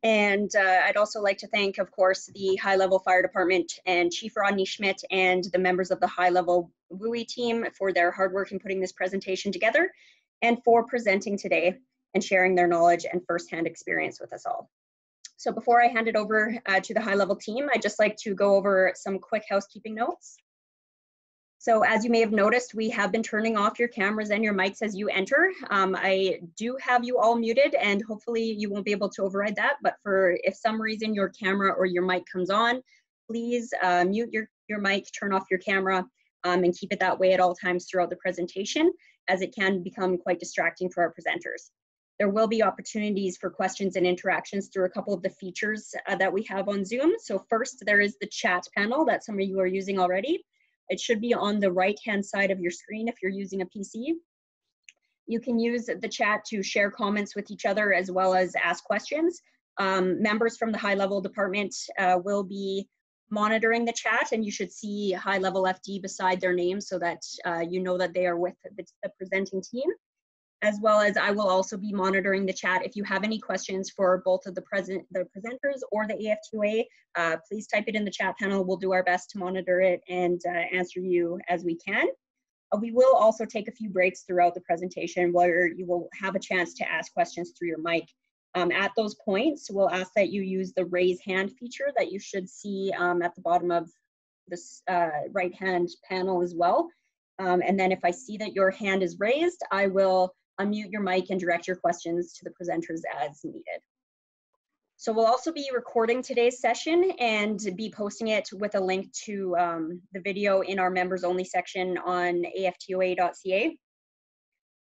And I'd also like to thank, of course, the high-level fire department and Chief Rodney Schmidt and the members of the high-level WUI team for their hard work in putting this presentation together and for presenting today and sharing their knowledge and firsthand experience with us all. So before I hand it over to the high-level team, I'd just like to go over some quick housekeeping notes. So as you may have noticed, we have been turning off your cameras and your mics as you enter. I do have you all muted, and hopefully you won't be able to override that, but if some reason your camera or your mic comes on, please mute your mic, turn off your camera, and keep it that way at all times throughout the presentation, as it can become quite distracting for our presenters. There will be opportunities for questions and interactions through a couple of the features that we have on Zoom. So first, there is the chat panel that some of you are using already. It should be on the right-hand side of your screen if you're using a PC. You can use the chat to share comments with each other as well as ask questions. Members from the high-level department will be monitoring the chat, and you should see high-level FD beside their name so that you know that they are with the presenting team. As well as I will also be monitoring the chat. If you have any questions for both of the presenters or the AFTUA, please type it in the chat panel. We'll do our best to monitor it and answer you as we can. We will also take a few breaks throughout the presentation where you will have a chance to ask questions through your mic. At those points, we'll ask that you use the raise hand feature that you should see at the bottom of this right-hand panel as well. And then if I see that your hand is raised, I will unmute your mic and direct your questions to the presenters as needed. So we'll also be recording today's session and be posting it with a link to the video in our members only section on aftua.ca.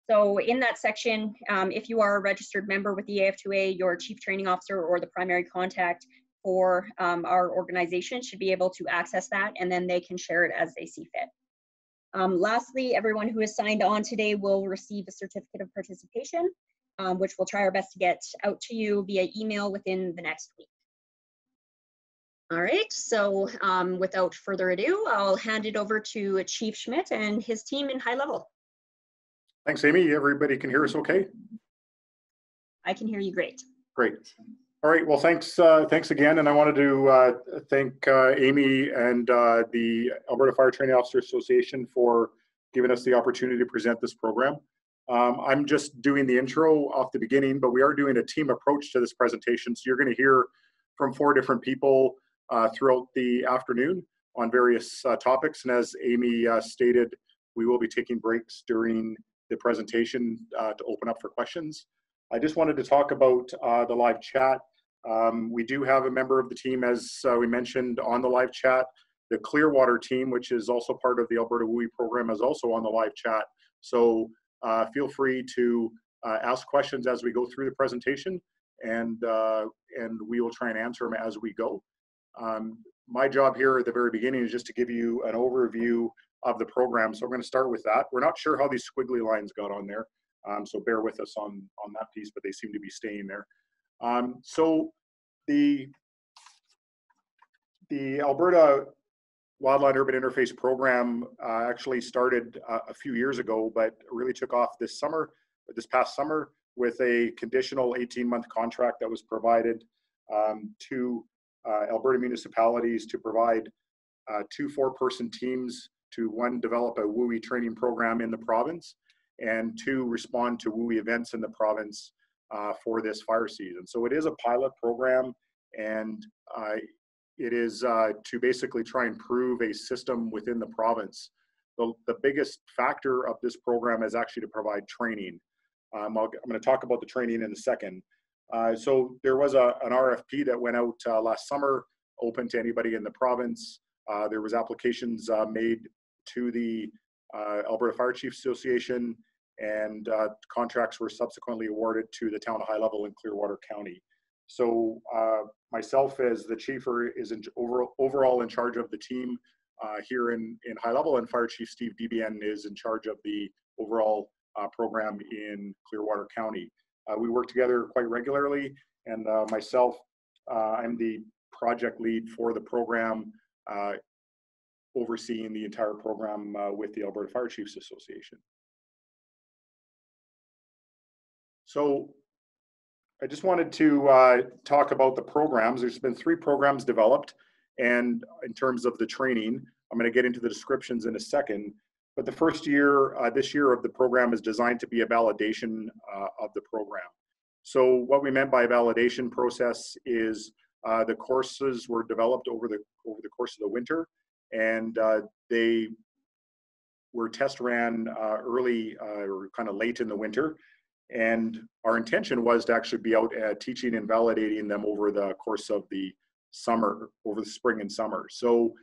So in that section, if you are a registered member with the AFTUA, your chief training officer or the primary contact for our organization should be able to access that, and then they can share it as they see fit. Lastly, everyone who is signed on today will receive a certificate of participation, which we'll try our best to get out to you via email within the next week. All right, so without further ado, I'll hand it over to Chief Schmidt and his team in high level. Thanks, Amy. Everybody can hear us okay? I can hear you great. Great. All right, well, thanks again. And I wanted to thank Amy and the Alberta Fire Training Officer Association for giving us the opportunity to present this program. I'm just doing the intro off the beginning, but we are doing a team approach to this presentation. So you're going to hear from 4 different people throughout the afternoon on various topics. And as Amy stated, we will be taking breaks during the presentation to open up for questions. I just wanted to talk about the live chat. We do have a member of the team, as we mentioned, on the live chat. The Clearwater team, which is also part of the Alberta WUI program, is also on the live chat. So feel free to ask questions as we go through the presentation, and we will try and answer them as we go. My job here at the very beginning is just to give you an overview of the program. So I'm going to start with that. We're not sure how these squiggly lines got on there, so bear with us on that piece, but they seem to be staying there. So the Alberta Wildland Urban Interface Program actually started a few years ago, but really took off this past summer, with a conditional 18-month contract that was provided to Alberta municipalities to provide 2 4-person teams to, 1, develop a WUI training program in the province, and 2, respond to WUI events in the province for this fire season. So it is a pilot program, and it is to basically try and prove a system within the province. The biggest factor of this program is actually to provide training. I'm going to talk about the training in a second. So there was an RFP that went out last summer, open to anybody in the province. There was applications made to the Alberta Fire Chiefs Association, and contracts were subsequently awarded to the town of High Level in Clearwater County. So myself, as the chief, is overall in charge of the team here in High Level, and Fire Chief Steve DBN is in charge of the overall program in Clearwater County. We work together quite regularly, and myself, I'm the project lead for the program, overseeing the entire program with the Alberta Fire Chiefs Association. So I just wanted to talk about the programs. There's been 3 programs developed, and in terms of the training, I'm going to get into the descriptions in a second. But the first year, this year of the program is designed to be a validation of the program. So what we meant by validation process is the courses were developed over the course of the winter, and they were test ran early or kind of late in the winter. And our intention was to actually be out teaching and validating them over the course of the summer, over the spring and summer. So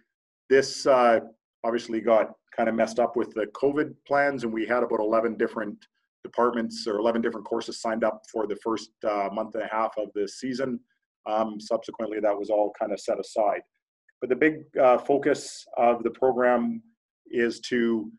this obviously got kind of messed up with the COVID plans, and we had about 11 different departments or 11 different courses signed up for the first month and a half of the season. Subsequently, that was all kind of set aside. But the big focus of the program is to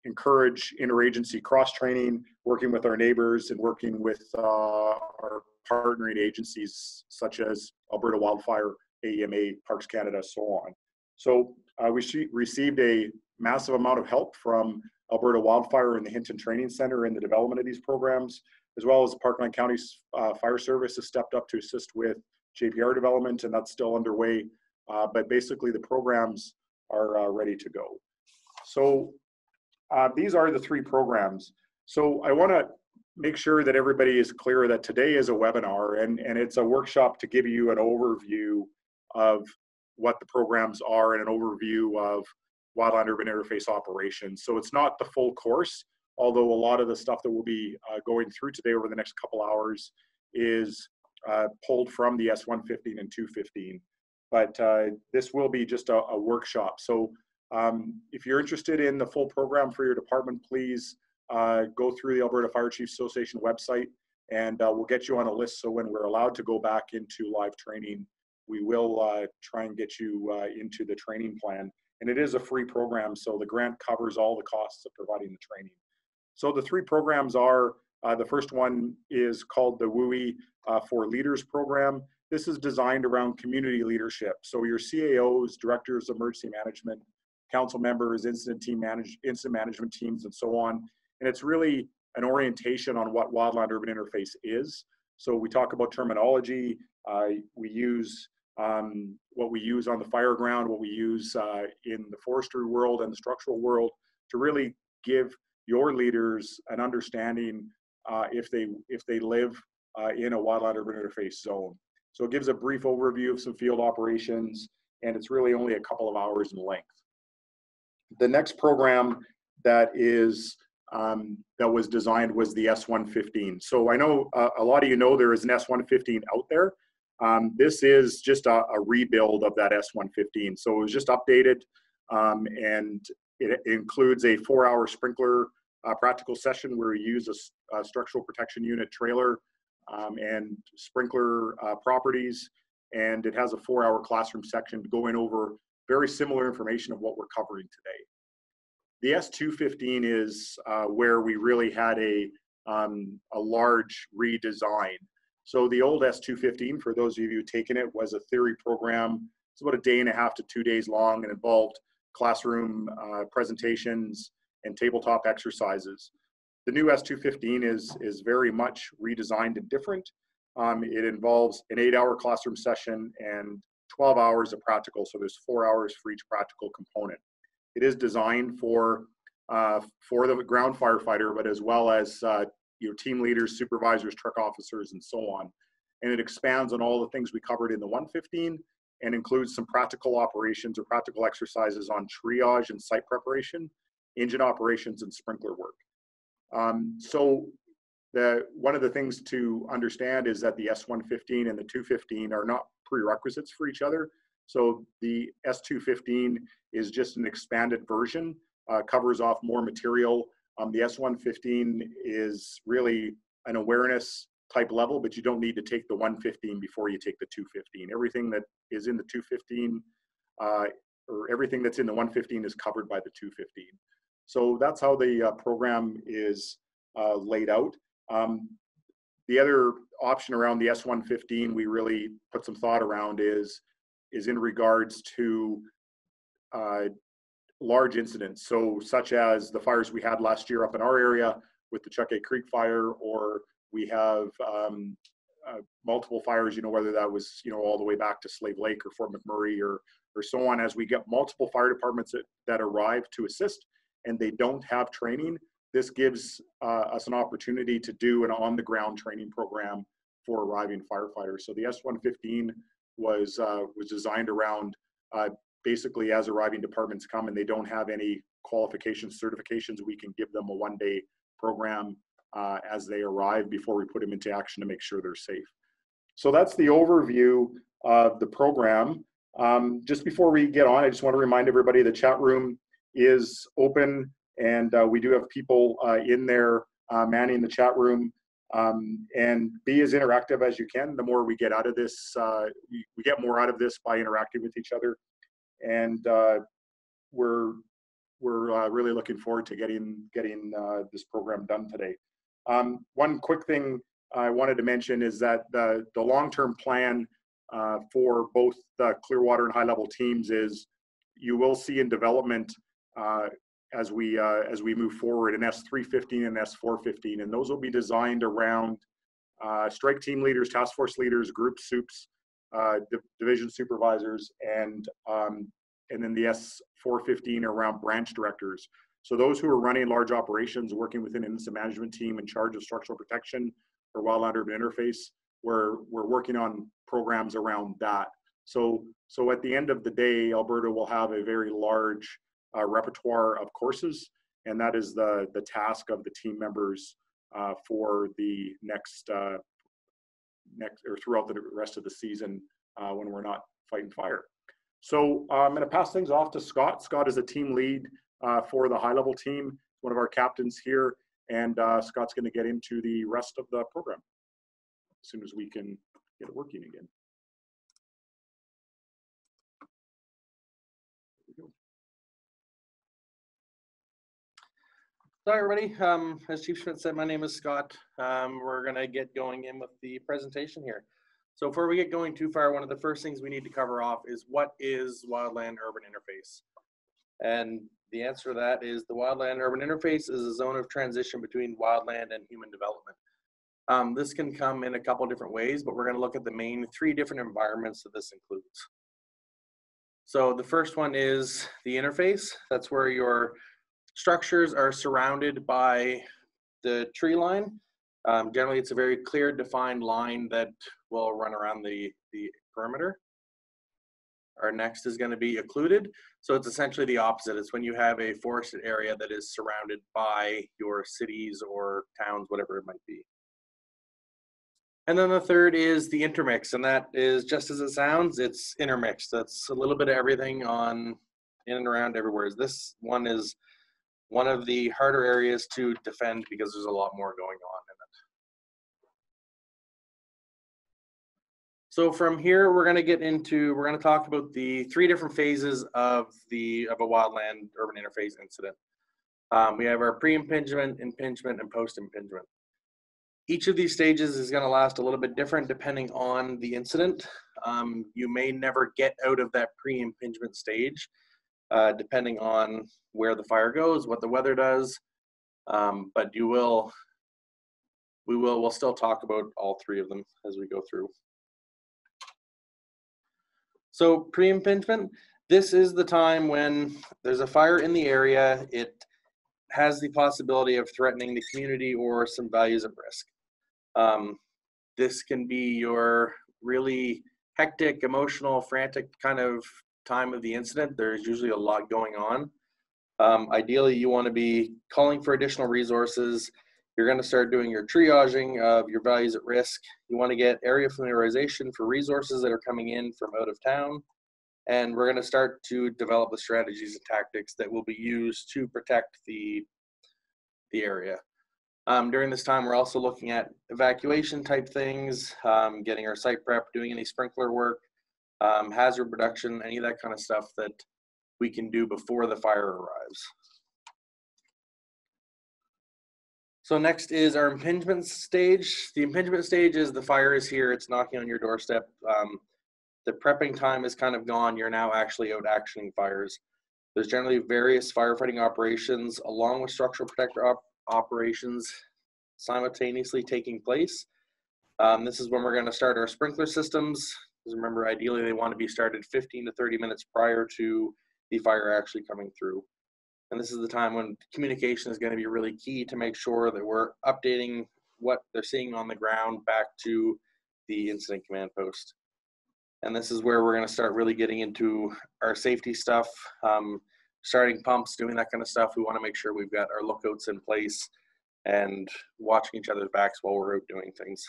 encourage interagency cross-training, working with our neighbors and working with our partnering agencies such as Alberta Wildfire, AEMA, Parks Canada, so on. So we received a massive amount of help from Alberta Wildfire and the Hinton Training Center in the development of these programs, as well as the Parkland County's Fire Service has stepped up to assist with JPR development, and that's still underway. But basically the programs are ready to go. So these are the 3 programs. So I want to make sure that everybody is clear that today is a webinar, and it's a workshop to give you an overview of what the programs are and an overview of Wildland Urban Interface operations. So it's not the full course, although a lot of the stuff that we'll be going through today over the next couple hours is pulled from the S115 and 215. But this will be just a workshop. So if you're interested in the full program for your department, please go through the Alberta Fire Chiefs Association website, and we'll get you on a list. So when we're allowed to go back into live training, we will try and get you into the training plan. And it is a free program, so the grant covers all the costs of providing the training. So the 3 programs are, the first one is called the WUI for Leaders program. This is designed around community leadership. So your CAOs, directors of emergency management, council members, incident management teams, and so on. And it's really an orientation on what Wildland Urban Interface is. So we talk about terminology. We use what we use on the fire ground, what we use in the forestry world and the structural world to really give your leaders an understanding if they live in a Wildland Urban Interface zone. So it gives a brief overview of some field operations, and it's really only a couple of hours in length. The next program that was designed was the S115. So I know a lot of you know there is an S115 out there. This is just a rebuild of that S115. So it was just updated, and it includes a 4-hour sprinkler practical session where we use a structural protection unit trailer and sprinkler properties, and it has a 4-hour classroom section going over very similar information of what we're covering today. The S215 is where we really had a large redesign. So the old S215, for those of you who've taken it, was a theory program. It's about 1.5 days to 2 days long and involved classroom presentations and tabletop exercises. The new S215 is very much redesigned and different. It involves an 8-hour classroom session and 12 hours of practical, so there's 4 hours for each practical component. It is designed for the ground firefighter, but as well as team leaders, supervisors, truck officers, and so on. And it expands on all the things we covered in the 115 and includes some practical operations or practical exercises on triage and site preparation, engine operations, and sprinkler work. So one of the things to understand is that the S115 and the 215 are not prerequisites for each other. So the S215 is just an expanded version, covers off more material. The S115 is really an awareness type level, but you don't need to take the 115 before you take the 215. Everything that is in the 215 or everything that's in the 115 is covered by the 215. So that's how the program is laid out. The other option around the S115 we really put some thought around is in regards to large incidents. So such as the fires we had last year up in our area with the Chuck A. Creek fire, or we have multiple fires, whether that was, all the way back to Slave Lake or Fort McMurray or so on, as we get multiple fire departments that arrive to assist and they don't have training, this gives us an opportunity to do an on-the-ground training program for arriving firefighters. So the S-115 was designed around basically as arriving departments come and they don't have any qualifications, certifications, we can give them a one-day program as they arrive before we put them into action to make sure they're safe. So that's the overview of the program. Just before we get on, I just want to remind everybody the chat room is open and we do have people in there manning the chat room. And be as interactive as you can. The more we get out of this, we get more out of this by interacting with each other. And we're really looking forward to getting this program done today. One quick thing I wanted to mention is that the long-term plan for both the Clearwater and high-level teams is you will see in development as we move forward an S315 and S415, and those will be designed around strike team leaders, task force leaders, group soups, division supervisors, and then the S415 around branch directors. So those who are running large operations, working within an incident management team in charge of structural protection or Wildland Urban Interface, we're working on programs around that. So at the end of the day, Alberta will have a very large repertoire of courses, and that is the task of the team members for the next or throughout the rest of the season when we're not fighting fire. So I'm going to pass things off to Scott. Scott is a team lead for the high-level team, one of our captains here, and Scott's going to get into the rest of the program as soon as we can get it working again. Hi everybody, as Chief Schmidt said, my name is Scott. We're gonna get going in with the presentation here. So before we get going too far, one of the first things we need to cover off is what is Wildland Urban Interface? And the answer to that is the Wildland Urban Interface is a zone of transition between wildland and human development. This can come in a couple different ways, but we're gonna look at the main 3 different environments that this includes. So the first one is the interface. That's where your structures are surrounded by the tree line. Generally, it's a very clear, defined line that will run around the perimeter. Our next is going to be occluded. So it's essentially the opposite. It's when you have a forested area that is surrounded by your cities or towns, whatever it might be. And then the third is the intermix, and that is just as it sounds, it's intermixed. That's a little bit of everything in and around everywhere. This one is one of the harder areas to defend because there's a lot more going on in it. So from here, we're going to talk about the 3 different phases of a wildland urban interface incident. We have our pre-impingement, impingement, and post-impingement. Each of these stages is going to last a little bit different depending on the incident. You may never get out of that pre-impingement stage, depending on where the fire goes, what the weather does, but we'll still talk about all 3 of them as we go through. So pre-impingement, this is the time when there's a fire in the area. It has the possibility of threatening the community or some values at risk. This can be your really hectic, emotional, frantic kind of time of the incident. There's usually a lot going on. Ideally, you want to be calling for additional resources. You're going to start doing your triaging of your values at risk. You want to get area familiarization for resources that are coming in from out of town. And we're going to start to develop the strategies and tactics that will be used to protect the area. During this time, we're also looking at evacuation type things, getting our site prep, doing any sprinkler work, hazard reduction, any of that kind of stuff that we can do before the fire arrives. So next is our impingement stage. The impingement stage is the fire is here, it's knocking on your doorstep. The prepping time is kind of gone, you're now actually out actioning fires. There's generally various firefighting operations along with structural protector operations simultaneously taking place. This is when we're going to start our sprinkler systems. Because remember, ideally they want to be started 15 to 30 minutes prior to the fire actually coming through. And this is the time when communication is going to be really key to make sure that we're updating what they're seeing on the ground back to the incident command post. And this is where we're going to start really getting into our safety stuff, starting pumps, doing that kind of stuff. We want to make sure we've got our lookouts in place and watching each other's backs while we're out doing things.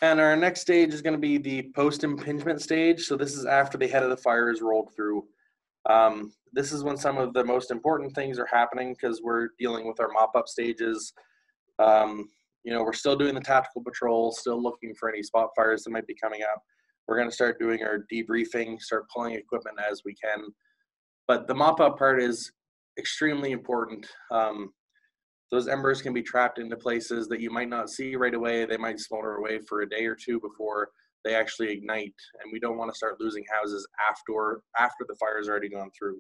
And our next stage is going to be the post-impingement stage. So this is after the head of the fire is rolled through. This is when some of the most important things are happening because we're dealing with our mop-up stages. You know, we're still doing the tactical patrol, still looking for any spot fires that might be coming up. We're going to start doing our debriefing, start pulling equipment as we can. But the mop-up part is extremely important. Those embers can be trapped into places that you might not see right away. They might smolder away for a day or two before they actually ignite. And we don't want to start losing houses after the fire's already gone through.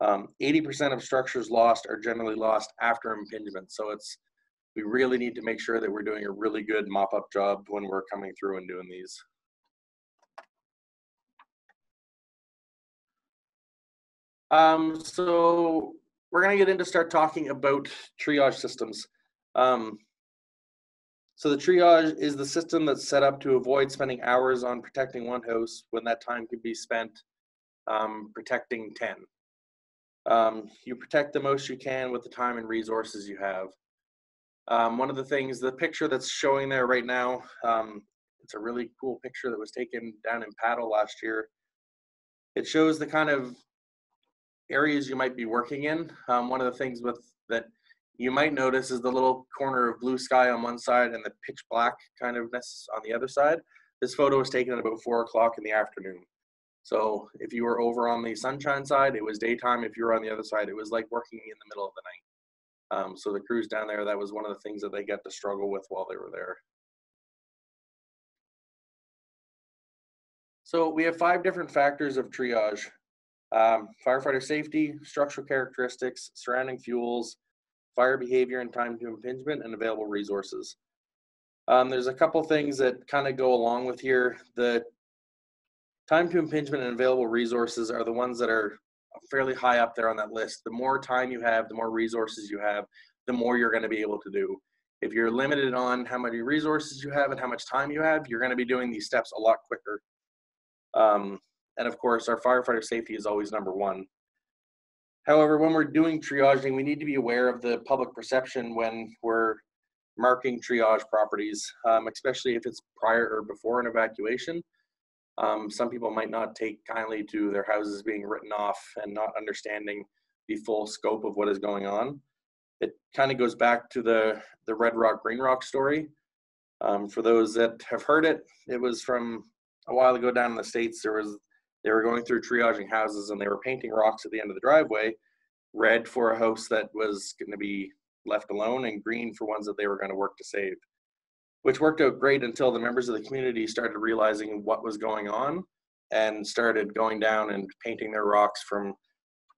80% of structures lost are generally lost after impingement. So we really need to make sure that we're doing a really good mop-up job when we're coming through and doing these. So we're going to get into start talking about triage systems. So the triage is the system that's set up to avoid spending hours on protecting one house when that time could be spent protecting 10. You protect the most you can with the time and resources you have. One of the things, the picture that's showing there right now, it's a really cool picture that was taken down in Paddle last year. It shows the kind of areas you might be working in. One of the things that you might notice is the little corner of blue sky on one side and the pitch black kind ofness on the other side. This photo was taken at about 4 o'clock in the afternoon. So if you were over on the sunshine side, it was daytime. If you were on the other side, it was like working in the middle of the night. So the crews down there, that was one of the things that they got to struggle with while they were there. So we have 5 different factors of triage. Firefighter safety, structural characteristics, surrounding fuels, fire behavior and time to impingement, and available resources. There's a couple things that kind of go along with here. The time to impingement and available resources are the ones that are fairly high up there on that list. The more time you have, the more resources you have, the more you're going to be able to do. If you're limited on how many resources you have and how much time you have, you're going to be doing these steps a lot quicker. And of course, our firefighter safety is always number 1. However, when we're doing triaging, we need to be aware of the public perception when we're marking triage properties, especially if it's prior or before an evacuation. Some people might not take kindly to their houses being written off and not understanding the full scope of what is going on. It kind of goes back to the Red Rock, Green Rock story. For those that have heard it, it was from a while ago down in the States. They were going through triaging houses and they were painting rocks at the end of the driveway, red for a house that was going to be left alone and green for ones that they were going to work to save, which worked out great until the members of the community started realizing what was going on and started going down and painting their rocks from,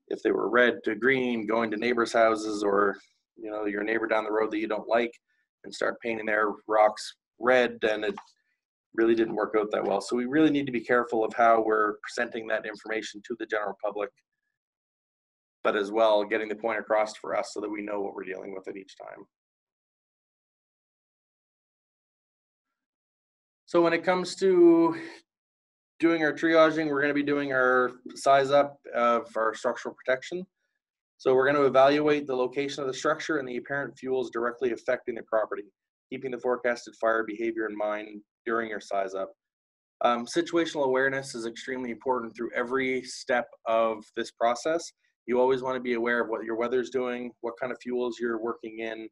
if they were red to green, going to neighbors' houses or, you know, your neighbor down the road that you don't like, and start painting their rocks red, and it really didn't work out that well. So we really need to be careful of how we're presenting that information to the general public, but as well getting the point across for us so that we know what we're dealing with at each time. So when it comes to doing our triaging, we're going to be doing our size up of our structural protection. So we're going to evaluate the location of the structure and the apparent fuels directly affecting the property, keeping the forecasted fire behavior in mind during your size up. Situational awareness is extremely important through every step of this process. You always want to be aware of what your weather's doing, what kind of fuels you're working in,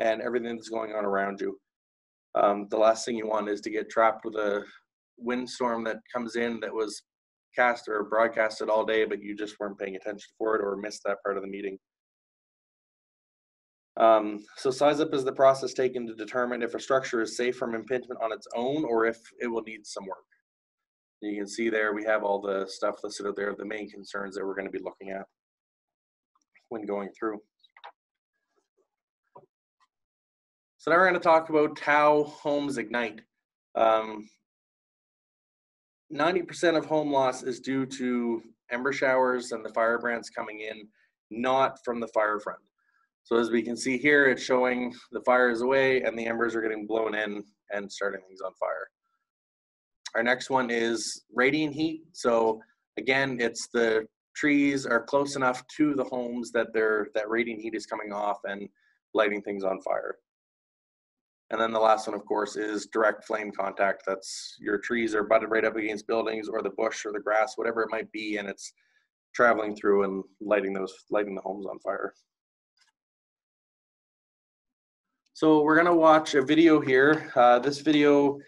and everything that's going on around you. The last thing you want is to get trapped with a windstorm that comes in that was cast or broadcasted all day, but you just weren't paying attention for it or missed that part of the meeting. So size up is the process taken to determine if a structure is safe from impingement on its own or if it will need some work. You can see there we have all the stuff listed out there, the main concerns that we're going to be looking at when going through. So now we're going to talk about how homes ignite. 90% of home loss is due to ember showers and the fire brands coming in, not from the fire front. So as we can see here, it's showing the fire is away and the embers are getting blown in and starting things on fire. Our next one is radiant heat. So again, it's the trees are close enough to the homes that that radiant heat is coming off and lighting things on fire. And then the last one, of course, is direct flame contact. That's your trees are butted right up against buildings or the bush or the grass, whatever it might be, and it's traveling through and lighting the homes on fire. So we're gonna watch a video here. This video,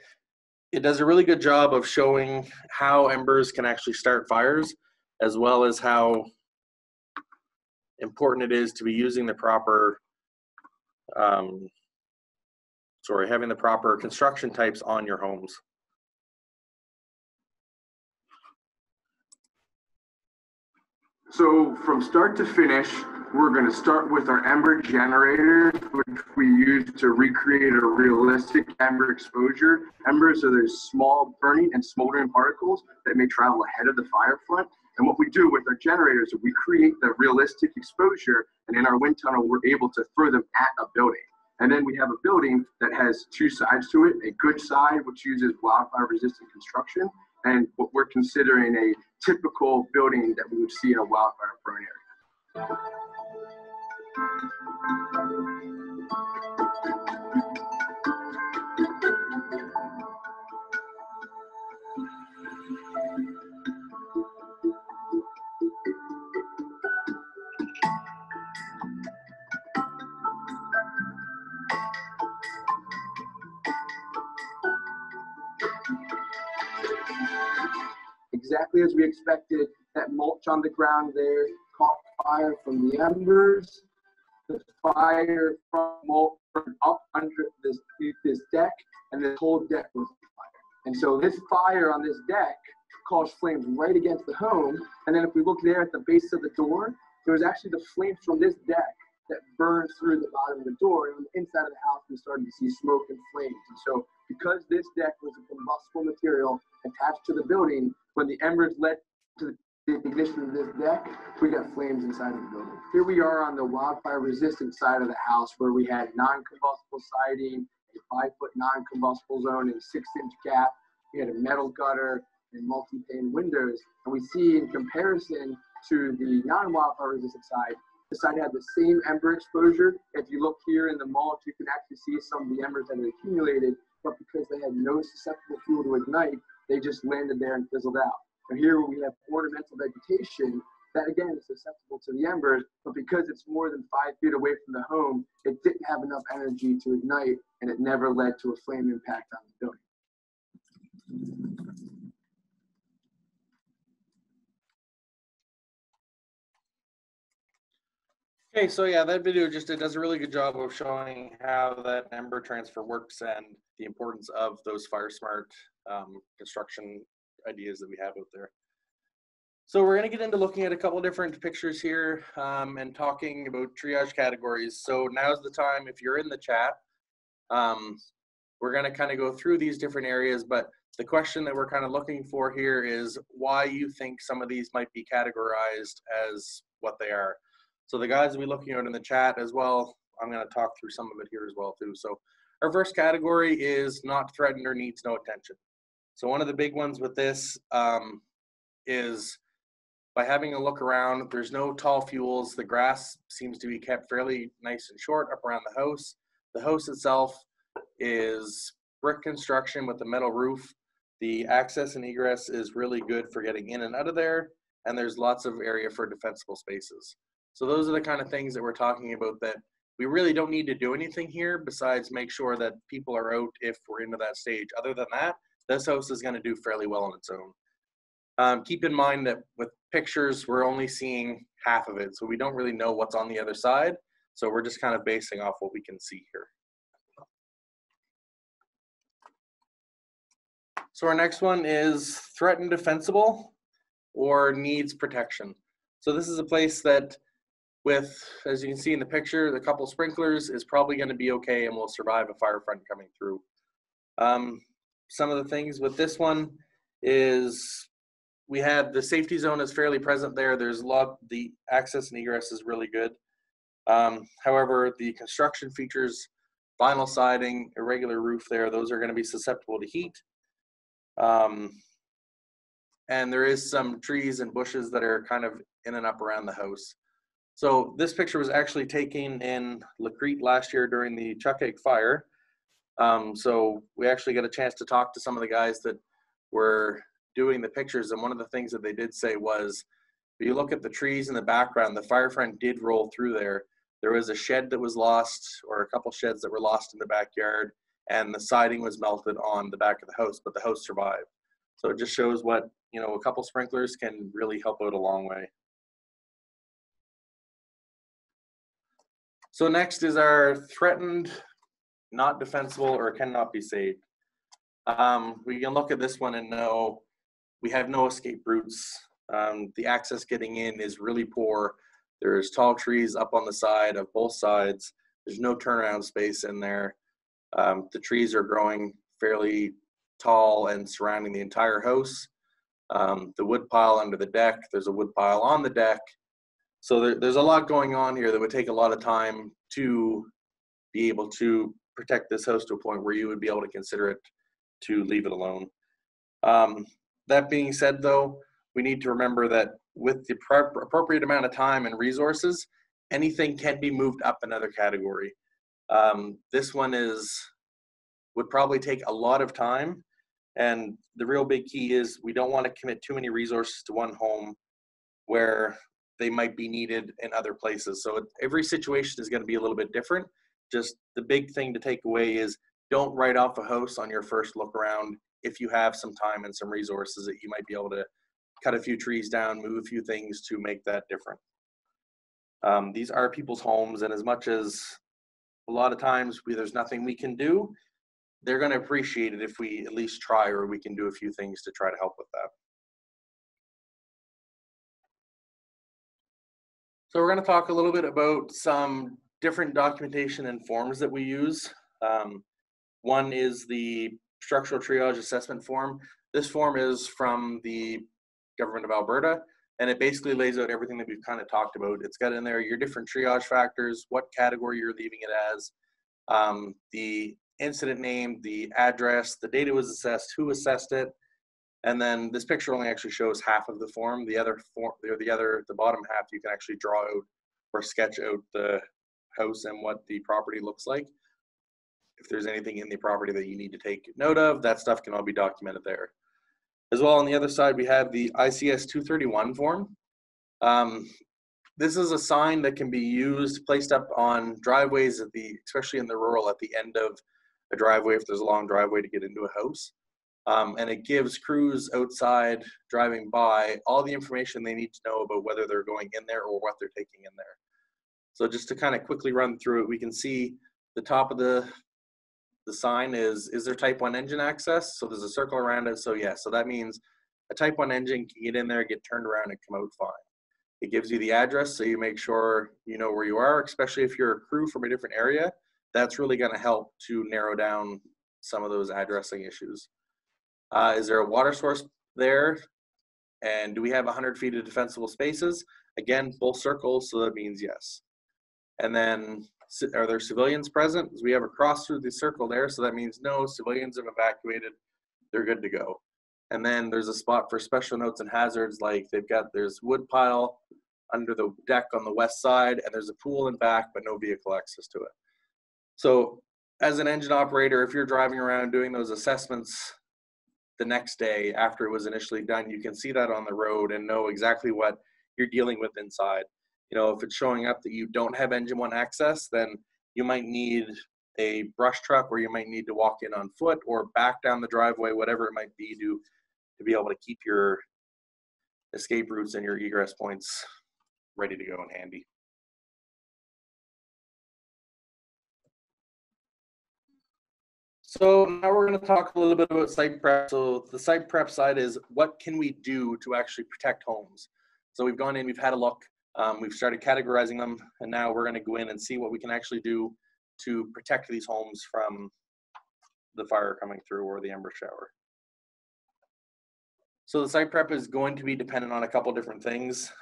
it does a really good job of showing how embers can actually start fires, as well as how important it is to be using the proper, having the proper construction types on your homes. So from start to finish, we're going to start with our Ember Generator, which we use to recreate a realistic ember exposure. Embers are those small burning and smoldering particles that may travel ahead of the fire front. And what we do with our generators is we create the realistic exposure, and in our wind tunnel, we're able to throw them at a building. And then we have a building that has two sides to it, a good side, which uses wildfire resistant construction, and what we're considering a typical building that we would see in a wildfire prone area. Exactly as we expected, that mulch on the ground there caught fire from the embers. The fire from mulch burned up under this deck, and this whole deck was on fire. And so this fire on this deck caused flames right against the home. And then if we look there at the base of the door, there was actually the flames from this deck that burned through the bottom of the door. And on the inside of the house, we started to see smoke and flames. And so because this deck was a combustible material attached to the building, when the embers led to the ignition of this deck, we got flames inside of the building. Here we are on the wildfire resistant side of the house, where we had non-combustible siding, a 5-foot non-combustible zone, and a 6-inch gap. We had a metal gutter and multi-pane windows. And we see, in comparison to the non-wildfire resistant side, the side had the same ember exposure. If you look here in the mulch, you can actually see some of the embers that had accumulated, but because they had no susceptible fuel to ignite, they just landed there and fizzled out. And here we have ornamental vegetation that, again, is susceptible to the embers, but because it's more than 5 feet away from the home, it didn't have enough energy to ignite, and it never led to a flame impact on the building. Okay, so yeah, that video it does a really good job of showing how that ember transfer works and the importance of those fire smart construction ideas that we have out there. So we're going to get into looking at a couple different pictures here and talking about triage categories. So now's the time, if you're in the chat, we're going to kind of go through these different areas, but the question that we're kind of looking for here is why you think some of these might be categorized as what they are. So the guys will be looking out in the chat as well. I'm going to talk through some of it here as well too. So our first category is not threatened or needs no attention. So one of the big ones with this is by having a look around, there's no tall fuels. The grass seems to be kept fairly nice and short up around the house. The house itself is brick construction with a metal roof. The access and egress is really good for getting in and out of there. And there's lots of area for defensible spaces. So those are the kind of things that we're talking about that we really don't need to do anything here besides make sure that people are out if we're into that stage. Other than that, this house is going to do fairly well on its own. Keep in mind that with pictures, we're only seeing half of it. So we don't really know what's on the other side. So we're just kind of basing off what we can see here. So our next one is threatened defensible or needs protection. So this is a place that with, as you can see in the picture, the couple sprinklers is probably going to be okay and will survive a fire front coming through. Some of the things with this one is we have the safety zone is fairly present there. There's a lot, the access and egress is really good. However, the construction features, vinyl siding, irregular roof there, those are going to be susceptible to heat. And there is some trees and bushes that are kind of in and up around the house. So this picture was actually taken in La Crete last year during the Chuck Egg fire. So we actually got a chance to talk to some of the guys that were doing the pictures, and one of the things that they did say was, if you look at the trees in the background, the fire front did roll through there. There was a shed that was lost, or a couple sheds that were lost in the backyard, and the siding was melted on the back of the house, but the house survived. So it just shows what, you know, a couple sprinklers can really help out a long way. So next is our threatened, not defensible, or cannot be saved. We can look at this one and know we have no escape routes. The access getting in is really poor. There's tall trees up on the side of both sides. There's no turnaround space in there. The trees are growing fairly tall and surrounding the entire house. The wood pile under the deck, there's a wood pile on the deck. So there's a lot going on here that would take a lot of time to be able to protect this house to a point where you would be able to consider it to leave it alone. That being said, though, we need to remember that with the appropriate amount of time and resources, anything can be moved up another category. This one would probably take a lot of time, and the real big key is we don't want to commit too many resources to one home where they might be needed in other places. So every situation is going to be a little bit different. Just the big thing to take away is don't write off a house on your first look around if you have some time and some resources that you might be able to cut a few trees down, move a few things to make that different. These are people's homes, and as much as a lot of times there's nothing we can do, they're going to appreciate it if we at least try, or we can do a few things to try to help with that. So we're going to talk a little bit about some different documentation and forms that we use. One is the structural triage assessment form. This form is from the government of Alberta, and it basically lays out everything that we've kind of talked about. It's got in there your different triage factors, what category you're leaving it as, the incident name, the address, the date it was assessed, who assessed it, and then this picture only actually shows half of the form. The other form, the bottom half, you can actually draw out or sketch out the house and what the property looks like. If there's anything in the property that you need to take note of, that stuff can all be documented there. As well, on the other side, we have the ICS 231 form. This is a sign that can be used, placed up on driveways, especially in the rural, at the end of a driveway if there's a long driveway to get into a house. And it gives crews outside driving by all the information they need to know about whether they're going in there or what they're taking in there. So just to kind of quickly run through it, we can see the top of the sign is there type 1 engine access? So there's a circle around it. So yeah, so that means a type 1 engine can get in there, get turned around, and come out fine. It gives you the address, so you make sure you know where you are, especially if you're a crew from a different area. That's really going to help to narrow down some of those addressing issues. Is there a water source there? And do we have 100 feet of defensible spaces? Again, full circles, so that means yes. And then, are there civilians present? We have a cross through the circle there, so that means no, civilians have evacuated, they're good to go. And then there's a spot for special notes and hazards, like there's wood pile under the deck on the west side, and there's a pool in back, but no vehicle access to it. So as an engine operator, if you're driving around doing those assessments the next day after it was initially done, you can see that on the road and know exactly what you're dealing with inside. You know, if it's showing up that you don't have engine 1 access, then you might need a brush truck, or you might need to walk in on foot or back down the driveway, whatever it might be, to be able to keep your escape routes and your egress points ready to go and handy. So now we're going to talk a little bit about site prep. So the site prep side is what can we do to actually protect homes? So we've gone in, we've had a look. We've started categorizing them, and now we're going to go in and see what we can actually do to protect these homes from the fire coming through or the ember shower. So the site prep is going to be dependent on a couple different things.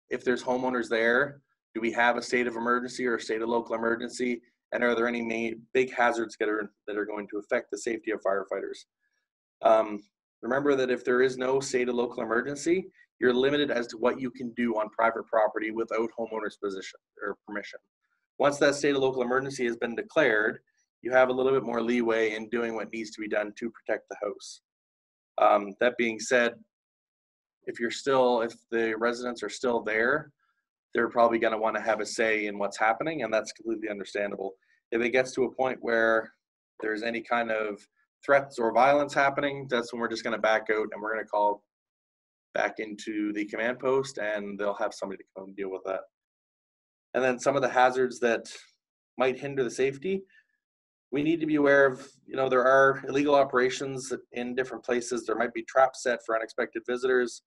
If there's homeowners there, do we have a state of emergency or a state of local emergency? And are there any big hazards that are going to affect the safety of firefighters? Remember that if there is no state of local emergency, you're limited as to what you can do on private property without homeowners' permission. Once that state of local emergency has been declared, you have a little bit more leeway in doing what needs to be done to protect the house. That being said, if the residents are still there, they're probably going to want to have a say in what's happening, and that's completely understandable. If it gets to a point where there's any kind of threats or violence happening, that's when we're just going to back out and we're going to call back into the command post, and they'll have somebody to come and deal with that. And then some of the hazards that might hinder the safety, we need to be aware of, there are illegal operations in different places. There might be traps set for unexpected visitors.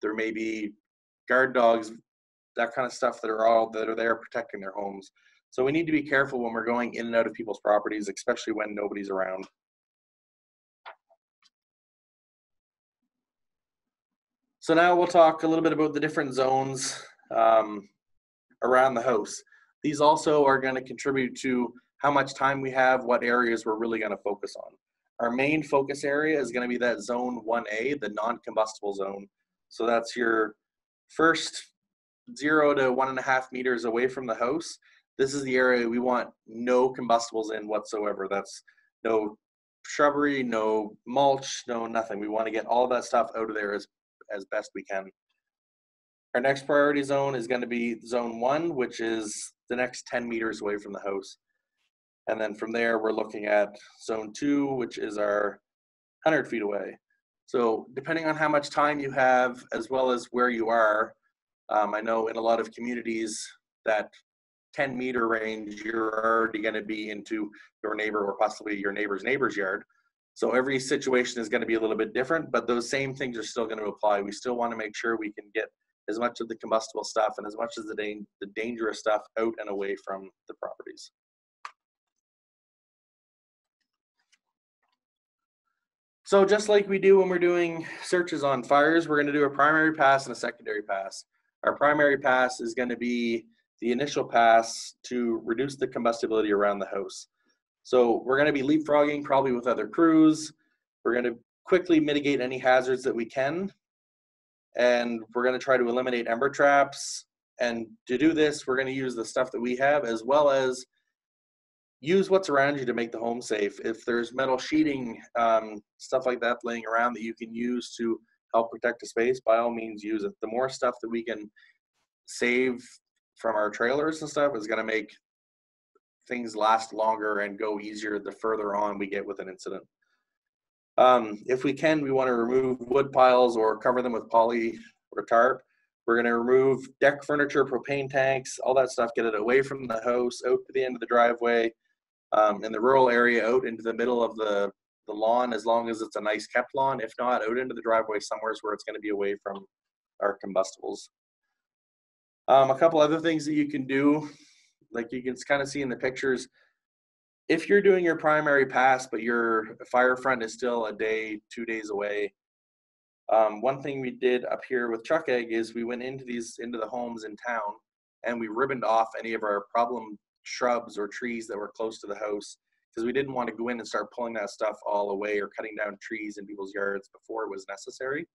There may be guard dogs, that kind of stuff that are there protecting their homes. So we need to be careful when we're going in and out of people's properties, especially when nobody's around. So now we'll talk a little bit about the different zones around the house. These also are going to contribute to how much time we have, what areas we're really going to focus on. Our main focus area is going to be that zone 1A, the non-combustible zone. So that's your first 0 to 1.5 meters away from the house. This is the area we want no combustibles in whatsoever. That's no shrubbery, no mulch, no nothing. We want to get all that stuff out of there as best we can. Our next priority zone is going to be zone 1, which is the next 10 meters away from the house. And then from there, we're looking at zone 2, which is our 100 feet away. So depending on how much time you have, as well as where you are, I know in a lot of communities that 10-meter range, you're already going to be into your neighbor or possibly your neighbor's yard. So every situation is going to be a little bit different, but those same things are still going to apply. We still want to make sure we can get as much of the combustible stuff and as much as the dangerous stuff out and away from the properties. So just like we do when we're doing searches on fires, we're going to do a primary pass and a secondary pass. Our primary pass is going to be the initial pass to reduce the combustibility around the house. So we're going to be leapfrogging probably with other crews. We're going to quickly mitigate any hazards that we can. And we're going to try to eliminate ember traps. And to do this, we're going to use the stuff that we have, as well as use what's around you to make the home safe. If there's metal sheeting, stuff like that laying around that you can use to help protect a space, by all means use it. The more stuff that we can save from our trailers and stuff is going to make things last longer and go easier the further on we get with an incident. If we can, we want to remove wood piles or cover them with poly or tarp. We're going to remove deck furniture, propane tanks, all that stuff, get it away from the house, out to the end of the driveway, in the rural area, out into the middle of the lawn, as long as it's a nice kept lawn. If not, out into the driveway somewhere where it's going to be away from our combustibles. A couple other things that you can do, like you can kind of see in the pictures, if you're doing your primary pass, but your fire front is still a day, 2 days away, one thing we did up here with Chuck Egg is we went into the homes in town and we ribboned off any of our problem shrubs or trees that were close to the house, because we didn't want to go in and start pulling that stuff all away or cutting down trees in people's yards before it was necessary.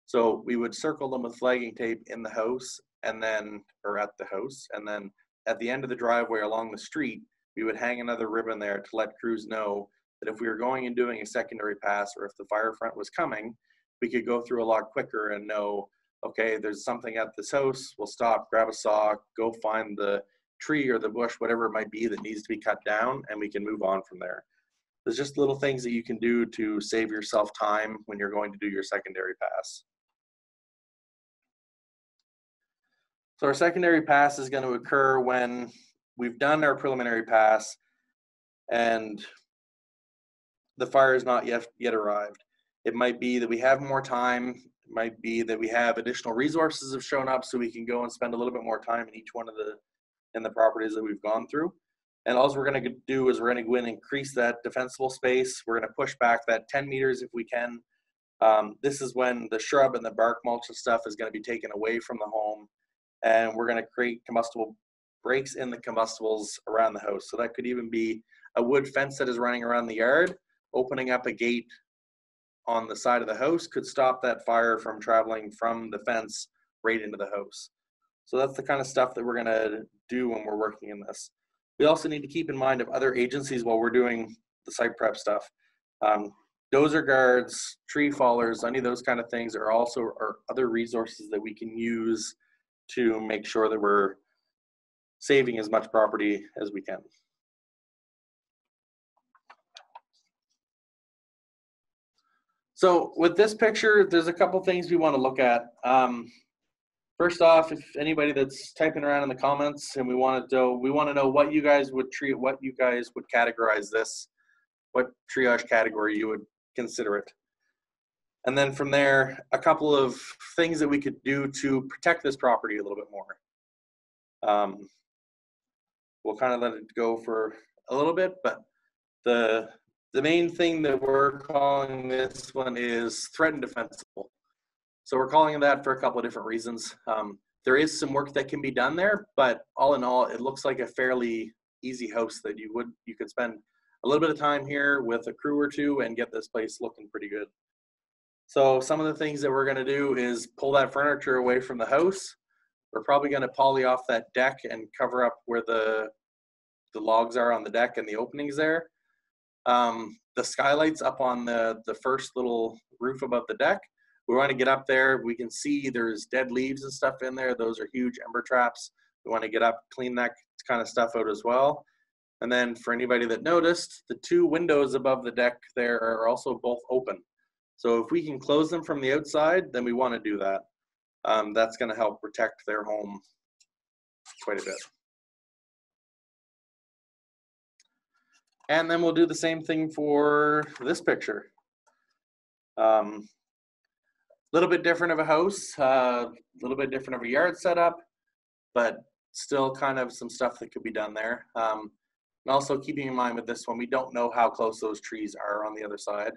So we would circle them with flagging tape in the house and then, or at the house, and then at the end of the driveway along the street, we would hang another ribbon there to let crews know that if we were going and doing a secondary pass, or if the fire front was coming, we could go through a lot quicker and know, okay, there's something at this house, we'll stop, grab a saw, go find the tree or the bush, whatever it might be that needs to be cut down, and we can move on from there. There's just little things that you can do to save yourself time when you're going to do your secondary pass. So our secondary pass is going to occur when we've done our preliminary pass and the fire is not yet arrived. It might be that we have more time It might be that we have additional resources have shown up so we can go and spend a little bit more time in each one of the properties that we've gone through. And all we're going to do is we're going to go in and increase that defensible space. We're going to push back that 10 meters if we can. This is when the shrub and the bark mulch and stuff is going to be taken away from the home. And we're going to create combustible breaks in the combustibles around the house. So that could even be a wood fence that is running around the yard. Opening up a gate on the side of the house could stop that fire from traveling from the fence right into the house. So that's the kind of stuff that we're going to do when we're working in this. We also need to keep in mind of other agencies while we're doing the site prep stuff. Dozer guards, tree fallers, any of those kind of things are also other resources that we can use to make sure that we're saving as much property as we can. So with this picture, there's a couple things we want to look at. First off, if anybody that's typing around in the comments and we want to know what you guys would treat, what you guys would categorize this, what triage category you would consider it. And then from there, a couple of things that we could do to protect this property a little bit more. We'll kind of let it go for a little bit, but the main thing that we're calling this one is threat and defensible. So we're calling it that for a couple of different reasons. There is some work that can be done there, but all in all, it looks like a fairly easy house that you could spend a little bit of time here with a crew or two and get this place looking pretty good. So some of the things that we're gonna do is pull that furniture away from the house. We're probably gonna poly off that deck and cover up where the logs are on the deck and the openings there. The skylights up on the first little roof above the deck, we want to get up there. We can see there's dead leaves and stuff in there. Those are huge ember traps. We want to get up, clean that kind of stuff out as well. And then for anybody that noticed, the two windows above the deck there are also both open. So if we can close them from the outside, then we want to do that. That's going to help protect their home quite a bit. And then we'll do the same thing for this picture. Little bit different of a house, a little bit different of a yard setup, but still kind of some stuff that could be done there. And also keeping in mind with this one, we don't know how close those trees are on the other side.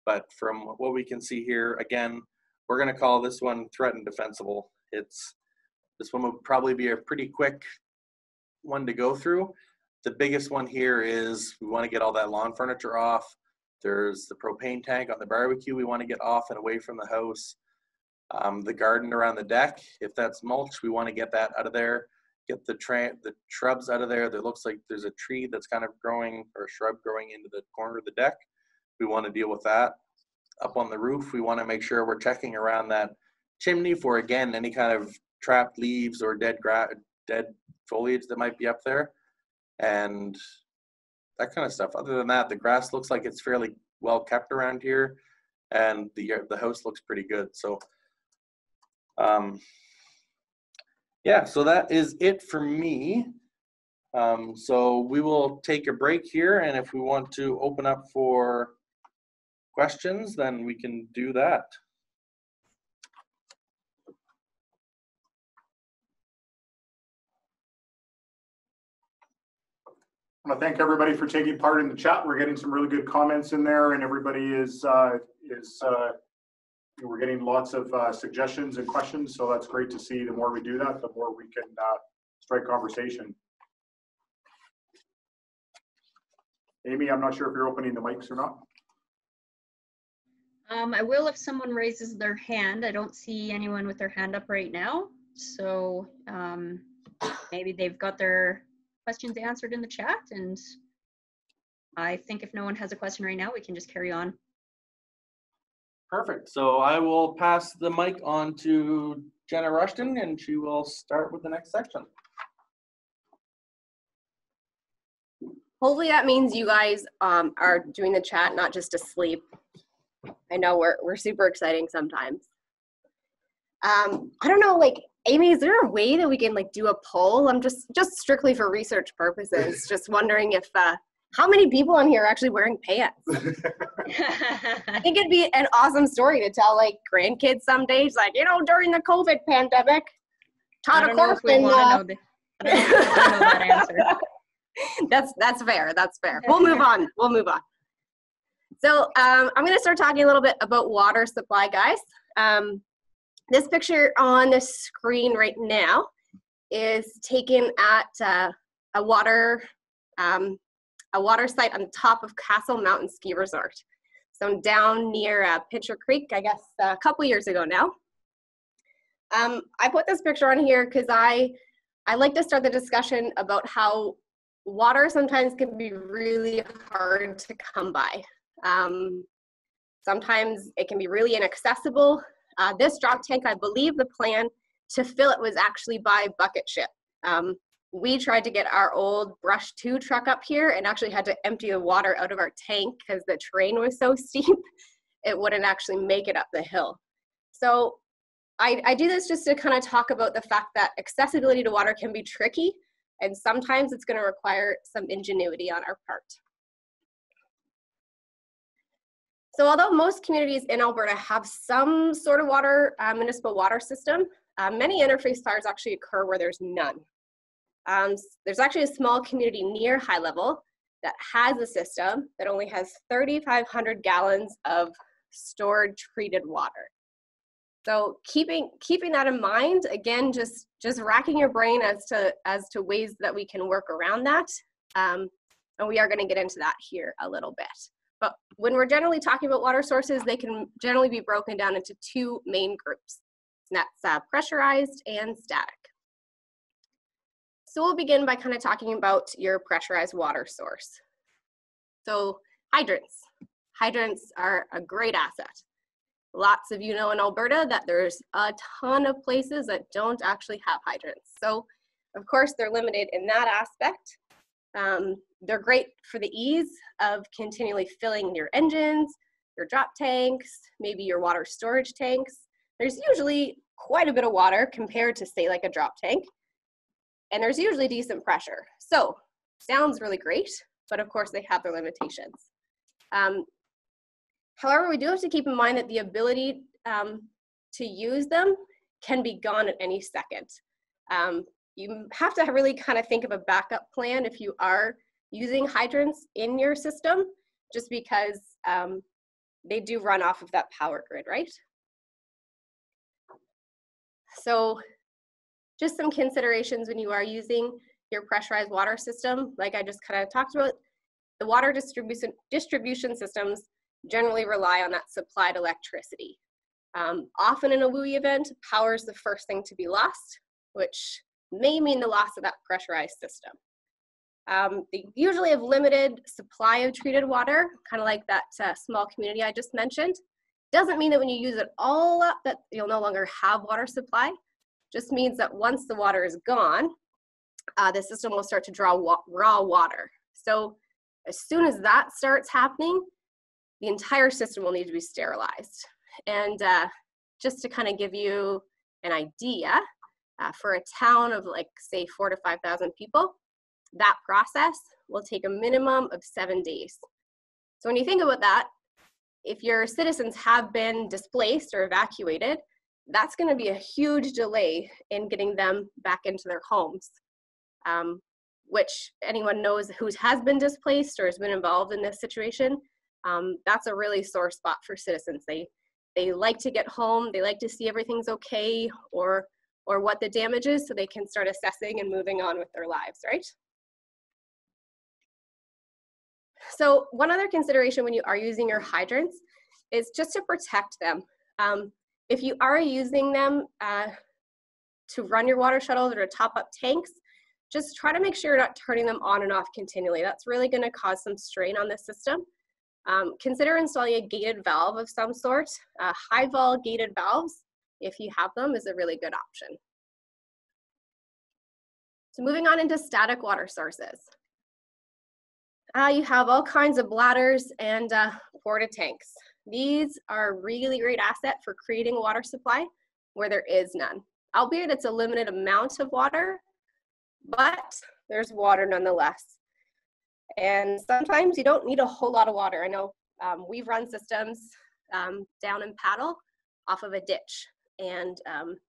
But from what we can see here, again, we're going to call this one threat and defensible. This one would probably be a pretty quick one to go through. The biggest one here is we want to get all that lawn furniture off. There's the propane tank on the barbecue we want to get off and away from the house. The garden around the deck, if that's mulch, we want to get that out of there. Get the shrubs out of there. There looks like there's a tree that's kind of growing, or a shrub growing into the corner of the deck. We want to deal with that. Up on the roof, we want to make sure we're checking around that chimney for, again, any kind of trapped leaves or dead foliage that might be up there. And that kind of stuff. Other than that, the grass looks like it's fairly well kept around here, and the house looks pretty good. So yeah, so that is it for me. So we will take a break here, and if we want to open up for questions, then we can do that. I want to thank everybody for taking part in the chat. We're getting some really good comments in there, and everybody we're getting lots of suggestions and questions. So that's great to see. The more we do that, the more we can strike conversation. Amy, I'm not sure if you're opening the mics or not. I will if someone raises their hand. I don't see anyone with their hand up right now. So maybe they've got their questions answered in the chat, and I think if no one has a question right now, we can just carry on. Perfect. So I will pass the mic on to Jenna Rushton, and she will start with the next section. Hopefully that means you guys are doing the chat, not just asleep. I know we're super exciting sometimes. I don't know, like, Amy, is there a way that we can like do a poll? I'm just strictly for research purposes, just wondering if How many people on here are actually wearing pants? I think it'd be an awesome story to tell like grandkids some days, like, you know, during the COVID pandemic, I don't know if we want to know that answer. That's fair. That's fair. We'll move on. We'll move on. So I'm going to start talking a little bit about water supply, guys. This picture on the screen right now is taken at a water site on the top of Castle Mountain Ski Resort. So down near Pitcher Creek, I guess a couple years ago now. I put this picture on here because I like to start the discussion about how water sometimes can be really hard to come by. Sometimes it can be really inaccessible. This drop tank, I believe the plan to fill it was actually by bucket ship. We tried to get our old brush 2 truck up here and actually had to empty the water out of our tank because the terrain was so steep, it wouldn't actually make it up the hill. So I do this just to kind of talk about the fact that accessibility to water can be tricky, and sometimes it's going to require some ingenuity on our part. So although most communities in Alberta have some sort of water, municipal water system, many interface fires actually occur where there's none. There's actually a small community near High Level that has a system that only has 3,500 gallons of stored treated water. So keeping that in mind, again, just racking your brain as to ways that we can work around that. And we are going to get into that here a little bit. But when we're generally talking about water sources, they can generally be broken down into 2 main groups. And that's pressurized and static. So we'll begin by kind of talking about your pressurized water source. So hydrants. Hydrants are a great asset. Lots of you know in Alberta that there's a ton of places that don't actually have hydrants. So of course they're limited in that aspect. They're great for the ease of continually filling your engines, your drop tanks, maybe your water storage tanks. There's usually quite a bit of water compared to say like a drop tank. And there's usually decent pressure. So sounds really great, but of course they have their limitations. However, we do have to keep in mind that the ability to use them can be gone at any second. You have to really kind of think of a backup plan if you are using hydrants in your system, just because they do run off of that power grid, right? So just some considerations when you are using your pressurized water system, like I just kind of talked about, the water distribution systems generally rely on that supplied electricity. Often in a WUI event, power is the first thing to be lost, which may mean the loss of that pressurized system. They usually have limited supply of treated water, kind of like that small community I just mentioned. Doesn't mean that when you use it all up that you'll no longer have water supply. Just means that once the water is gone, the system will start to draw raw water. So as soon as that starts happening, the entire system will need to be sterilized. And just to kind of give you an idea, for a town of like say 4,000 to 5,000 people, that process will take a minimum of 7 days. So when you think about that, if your citizens have been displaced or evacuated, that's going to be a huge delay in getting them back into their homes, which anyone knows who has been displaced or has been involved in this situation, that's a really sore spot for citizens. They like to get home, they like to see everything's okay, or what the damage is, so they can start assessing and moving on with their lives, right? So one other consideration when you are using your hydrants is just to protect them. If you are using them to run your water shuttles or to top up tanks, just try to make sure you're not turning them on and off continually. That's really going to cause some strain on the system. Consider installing a gated valve of some sort. High vol gated valves, if you have them, is a really good option. So moving on into static water sources. You have all kinds of bladders and porta tanks. These are a really great asset for creating a water supply where there is none. Albeit it's a limited amount of water, but there's water nonetheless. And sometimes you don't need a whole lot of water. I know we've run systems down in Paddle off of a ditch, and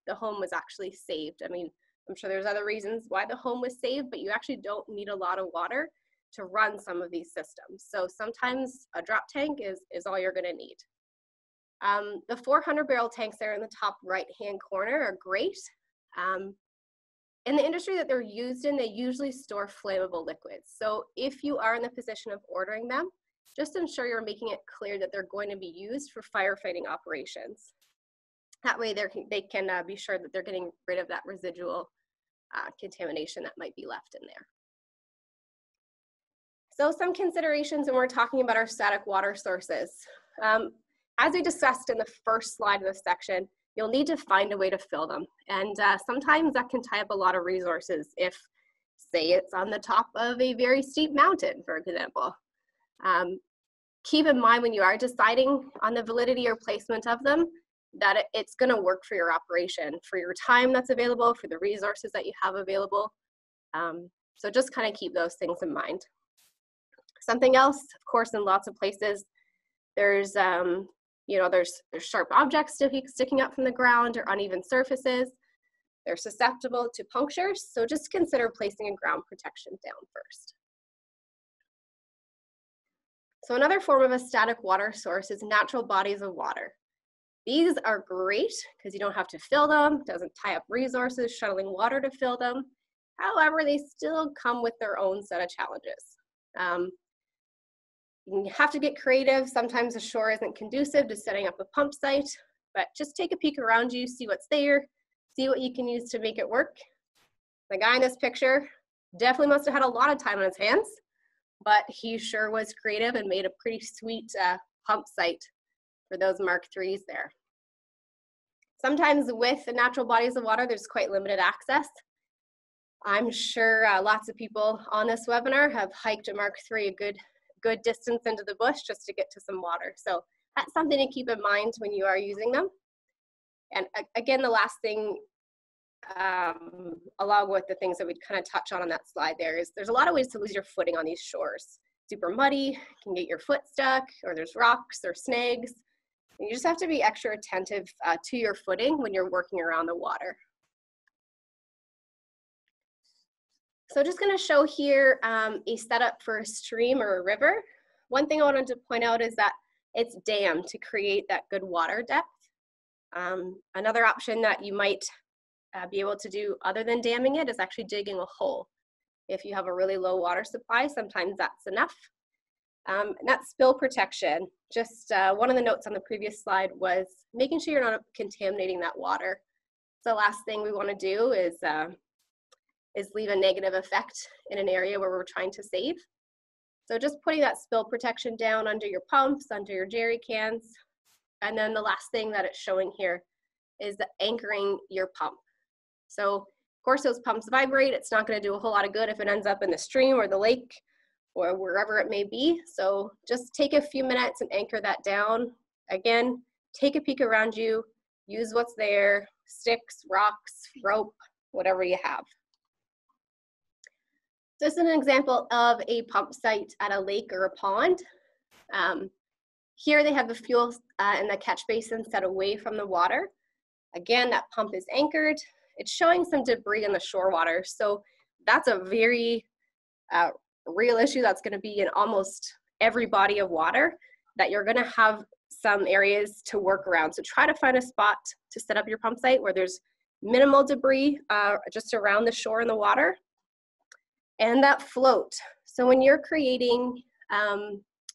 the home was actually saved. I mean, I'm sure there's other reasons why the home was saved, but you actually don't need a lot of water to run some of these systems. So sometimes a drop tank is all you're gonna need. The 400 barrel tanks there in the top right-hand corner are great. In the industry that they're used in, they usually store flammable liquids. So if you are in the position of ordering them, just ensure you're making it clear that they're going to be used for firefighting operations. That way they can be sure that they're getting rid of that residual contamination that might be left in there. So some considerations when we're talking about our static water sources. As we discussed in the first slide of this section, you'll need to find a way to fill them. And sometimes that can tie up a lot of resources if, say, it's on the top of a very steep mountain, for example. Keep in mind when you are deciding on the validity or placement of them, that it's gonna work for your operation, for your time that's available, for the resources that you have available. So just kind of keep those things in mind. Something else, of course, in lots of places, there's there's sharp objects sticking up from the ground or uneven surfaces. They're susceptible to punctures, so just consider placing a ground protection down first. So another form of a static water source is natural bodies of water. These are great because you don't have to fill them, doesn't tie up resources shuttling water to fill them. However, they still come with their own set of challenges. You have to get creative. Sometimes the shore isn't conducive to setting up a pump site, but just take a peek around you, see what's there, see what you can use to make it work. The guy in this picture definitely must have had a lot of time on his hands, but he sure was creative and made a pretty sweet pump site for those Mark IIIs there. Sometimes with the natural bodies of water, there's quite limited access. I'm sure lots of people on this webinar have hiked a Mark III a good distance into the bush just to get to some water. So that's something to keep in mind when you are using them. And again, the last thing, along with the things that we kind of touch on that slide there, is there's a lot of ways to lose your footing on these shores. Super muddy, can get your foot stuck, or there's rocks or snags. And you just have to be extra attentive to your footing when you're working around the water. So just gonna show here a setup for a stream or a river. One thing I wanted to point out is that it's dammed to create that good water depth. Another option that you might be able to do other than damming it is actually digging a hole. If you have a really low water supply, sometimes that's enough. And that's spill protection. Just one of the notes on the previous slide was making sure you're not contaminating that water. So the last thing we wanna do is leave a negative effect in an area where we're trying to save. So just putting that spill protection down under your pumps, under your jerry cans. And then the last thing that it's showing here is anchoring your pump. So of course those pumps vibrate. It's not gonna do a whole lot of good if it ends up in the stream or the lake or wherever it may be. So just take a few minutes and anchor that down. Again, take a peek around you, use what's there, sticks, rocks, rope, whatever you have. This is an example of a pump site at a lake or a pond. Here they have the fuel and the catch basin set away from the water. Again, that pump is anchored. It's showing some debris in the shore water. So that's a very real issue that's gonna be in almost every body of water, that you're gonna have some areas to work around. So try to find a spot to set up your pump site where there's minimal debris just around the shore and the water. And that float. So when you're creating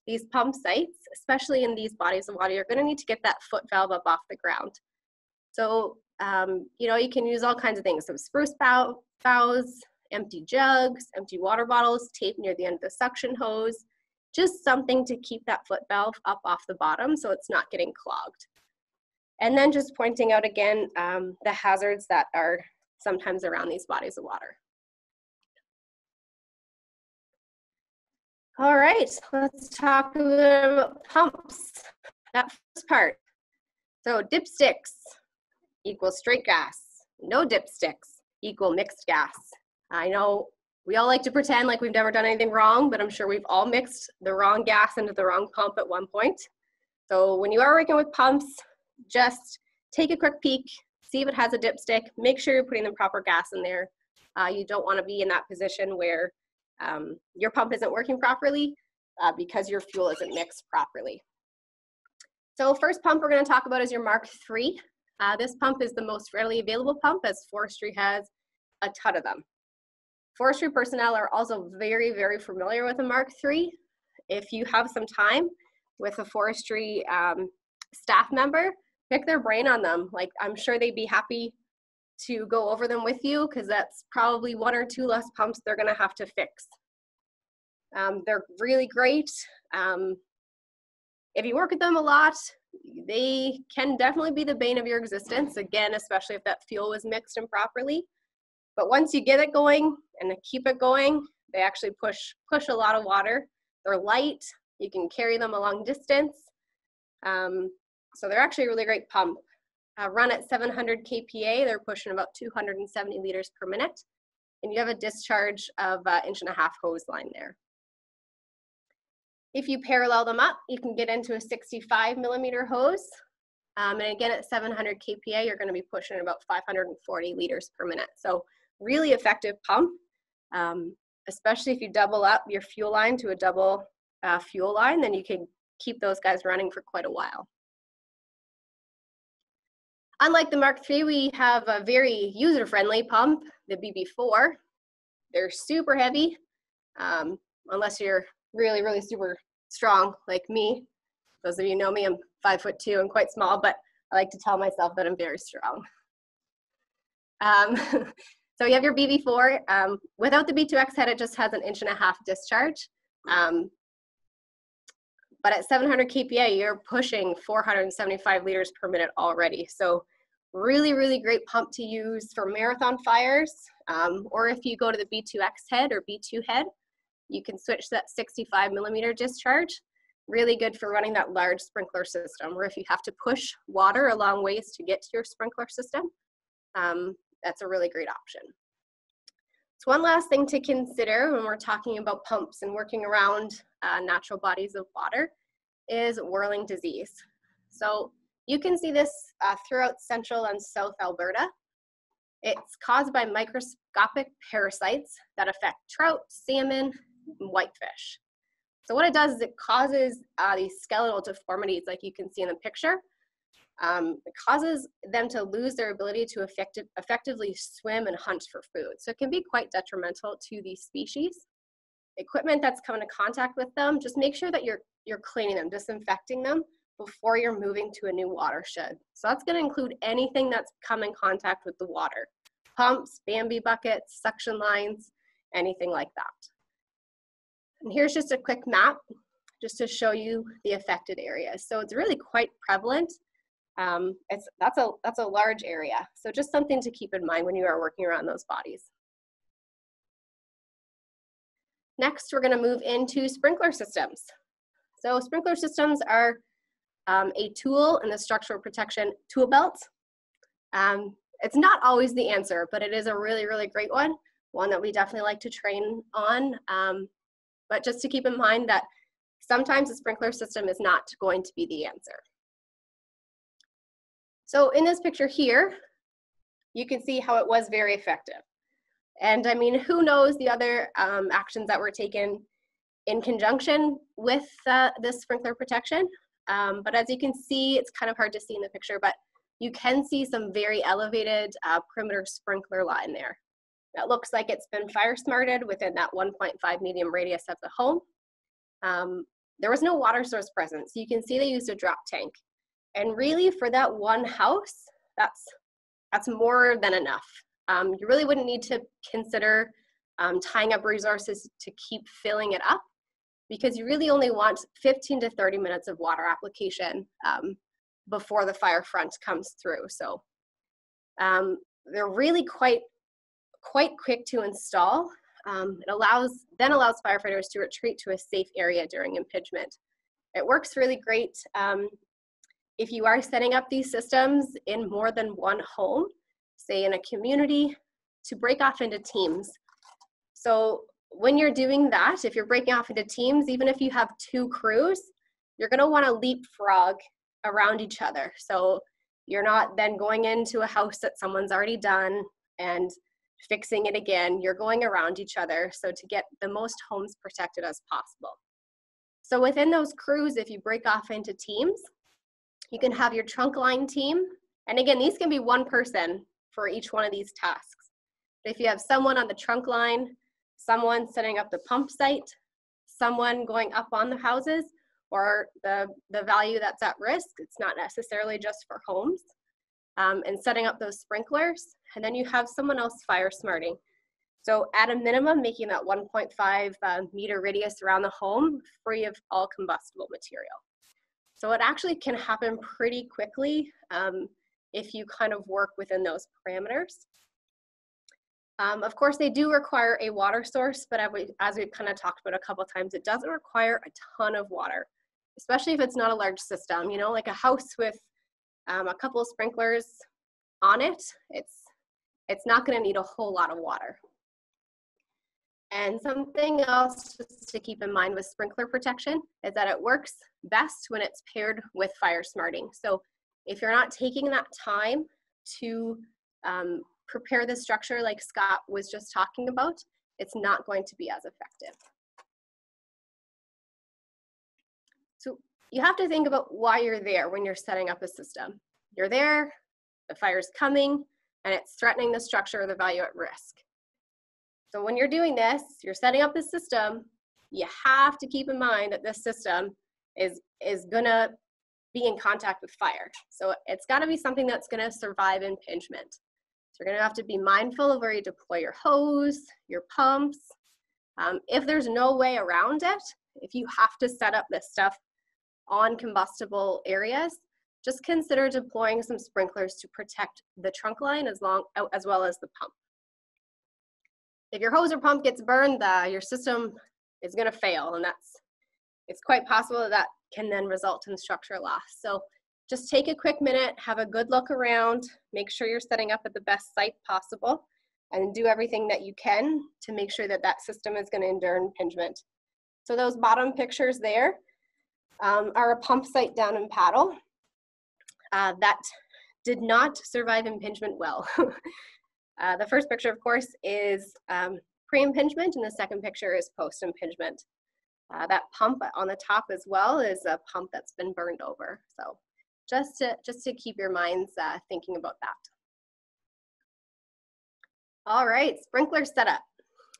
these pump sites, especially in these bodies of water, you're gonna need to get that foot valve up off the ground. So, you can use all kinds of things. So spruce boughs, empty jugs, empty water bottles, tape near the end of the suction hose, just something to keep that foot valve up off the bottom so it's not getting clogged. And then just pointing out again, the hazards that are sometimes around these bodies of water. All right, let's talk a little about pumps. That first part. So dipsticks equals straight gas. No dipsticks equal mixed gas. I know We all like to pretend like we've never done anything wrong, but I'm sure we've all mixed the wrong gas into the wrong pump at one point. So when you are working with pumps, just take a quick peek, see if it has a dipstick, make sure you're putting the proper gas in there. You don't want to be in that position where your pump isn't working properly because your fuel isn't mixed properly. So first pump we're going to talk about is your Mark III. This pump is the most readily available pump, as forestry has a ton of them. Forestry personnel are also very, very familiar with a Mark III. If you have some time with a forestry staff member, pick their brain on them. Like, I'm sure they'd be happy to go over them with you, because that's probably 1 or 2 less pumps they're going to have to fix. They're really great. If you work with them a lot, they can definitely be the bane of your existence, again, especially if that fuel was mixed improperly. But once you get it going and keep it going, they actually push a lot of water. They're light, you can carry them a long distance. So they're actually a really great pump. Run at 700 kPa, they're pushing about 270 liters per minute. And you have a discharge of 1.5 inch hose line there. If you parallel them up, you can get into a 65 millimeter hose. And again, at 700 kPa, you're going to be pushing about 540 liters per minute. So really effective pump, especially if you double up your fuel line to a double fuel line, then you can keep those guys running for quite a while. Unlike the Mark III, we have a very user-friendly pump, the BB4. They're super heavy, unless you're really, really super strong like me. Those of you know me, I'm 5'2" and quite small, but I like to tell myself that I'm very strong. So you have your BB4. Without the B2X head, it just has 1.5 inch discharge. But at 700 kPa, you're pushing 475 liters per minute already. So really, really great pump to use for marathon fires. Or if you go to the B2X head or B2 head, you can switch that 65 millimeter discharge. Really good for running that large sprinkler system, or if you have to push water a long ways to get to your sprinkler system, that's a really great option. So one last thing to consider when we're talking about pumps and working around natural bodies of water is whirling disease. So you can see this throughout central and south Alberta. It's caused by microscopic parasites that affect trout, salmon, and whitefish. So what it does is it causes these skeletal deformities like you can see in the picture. It causes them to lose their ability to effectively swim and hunt for food. So it can be quite detrimental to these species. Equipment that's come into contact with them, just make sure that you're cleaning them, disinfecting them before you're moving to a new watershed. So that's going to include anything that's come in contact with the water. Pumps, Bambi buckets, suction lines, anything like that. And here's just a quick map just to show you the affected areas. So it's really quite prevalent. That's a large area. So just something to keep in mind when you are working around those bodies. Next, we're going to move into sprinkler systems. So sprinkler systems are a tool in the structural protection tool belt. It's not always the answer, but it is a really, really great one that we definitely like to train on. But just to keep in mind that sometimes a sprinkler system is not going to be the answer. So in this picture here, you can see how it was very effective. And I mean, who knows the other actions that were taken in conjunction with this sprinkler protection. But as you can see, it's kind of hard to see in the picture, but you can see some very elevated perimeter sprinkler line there. That looks like it's been fire smarted within that 1.5 medium radius of the home. There was no water source present, so you can see they used a drop tank. And really for that one house, that's more than enough. You really wouldn't need to consider tying up resources to keep filling it up, because you really only want 15 to 30 minutes of water application before the fire front comes through. So they're really quite quick to install. It then allows firefighters to retreat to a safe area during impingement. It works really great if you are setting up these systems in more than one home, say in a community, to break off into teams. So when you're doing that, if you're breaking off into teams, even if you have 2 crews, you're going to want to leapfrog around each other. So you're not then going into a house that someone's already done and fixing it again. You're going around each other, so to get the most homes protected as possible. So within those crews, if you break off into teams, you can have your trunk line team. And again, these can be 1 person for each one of these tasks. But if you have someone on the trunk line, someone setting up the pump site, someone going up on the houses, or the value that's at risk, it's not necessarily just for homes, and setting up those sprinklers, and then you have someone else fire smarting. So at a minimum, making that 1.5 meter radius around the home free of all combustible material. So it actually can happen pretty quickly if you kind of work within those parameters. Of course, they do require a water source, but as we've kind of talked about a couple of times, it doesn't require a ton of water, especially if it's not a large system. You know, like a house with a couple of sprinklers on it, it's not going to need a whole lot of water. And something else just to keep in mind with sprinkler protection is that it works best when it's paired with fire smarting. So if you're not taking that time to prepare the structure like Scott was just talking about, it's not going to be as effective. So you have to think about why you're there when you're setting up a system. You're there, the fire's coming, and it's threatening the structure or the value at risk. So when you're doing this, you're setting up the system, you have to keep in mind that this system is gonna be in contact with fire. So it's gotta be something that's gonna survive impingement. So you're gonna have to be mindful of where you deploy your hose, your pumps. If there's no way around it, if you have to set up this stuff on combustible areas, just consider deploying some sprinklers to protect the trunk line as well as the pump. If your hose or pump gets burned, your system is going to fail, and it's quite possible that can then result in structure loss. So just take a quick minute, have a good look around, make sure you're setting up at the best site possible, and do everything that you can to make sure that that system is going to endure impingement. So those bottom pictures there are a pump site down in Paddle that did not survive impingement well. The first picture, of course, is pre-impingement, and the second picture is post-impingement. That pump on the top as well is a pump that's been burned over. So just to keep your minds thinking about that. All right, sprinkler setup.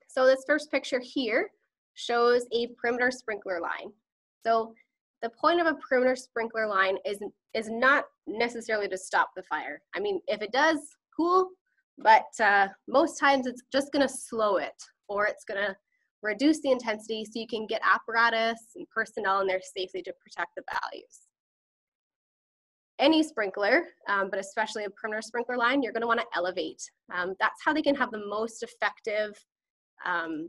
So this first picture here shows a perimeter sprinkler line. So the point of a perimeter sprinkler line is not necessarily to stop the fire. I mean, if it does, cool. But most times it's just going to slow it, or it's going to reduce the intensity so you can get apparatus and personnel in there safely to protect the values. Any sprinkler, but especially a perimeter sprinkler line, you're going to want to elevate. That's how they can have the most effective, They're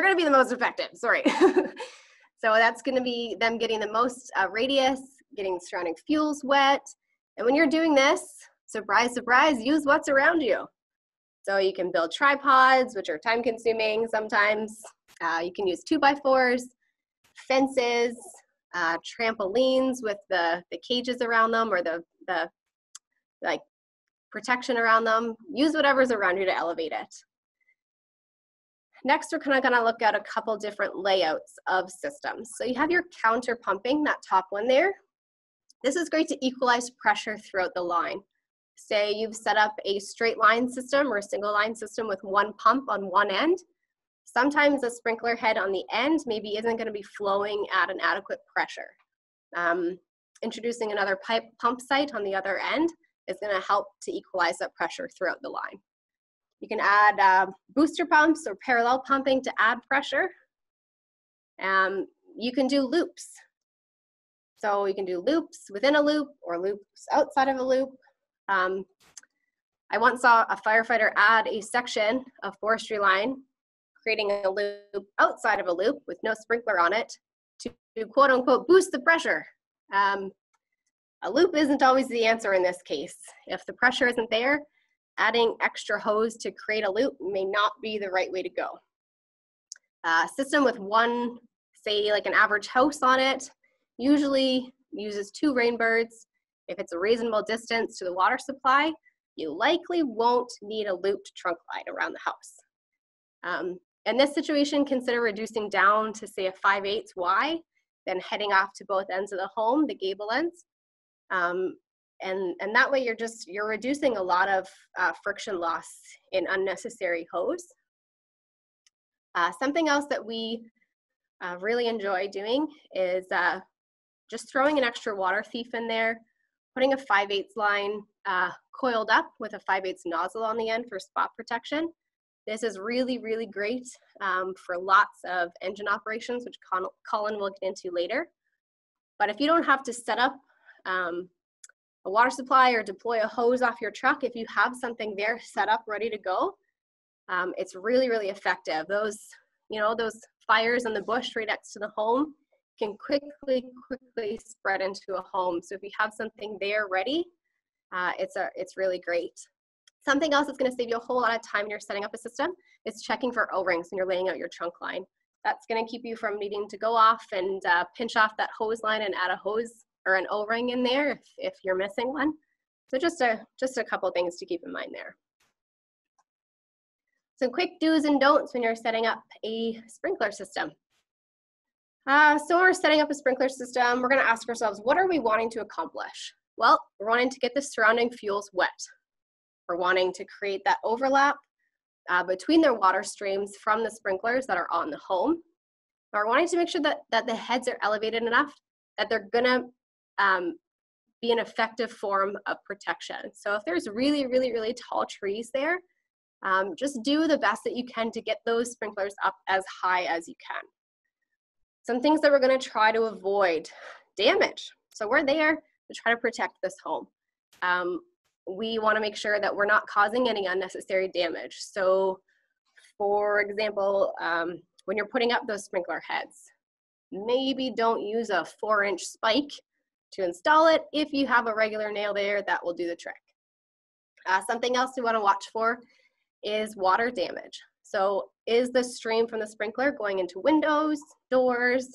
going to be the most effective, sorry. So that's going to be them getting the most radius, getting surrounding fuels wet. And when you're doing this, surprise, surprise, use what's around you. So you can build tripods, which are time consuming sometimes. You can use 2x4s, fences, trampolines with the cages around them, or the like protection around them. Use whatever's around you to elevate it. Next, we're kind of going to look at a couple different layouts of systems. So you have your counter pumping, that top one there. This is great to equalize pressure throughout the line. Say you've set up a straight line system or a single line system with one pump on one end. Sometimes the sprinkler head on the end maybe isn't going to be flowing at an adequate pressure. Introducing another pump site on the other end is going to help to equalize that pressure throughout the line. You can add booster pumps or parallel pumping to add pressure. You can do loops. So you can do loops within a loop or loops outside of a loop. I once saw a firefighter add a section of forestry line, creating a loop outside of a loop with no sprinkler on it to quote unquote boost the pressure. A loop isn't always the answer in this case. If the pressure isn't there, adding extra hose to create a loop may not be the right way to go. A system with one, say like an average house on it, usually uses 2 rainbirds. If it's a reasonable distance to the water supply, you likely won't need a looped trunk line around the house. In this situation, consider reducing down to say a 5/8 Y, then heading off to both ends of the home, the gable ends. And that way you're reducing a lot of friction loss in unnecessary hose. Something else that we really enjoy doing is just throwing an extra water thief in there, putting a 5/8 line coiled up with a 5/8 nozzle on the end for spot protection. This is really, really great for lots of engine operations, which Colin will get into later. But if you don't have to set up a water supply or deploy a hose off your truck, if you have something there set up, ready to go, it's really, really effective. Those fires in the bush right next to the home can quickly spread into a home. So if you have something there ready, it's really great. Something else that's going to save you a whole lot of time when you're setting up a system is checking for O-rings when you're laying out your trunk line. That's going to keep you from needing to go off and pinch off that hose line and add a hose or an O-ring in there if you're missing one. So just a couple things to keep in mind there. Some quick do's and don'ts when you're setting up a sprinkler system. So when we're setting up a sprinkler system, we're going to ask ourselves, what are we wanting to accomplish? Well, we're wanting to get the surrounding fuels wet. We're wanting to create that overlap between their water streams from the sprinklers that are on the home. We're wanting to make sure that the heads are elevated enough that they're going to be an effective form of protection. So if there's really, really, really tall trees there, just do the best that you can to get those sprinklers up as high as you can. Some things that we're going to try to avoid: damage. So we're there to try to protect this home. We want to make sure that we're not causing any unnecessary damage. So for example, when you're putting up those sprinkler heads, maybe don't use a 4-inch spike to install it. If you have a regular nail there, that will do the trick. Something else we want to watch for is water damage. So is the stream from the sprinkler going into windows, doors,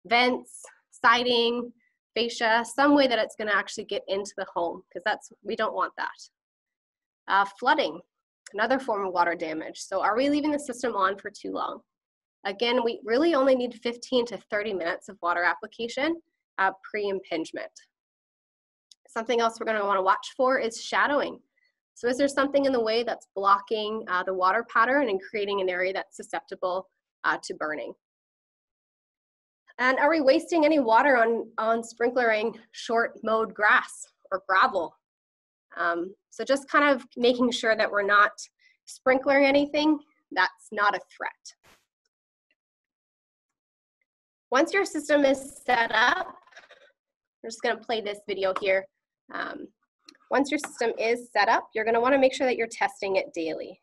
vents, siding, fascia, some way that it's going to actually get into the home, because we don't want that. Flooding, another form of water damage. So are we leaving the system on for too long? Again, we really only need 15 to 30 minutes of water application pre-impingement. Something else we're going to want to watch for is shadowing. So is there something in the way that's blocking the water pattern and creating an area that's susceptible to burning? And are we wasting any water on sprinklering short mowed grass or gravel? So just kind of making sure that we're not sprinklering anything that's not a threat. Once your system is set up, we're just going to play this video here. Once your system is set up, you're going to want to make sure that you're testing it daily.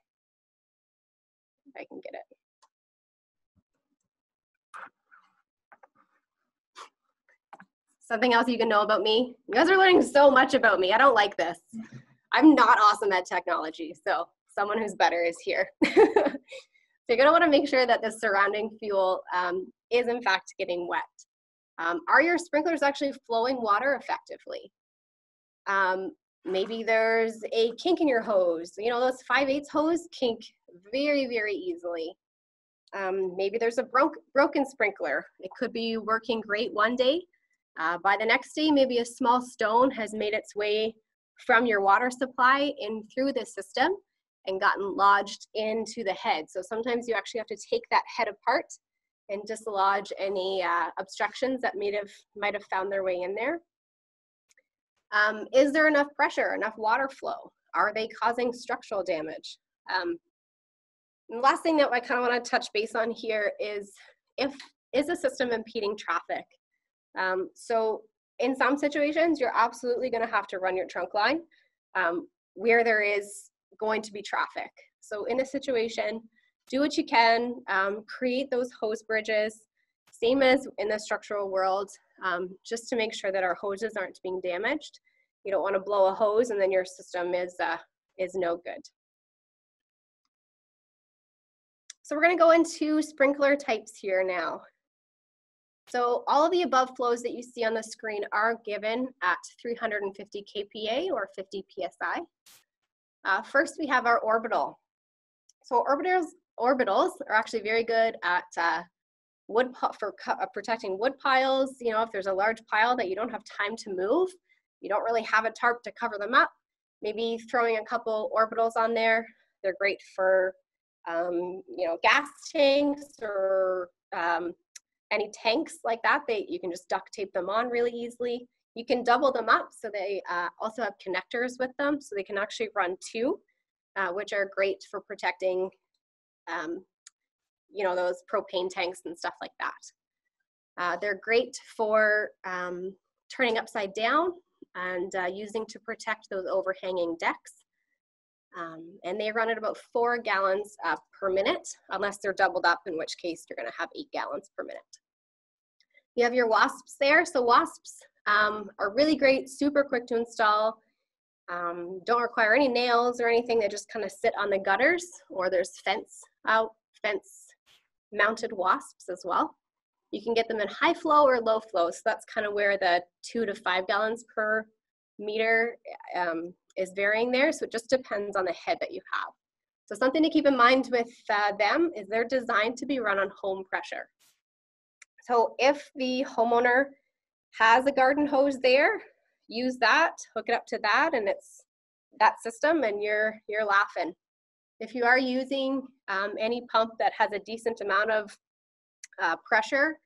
If I can get it. Something else you can know about me. You guys are learning so much about me. I don't like this. I'm not awesome at technology, so someone who's better is here. So you're going to want to make sure that the surrounding fuel is in fact getting wet. Are your sprinklers actually flowing water effectively? Maybe there's a kink in your hose. You know, those 5/8 hose kink very, very easily. Maybe there's a broken sprinkler. It could be working great one day. By the next day, maybe a small stone has made its way from your water supply in through the system and gotten lodged into the head. So sometimes you actually have to take that head apart and dislodge any obstructions that might have found their way in there. Is there enough pressure, enough water flow? Are they causing structural damage? And the last thing that I kind of want to touch base on here is is the system impeding traffic? So in some situations, you're absolutely going to have to run your trunk line where there is going to be traffic. So in a situation, do what you can, create those hose bridges, same as in the structural world, just to make sure that our hoses aren't being damaged. You don't want to blow a hose and then your system is is no good. So we're going to go into sprinkler types here now. So all of the above flows that you see on the screen are given at 350 kPa or 50 psi. First, we have our orbital. So orbitals are actually very good at protecting wood piles. You know, if there's a large pile that you don't have time to move, you don't really have a tarp to cover them up, maybe throwing a couple orbitals on there. They're great for you know, gas tanks or any tanks like that. You can just duct tape them on really easily. You can double them up so they also have connectors with them, so they can actually run two, which are great for protecting you know, those propane tanks and stuff like that. They're great for turning upside down and using to protect those overhanging decks. And they run at about 4 gallons per minute, unless they're doubled up, in which case you're gonna have 8 gallons per minute. You have your wasps there. So wasps are really great, super quick to install, don't require any nails or anything. They just kind of sit on the gutters, or there's fence mounted wasps as well. You can get them in high flow or low flow. So that's kind of where the 2 to 5 gallons per meter is varying there. So it just depends on the head that you have. So something to keep in mind with them is they're designed to be run on home pressure. So if the homeowner has a garden hose there, use that, hook it up to that, and it's that system, and you're laughing. If you are using any pump that has a decent amount of pressure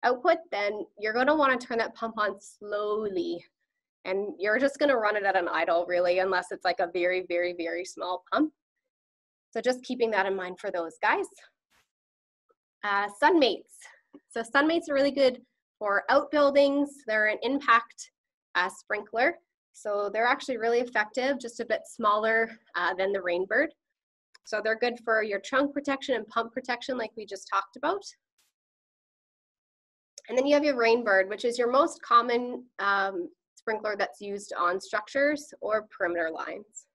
output, then you're going to want to turn that pump on slowly, and you're just going to run it at an idle, really, unless it's like a very, very, very small pump. So just keeping that in mind for those guys. Sunmates. So sunmates are really good for outbuildings. They're an impact sprinkler. So they're actually really effective, just a bit smaller than the Rainbird. So they're good for your trunk protection and pump protection, like we just talked about. And then you have your Rainbird, which is your most common sprinkler that's used on structures or perimeter lines.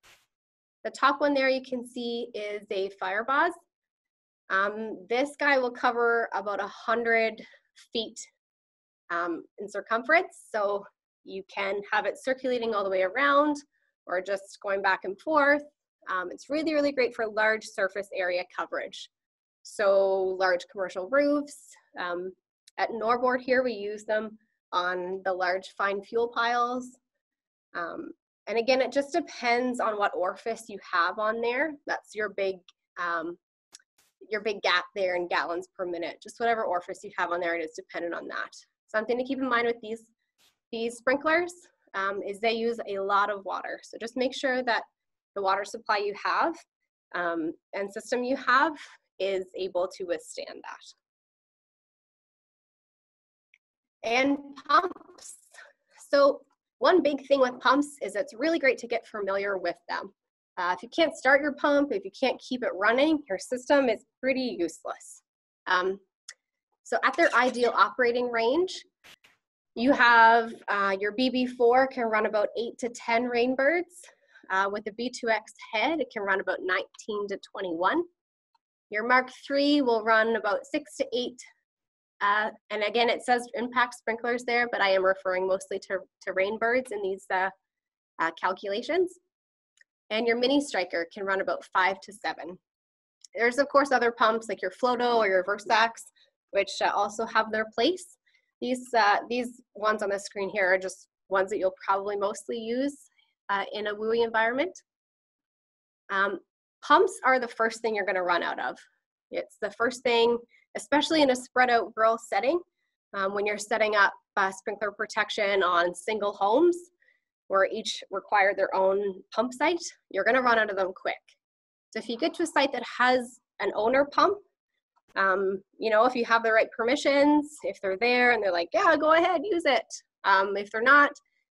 The top one there you can see is a Firebuzz. This guy will cover about 100 feet in circumference. So you can have it circulating all the way around or just going back and forth. It's really, really great for large surface area coverage. So large commercial roofs. At Norboard here, we use them on the large fine fuel piles. And again, it just depends on what orifice you have on there. That's your big gap there in gallons per minute. Just whatever orifice you have on there, it is dependent on that. Something to keep in mind with these sprinklers is they use a lot of water. So just make sure that the water supply you have and system you have is able to withstand that. And pumps. So one big thing with pumps is it's really great to get familiar with them. If you can't start your pump, if you can't keep it running, your system is pretty useless. So at their ideal operating range, you have your BB4 can run about 8 to 10 Rainbirds. With the B2X head, it can run about 19 to 21. Your Mark III will run about 6 to 8. And again, it says impact sprinklers there, but I am referring mostly to Rainbirds in these calculations. And your Mini Striker can run about 5 to 7. There's of course other pumps like your Floto or your Versax, which also have their place. These ones on the screen here are just ones that you'll probably mostly use in a WUI environment. Pumps are the first thing you're going to run out of. It's the first thing, especially in a spread out rural setting, when you're setting up sprinkler protection on single homes where each require their own pump site, you're going to run out of them quick. So if you get to a site that has an owner pump, you know, if you have the right permissions, if they're there and they're like, yeah, go ahead, use it. If they're not,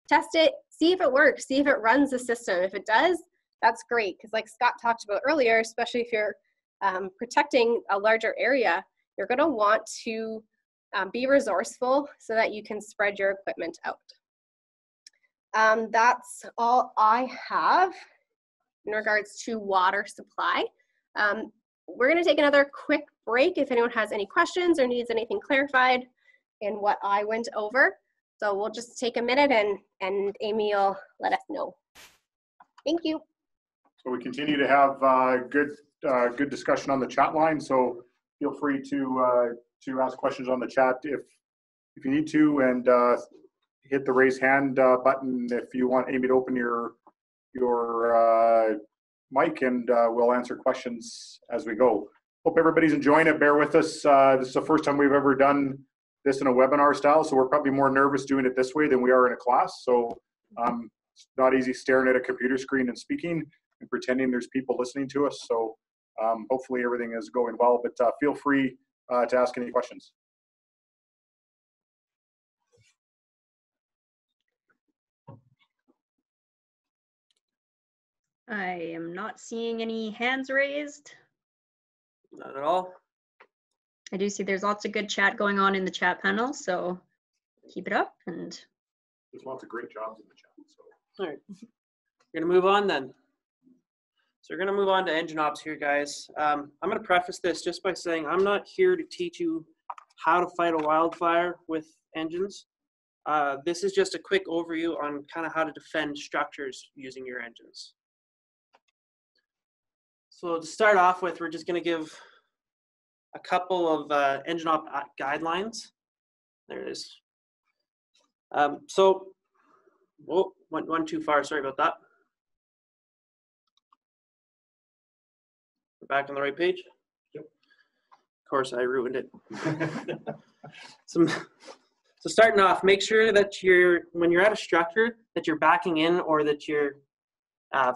test it, see if it works, see if it runs the system. If it does, that's great, because like Scott talked about earlier, especially if you're protecting a larger area, you're going to want to be resourceful so that you can spread your equipment out. That's all I have. in regards to water supply. We're going to take another quick break if anyone has any questions or needs anything clarified in what I went over. So we'll just take a minute and Amy will let us know. Thank you. So we continue to have good discussion on the chat line. So feel free to ask questions on the chat if you need to, and hit the raise hand button if you want Amy to open your mic, and we'll answer questions as we go. Hope everybody's enjoying it. Bear with us. This is the first time we've ever done this in a webinar style, so we're probably more nervous doing it this way than we are in a class. So it's not easy staring at a computer screen and speaking and pretending there's people listening to us. So hopefully everything is going well, but feel free to ask any questions. I am not seeing any hands raised. Not at all. I do see there's lots of good chat going on in the chat panel, so keep it up. And there's lots of great jobs in the chat. So. All right, we're gonna move on then. So we're gonna move on to engine ops here, guys. I'm gonna preface this just by saying I'm not here to teach you how to fight a wildfire with engines. This is just a quick overview on kind of how to defend structures using your engines. So to start off with, we're just going to give a couple of engine op guidelines. There it is. So, whoa, went too far. Sorry about that. We're back on the right page. Yep. Of course, I ruined it. So starting off, make sure that when you're at a structure, that you're backing in or that you're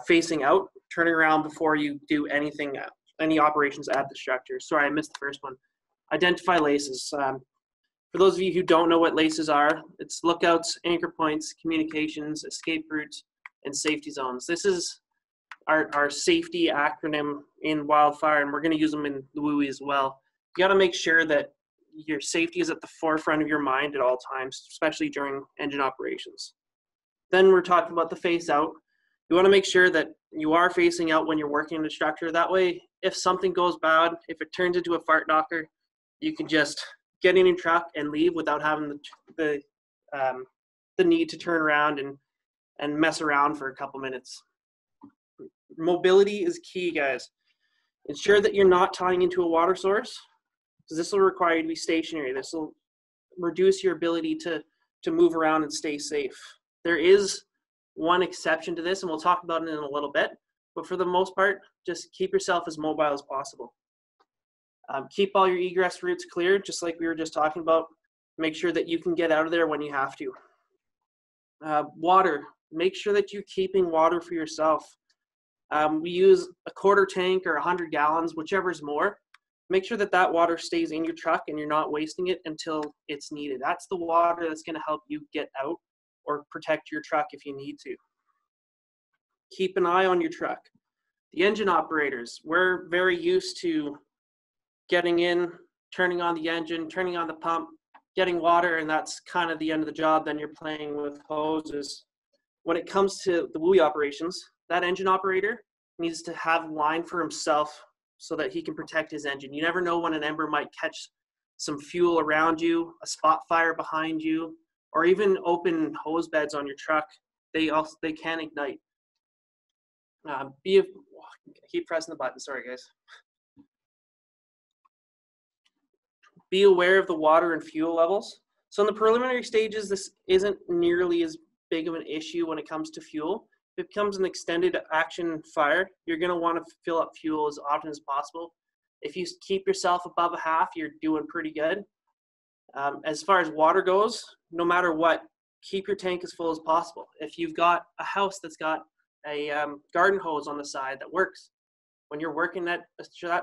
facing out, turning around before you do anything, any operations at the structure. Sorry, I missed the first one. Identify laces. For those of you who don't know what laces are, it's lookouts, anchor points, communications, escape routes, and safety zones. This is our safety acronym in wildfire, and we're going to use them in the WUI as well. You got to make sure that your safety is at the forefront of your mind at all times, especially during engine operations. Then we're talking about the face out. You want to make sure that you are facing out when you're working in the structure. That way, if something goes bad, if it turns into a fart knocker, you can just get in your truck and leave without having the need to turn around and mess around for a couple minutes. Mobility is key, guys. Ensure that you're not tying into a water source, because this will require you to be stationary. This will reduce your ability to move around and stay safe. There is one exception to this, and we'll talk about it in a little bit, but for the most part, just keep yourself as mobile as possible. Keep all your egress routes clear, just like we were just talking about. Make sure that you can get out of there when you have to. Water, make sure that you're keeping water for yourself. We use a quarter tank or 100 gallons, whichever's more. Make sure that that water stays in your truck and you're not wasting it until it's needed. That's the water that's going to help you get out or protect your truck if you need to. Keep an eye on your truck. The engine operators, we're very used to getting in, turning on the engine, turning on the pump, getting water, and that's kind of the end of the job. Then you're playing with hoses. When it comes to the WUI operations, that engine operator needs to have line for himself so that he can protect his engine. You never know when an ember might catch some fuel around you, a spot fire behind you, or even open hose beds on your truck. They can ignite. Keep pressing the button, sorry guys. Be aware of the water and fuel levels. So in the preliminary stages, this isn't nearly as big of an issue when it comes to fuel. If it becomes an extended action fire, you're gonna wanna fill up fuel as often as possible. If you keep yourself above a half, you're doing pretty good. As far as water goes, no matter what, keep your tank as full as possible. If you've got a house that's got a garden hose on the side that works, when you're working that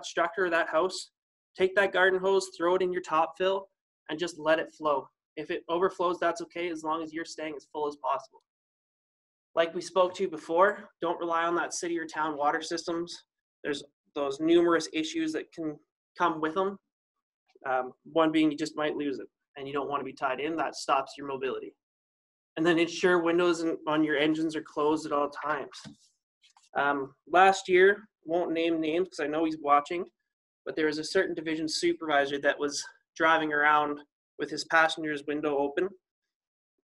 structure or that house, take that garden hose, throw it in your top fill, and just let it flow. If it overflows, that's okay, as long as you're staying as full as possible. Like we spoke to before, don't rely on that city or town water systems. There's those numerous issues that can come with them. One being you just might lose it and you don't want to be tied in. That stops your mobility. And then ensure windows on your engines are closed at all times. Last year, won't name names because I know he's watching, but there was a certain division supervisor that was driving around with his passenger's window open,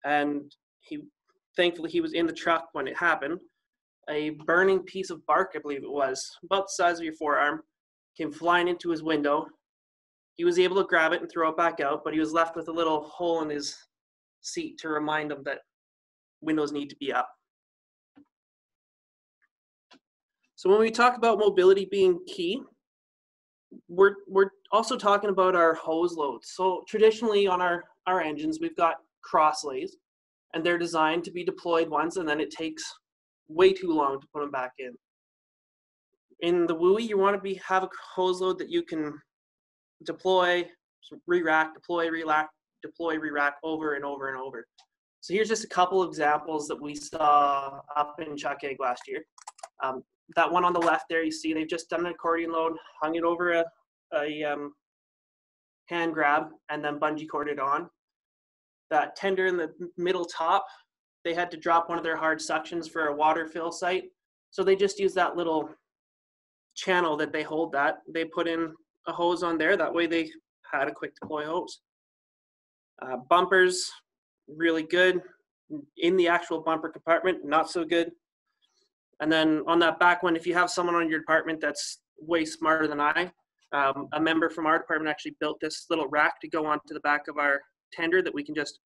and thankfully he was in the truck when it happened. A burning piece of bark, I believe it was, about the size of your forearm, came flying into his window. He was able to grab it and throw it back out, but he was left with a little hole in his seat to remind him that windows need to be up. So when we talk about mobility being key, we're also talking about our hose loads. So traditionally on our engines, we've got cross lays, and they're designed to be deployed once, and then it takes way too long to put them back in. In the WUI, you want to have a hose load that you can deploy, re-rack, deploy, re-rack, deploy, re-rack over and over and over. So here's just a couple of examples that we saw up in Chuckegg last year. That one on the left there, you see they've just done an accordion load, hung it over a hand grab, and then bungee corded on. That tender in the middle top, they had to drop one of their hard suctions for a water fill site. So they just used that little channel that they hold that. They put in a hose on there. That way they had a quick deploy hose. Bumpers, really good. In the actual bumper compartment, not so good. And then on that back one, if you have someone on your department that's way smarter than I, a member from our department actually built this little rack to go onto the back of our tender that we can just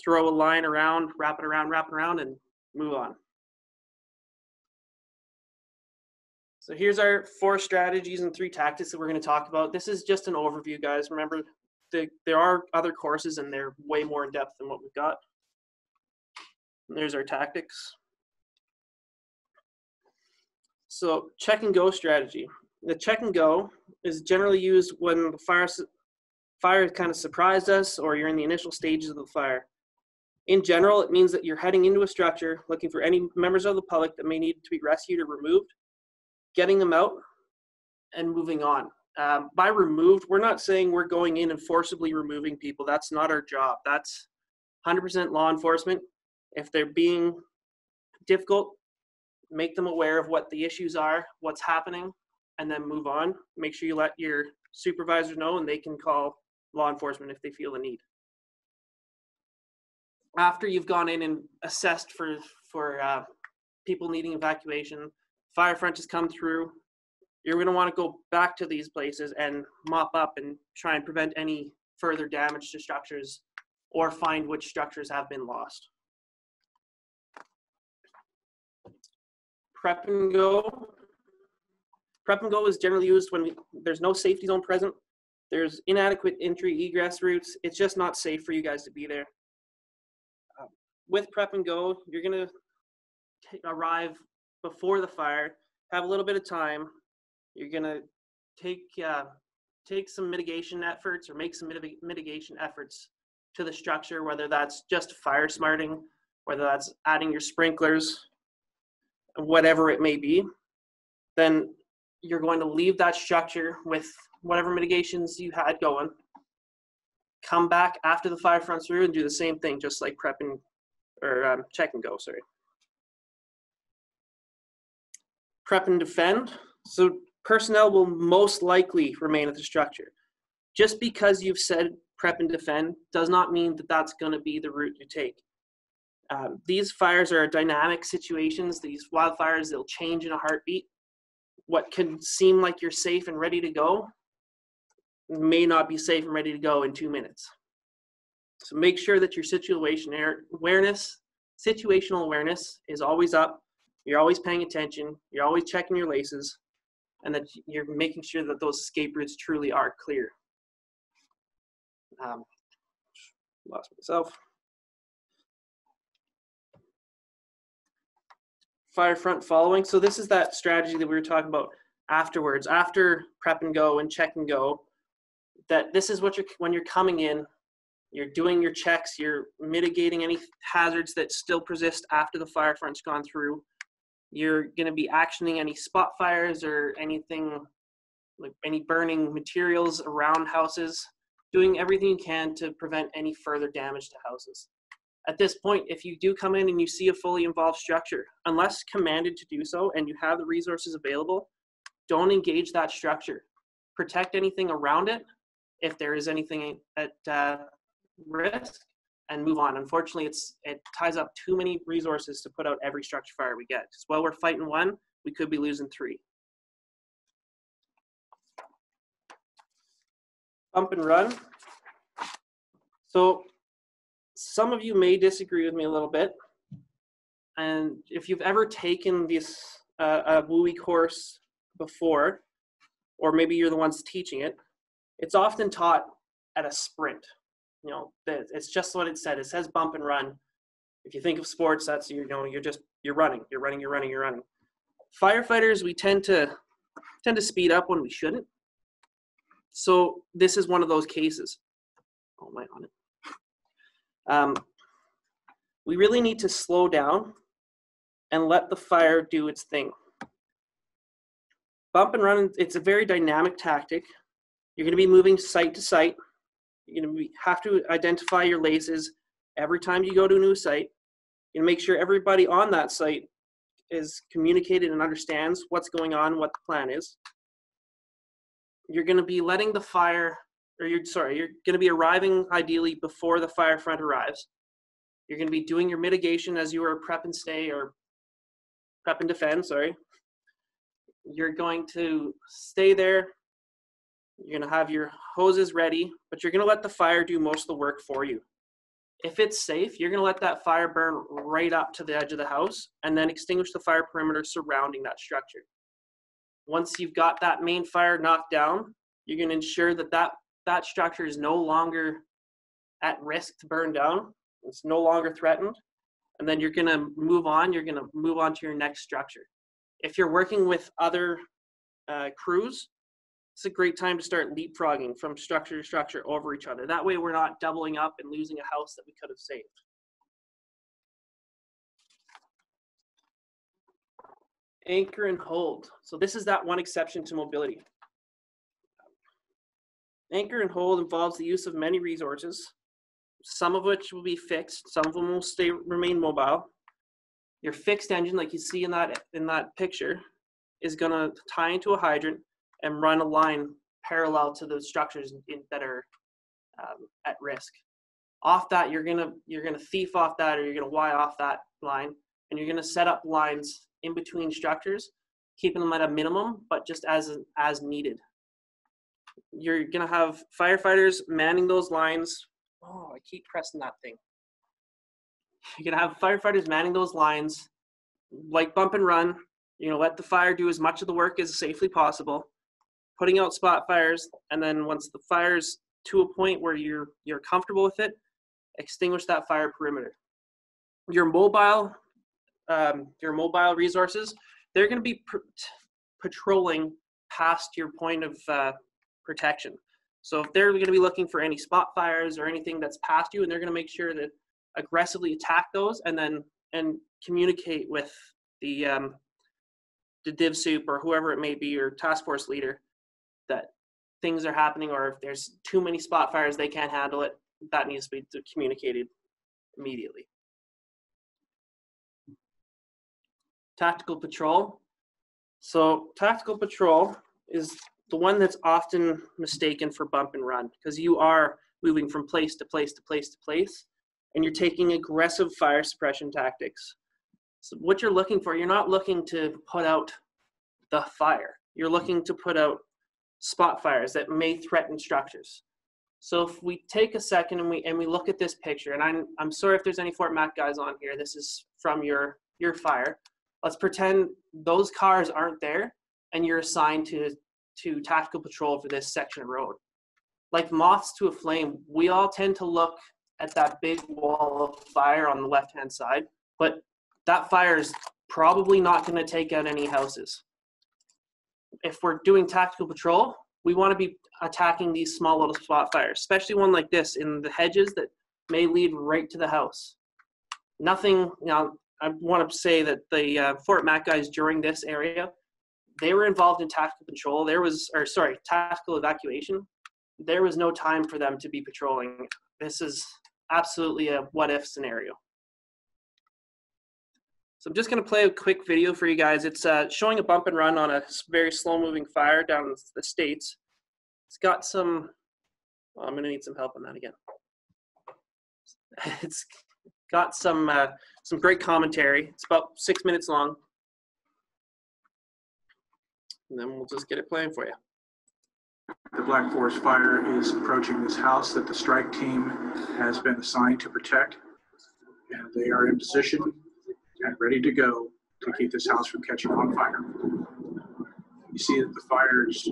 throw a line around, wrap it around, and move on. So here's our 4 strategies and 3 tactics that we're going to talk about. This is just an overview, guys. Remember, there are other courses, and they're way more in depth than what we've got. And there's our tactics. So check and go strategy. The check and go is generally used when the fire kind of surprised us, or you're in the initial stages of the fire. In general, it means that you're heading into a structure looking for any members of the public that may need to be rescued or removed, getting them out, and moving on. By removed, we're not saying we're going in and forcibly removing people. That's not our job. That's 100% law enforcement. If they're being difficult, make them aware of what the issues are, what's happening, and then move on. Make sure you let your supervisors know, and they can call law enforcement if they feel the need. After you've gone in and assessed for people needing evacuation, fire front has come through, you're going to want to go back to these places and mop up and try and prevent any further damage to structures or find which structures have been lost. Prep and go. Prep and go is generally used when there's no safety zone present. There's inadequate entry egress routes. It's just not safe for you guys to be there. With prep and go, you're going to arrive before the fire, have a little bit of time. You're going to take some mitigation efforts or make some mitigation efforts to the structure, whether that's just fire smarting, whether that's adding your sprinklers, whatever it may be. Then you're going to leave that structure with whatever mitigations you had going. Come back after the fire front's through and do the same thing, just like prep and or check and go, sorry. Prep and defend. So personnel will most likely remain at the structure. Just because you've said prep and defend does not mean that that's going to be the route you take. These fires are dynamic situations. These wildfires, they'll change in a heartbeat. What can seem like you're safe and ready to go may not be safe and ready to go in 2 minutes. So make sure that your situational awareness is always up. You're always paying attention. You're always checking your laces, and that you're making sure that those escape routes truly are clear. Lost myself. Fire front following. So this is that strategy that we were talking about afterwards, after prep and go and check and go, that this is what when you're coming in, you're doing your checks, you're mitigating any hazards that still persist after the fire front's gone through. You're going to be actioning any spot fires or anything like any burning materials around houses, doing everything you can to prevent any further damage to houses. At this point, if you do come in and you see a fully involved structure, unless commanded to do so and you have the resources available, don't engage that structure. Protect anything around it if there is anything at risk, and move on. Unfortunately, it ties up too many resources to put out every structure fire we get. Because while we're fighting one, we could be losing 3. Bump and run. So some of you may disagree with me a little bit. And if you've ever taken this a WUI course before, or maybe you're the ones teaching it, it's often taught at a sprint. You know, it's just what it said. It says bump and run. If you think of sports, that's, you're running. Firefighters, we tend to speed up when we shouldn't. So this is one of those cases. Oh, am I on it? We really need to slow down and let the fire do its thing. Bump and run, it's a very dynamic tactic. You're going to be moving site to site. You're going to have to identify your laces every time you go to a new site. You're going to make sure everybody on that site is communicated and understands what's going on, what the plan is. You're going to be letting the fire, you're going to be arriving ideally before the fire front arrives. You're going to be doing your mitigation as you are prep and stay, or prep and defend, sorry. You're going to stay there. You're going to have your hoses ready, but you're going to let the fire do most of the work for you. If it's safe, you're going to let that fire burn right up to the edge of the house and then extinguish the fire perimeter surrounding that structure. Once you've got that main fire knocked down, you're going to ensure that that structure is no longer at risk to burn down. It's no longer threatened. And then you're going to move on. You're going to move on to your next structure. If you're working with other crews, it's a great time to start leapfrogging from structure to structure over each other. That way we're not doubling up and losing a house that we could have saved. Anchor and hold. So this is that one exception to mobility. Anchor and hold involves the use of many resources, some of which will be fixed, some of them will remain mobile. Your fixed engine, like you see in that picture, is going to tie into a hydrant and run a line parallel to those structures that are at risk. Off that, you're gonna thief off that, or you're gonna Y off that line, and you're gonna set up lines in between structures, keeping them at a minimum, but just as needed. You're gonna have firefighters manning those lines. Oh, I keep pressing that thing. You're gonna have firefighters manning those lines, like bump and run. You're gonna let the fire do as much of the work as safely possible, putting out spot fires, and then once the fire's to a point where you're comfortable with it, extinguish that fire perimeter. Your mobile resources, they're going to be patrolling past your point of protection. So if they're going to be looking for any spot fires or anything that's past you, and they're going to make sure that aggressively attack those, and communicate with the div soup or whoever it may be, or task force leader, that things are happening, or if there's too many spot fires, they can't handle it. That needs to be communicated immediately. Tactical patrol. So tactical patrol is the one that's often mistaken for bump and run, because you are moving from place to place to place to place, and you're taking aggressive fire suppression tactics. So what you're looking for, you're not looking to put out the fire. You're looking to put out spot fires that may threaten structures. So if we take a second and we look at this picture, and I'm sorry if there's any Fort Mac guys on here, this is from your fire. Let's pretend those cars aren't there and you're assigned to tactical patrol for this section of road. Like moths to a flame, we all tend to look at that big wall of fire on the left-hand side, but that fire is probably not going to take out any houses. If we're doing tactical patrol, we want to be attacking these small little spot fires, especially one like this in the hedges that may lead right to the house. Nothing, I want to say that the Fort Mac guys during this area, they were involved in tactical patrol. Tactical evacuation. There was no time for them to be patrolling. This is absolutely a what if scenario. So I'm just going to play a quick video for you guys. It's showing a bump and run on a very slow moving fire down in the States. It's got some, well, I'm going to need some help on that again. It's got some great commentary. It's about 6 minutes long. And then we'll just get it playing for you. The Black Forest Fire is approaching this house that the strike team has been assigned to protect. And they are in position and ready to go to keep this house from catching on fire. You see that the fire is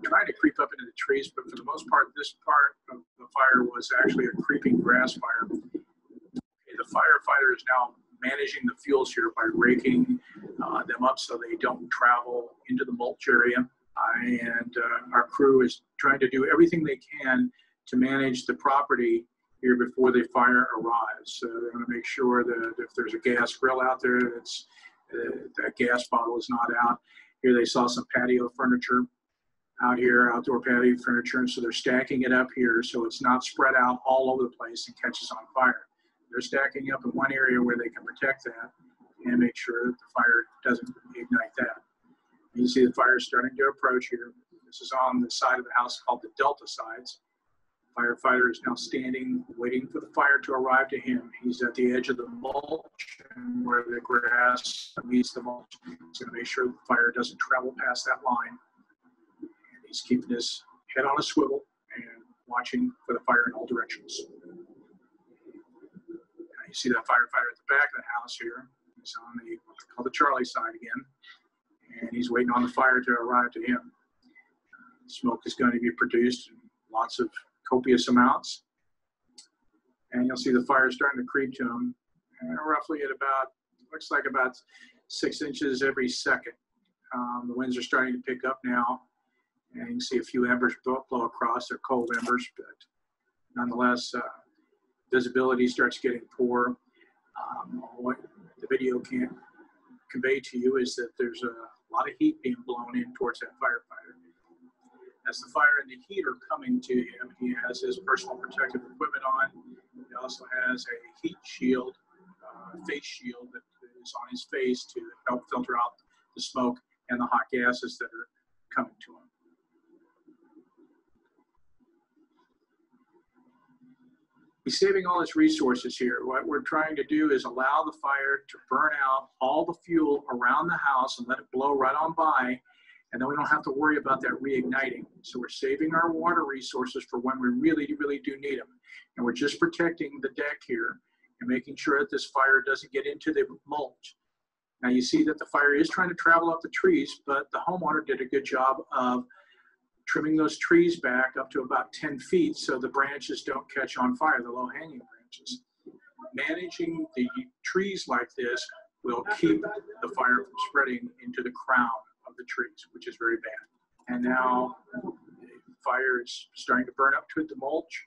trying to creep up into the trees, but for the most part, this part of the fire was actually a creeping grass fire. The firefighter is now managing the fuels here by raking them up so they don't travel into the mulch area. And our crew is trying to do everything they can to manage the property here before the fire arrives. So they're going to make sure that if there's a gas grill out there, that's that gas bottle is not out. Here they saw some patio furniture out here, outdoor patio furniture, and so they're stacking it up here so it's not spread out all over the place and catches on fire. They're stacking up in one area where they can protect that and make sure that the fire doesn't ignite that. And you see the fire starting to approach here. This is on the side of the house called the Delta sides. Firefighter is now standing, waiting for the fire to arrive to him. He's at the edge of the mulch, and where the grass meets the mulch. He's going to make sure the fire doesn't travel past that line. And he's keeping his head on a swivel and watching for the fire in all directions. Now you see that firefighter at the back of the house here. He's on the what they call the Charlie side again, and he's waiting on the fire to arrive to him. Smoke is going to be produced in lots of copious amounts, and you'll see the fire starting to creep to him, roughly at about, looks like about 6 inches every second. The winds are starting to pick up now, and you can see a few embers blow across. They're cold embers, but nonetheless, visibility starts getting poor. What the video can't convey to you is that there's a lot of heat being blown in towards that firefighter. As the fire and the heat are coming to him, he has his personal protective equipment on. He also has a heat shield, face shield that is on his face to help filter out the smoke and the hot gases that are coming to him. He's saving all his resources here. What we're trying to do is allow the fire to burn out all the fuel around the house and let it blow right on by, and then we don't have to worry about that reigniting. So we're saving our water resources for when we really, really do need them. And we're just protecting the deck here and making sure that this fire doesn't get into the mulch. Now you see that the fire is trying to travel up the trees, but the homeowner did a good job of trimming those trees back up to about 10 feet so the branches don't catch on fire, the low-hanging branches. Managing the trees like this will keep the fire from spreading into the crown of the trees, which is very bad. And now the fire is starting to burn up to the mulch,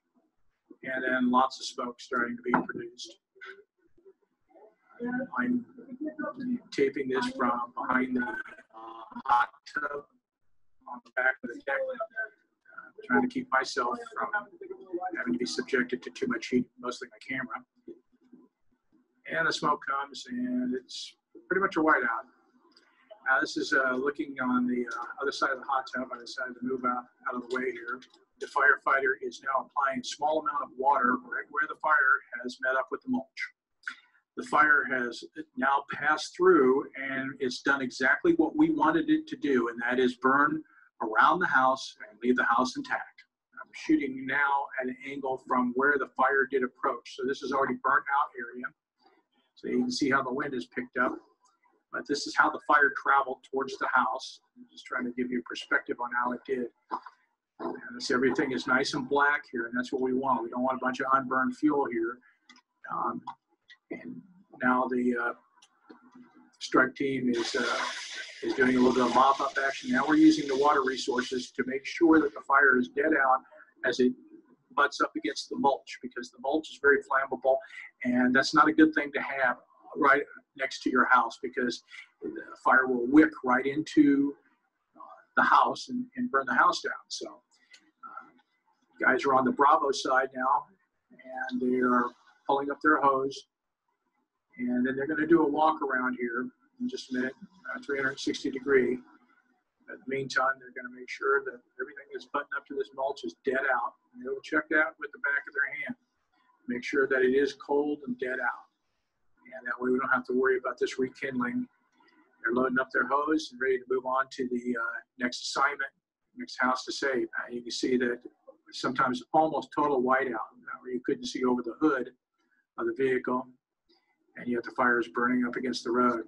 and then lots of smoke starting to be produced. I'm taping this from behind the hot tub on the back of the deck, trying to keep myself from having to be subjected to too much heat, mostly my camera. And the smoke comes, and it's pretty much a whiteout. This is looking on the other side of the hot tub. I decided to move out of the way here. The firefighter is now applying a small amount of water right where the fire has met up with the mulch. The fire has now passed through, and it's done exactly what we wanted it to do, and that is burn around the house and leave the house intact. I'm shooting now at an angle from where the fire did approach. So this is already burnt out area. So you can see how the wind is picked up. But this is how the fire traveled towards the house. I'm just trying to give you a perspective on how it did. And this, everything is nice and black here, and that's what we want. We don't want a bunch of unburned fuel here. And now the strike team is doing a little bit of mop-up action. Now we're using the water resources to make sure that the fire is dead out as it butts up against the mulch, because the mulch is very flammable, and that's not a good thing to have right next to your house, because the fire will wick right into the house and burn the house down. So guys are on the Bravo side now, and they are pulling up their hose. And then they're going to do a walk around here in just a minute, 360 degree. In the meantime, they're going to make sure that everything that's buttoned up to this mulch is dead out. And they'll check that with the back of their hand. Make sure that it is cold and dead out. And that way we don't have to worry about this rekindling. They're loading up their hose and ready to move on to the next assignment, next house to save. You can see that sometimes almost total whiteout, where you couldn't see over the hood of the vehicle, and yet the fire is burning up against the road.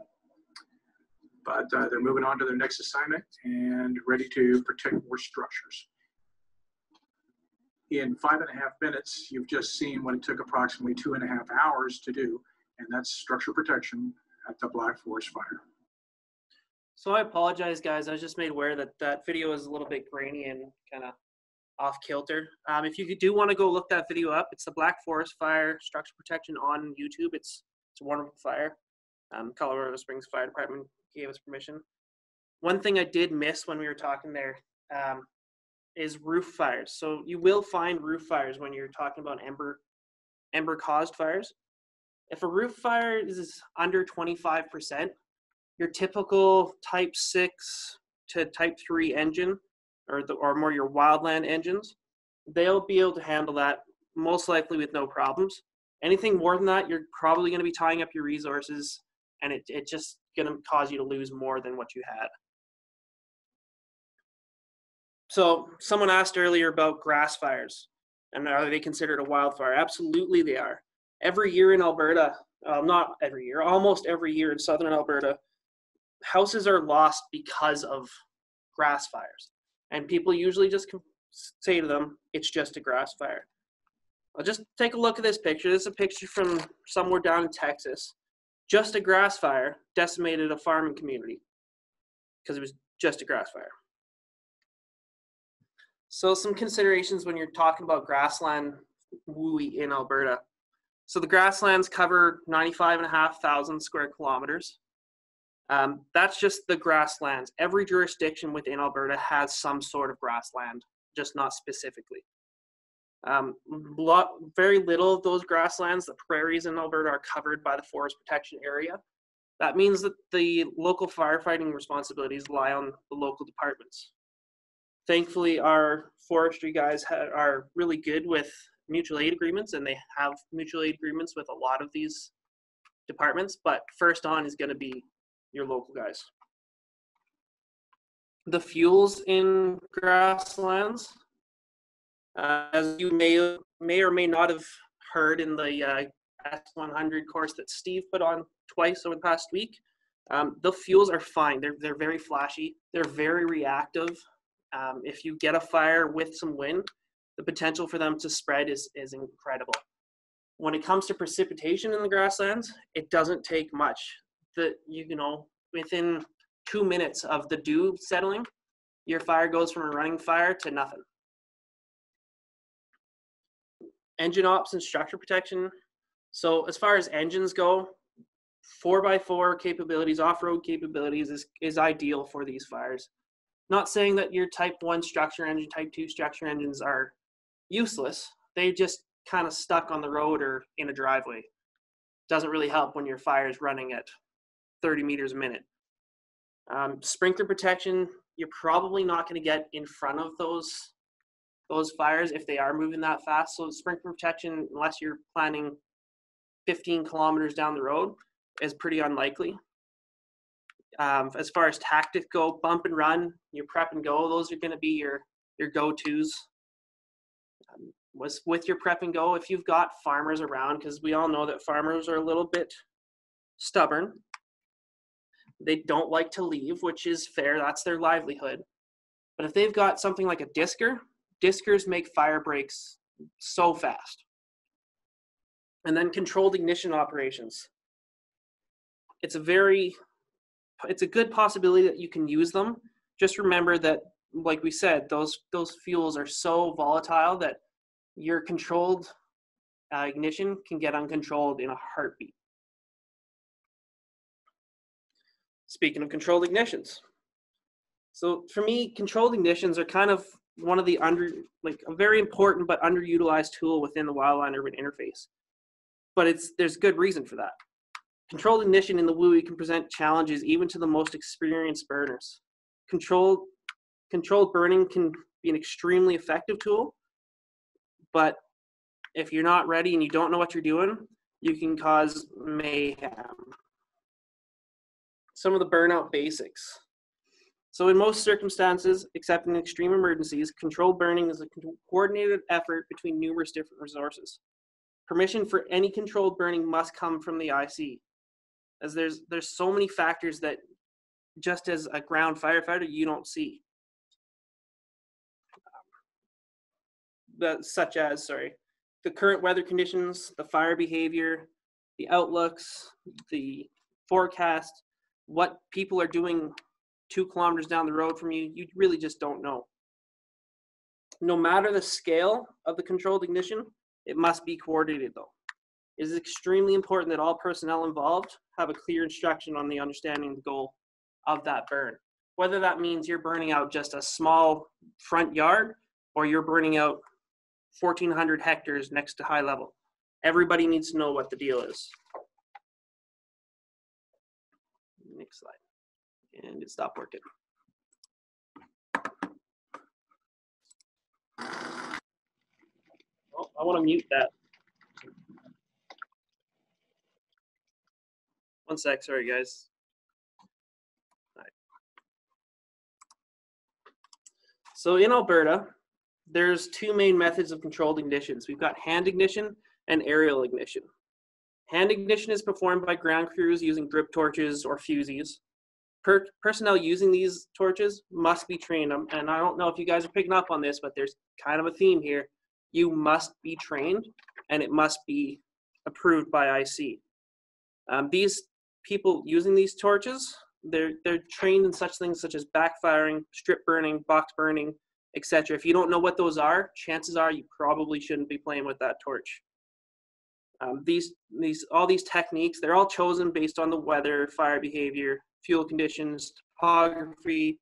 But they're moving on to their next assignment and ready to protect more structures. In 5.5 minutes, you've just seen what it took approximately 2.5 hours to do, and that's structure protection at the Black Forest Fire. So I apologize, guys. I was just made aware that that video is a little bit grainy and kind of off kilter. If you do want to go look that video up, it's the Black Forest Fire structure protection on YouTube. It's a wonderful fire. Colorado Springs Fire Department gave us permission. One thing I did miss when we were talking there is roof fires. So you will find roof fires when you're talking about ember caused fires. If a roof fire is under 25%, your typical type 6 to type 3 engine, or more your wildland engines, they'll be able to handle that most likely with no problems. Anything more than that, you're probably going to be tying up your resources, and it's just going to cause you to lose more than what you had. So someone asked earlier about grass fires, and are they considered a wildfire? Absolutely they are. Every year in Alberta, not every year, almost every year in southern Alberta, houses are lost because of grass fires. And people usually just say to them, it's just a grass fire. I'll just take a look at this picture. This is a picture from somewhere down in Texas. Just a grass fire decimated a farming community because it was just a grass fire. So some considerations when you're talking about grassland WUI in Alberta. So the grasslands cover 95,500 square kilometers. That's just the grasslands. Every jurisdiction within Alberta has some sort of grassland, just not specifically. Very little of those grasslands, the prairies in Alberta, are covered by the forest protection area. That means that the local firefighting responsibilities lie on the local departments. Thankfully, our forestry guys are really good with mutual aid agreements, and they have mutual aid agreements with a lot of these departments, but first on is going to be your local guys. The fuels in grasslands, as you may or may not have heard in the S100 course that Steve put on twice over the past week, the fuels are fine. They're very flashy. They're very reactive. If you get a fire with some wind, the potential for them to spread is incredible. When it comes to precipitation in the grasslands, it doesn't take much. Within 2 minutes of the dew settling, your fire goes from a running fire to nothing. Engine ops and structure protection. So as far as engines go, 4x4 capabilities, off-road capabilities is ideal for these fires. Not saying that your type 1 structure engine, type 2 structure engines are useless. They just kind of stuck on the road or in a driveway. Doesn't really help when your fire is running at 30 meters a minute. Sprinkler protection, you're probably not going to get in front of those fires if they are moving that fast. So sprinkler protection, unless you're planning 15 kilometers down the road, is pretty unlikely. As far as tactics go, bump and run, your prep and go, those are going to be your go-tos. With your prep and go, if you've got farmers around, because we all know that farmers are a little bit stubborn. They don't like to leave, which is fair. That's their livelihood. But if they've got something like a disker, diskers make fire breaks so fast. And then controlled ignition operations. It's a good possibility that you can use them. Just remember that, like we said, those fuels are so volatile that your controlled ignition can get uncontrolled in a heartbeat. Speaking of controlled ignitions. So for me, controlled ignitions are kind of one of the a very important but underutilized tool within the Wildland Urban Interface. but there's good reason for that. Controlled ignition in the WUI can present challenges even to the most experienced burners. Controlled burning can be an extremely effective tool, but if you're not ready and you don't know what you're doing, you can cause mayhem. Some of the burnout basics. So in most circumstances, except in extreme emergencies, controlled burning is a coordinated effort between numerous different resources. Permission for any controlled burning must come from the IC, as there's so many factors that just as a ground firefighter you don't see. Such as the current weather conditions, the fire behavior, the outlooks, the forecast, what people are doing 2 kilometers down the road from you, you really just don't know. No matter the scale of the controlled ignition, it must be coordinated though. It is extremely important that all personnel involved have a clear instruction on the understanding the goal of that burn. Whether that means you're burning out just a small front yard or you're burning out 1,400 hectares next to high level. Everybody needs to know what the deal is. Next slide. And it stopped working. Oh, I want to mute that. One sec, sorry guys. All right. So in Alberta, there's 2 main methods of controlled ignitions. We've got hand ignition and aerial ignition. Hand ignition is performed by ground crews using drip torches or fusees. Personnel using these torches must be trained, and I don't know if you guys are picking up on this, but there's kind of a theme here. You must be trained, and it must be approved by IC. These people using these torches, they're trained in such things such as backfiring, strip burning, box burning, etc. If you don't know what those are, chances are you probably shouldn't be playing with that torch. All these techniques, they're all chosen based on the weather, fire behavior, fuel conditions, topography,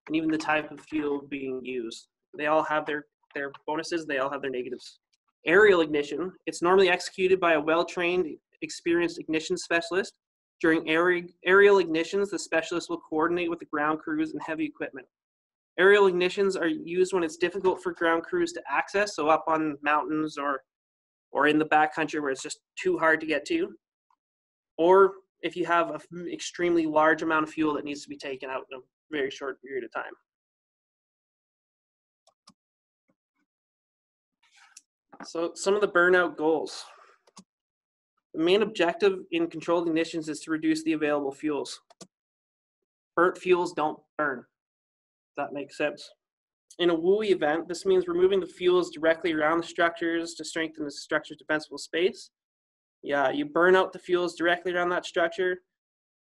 and even the type of fuel being used. They all have their bonuses, they all have their negatives. Aerial ignition, it's normally executed by a well-trained, experienced ignition specialist. During aerial ignitions, the specialist will coordinate with the ground crews and heavy equipment. Aerial ignitions are used when it's difficult for ground crews to access, so up on mountains or in the backcountry where it's just too hard to get to, or if you have an extremely large amount of fuel that needs to be taken out in a very short period of time. So some of the burnout goals. The main objective in controlled ignitions is to reduce the available fuels. Burnt fuels don't burn, if that makes sense. In a WUI event, this means removing the fuels directly around the structures to strengthen the structure's defensible space. Yeah, you burn out the fuels directly around that structure.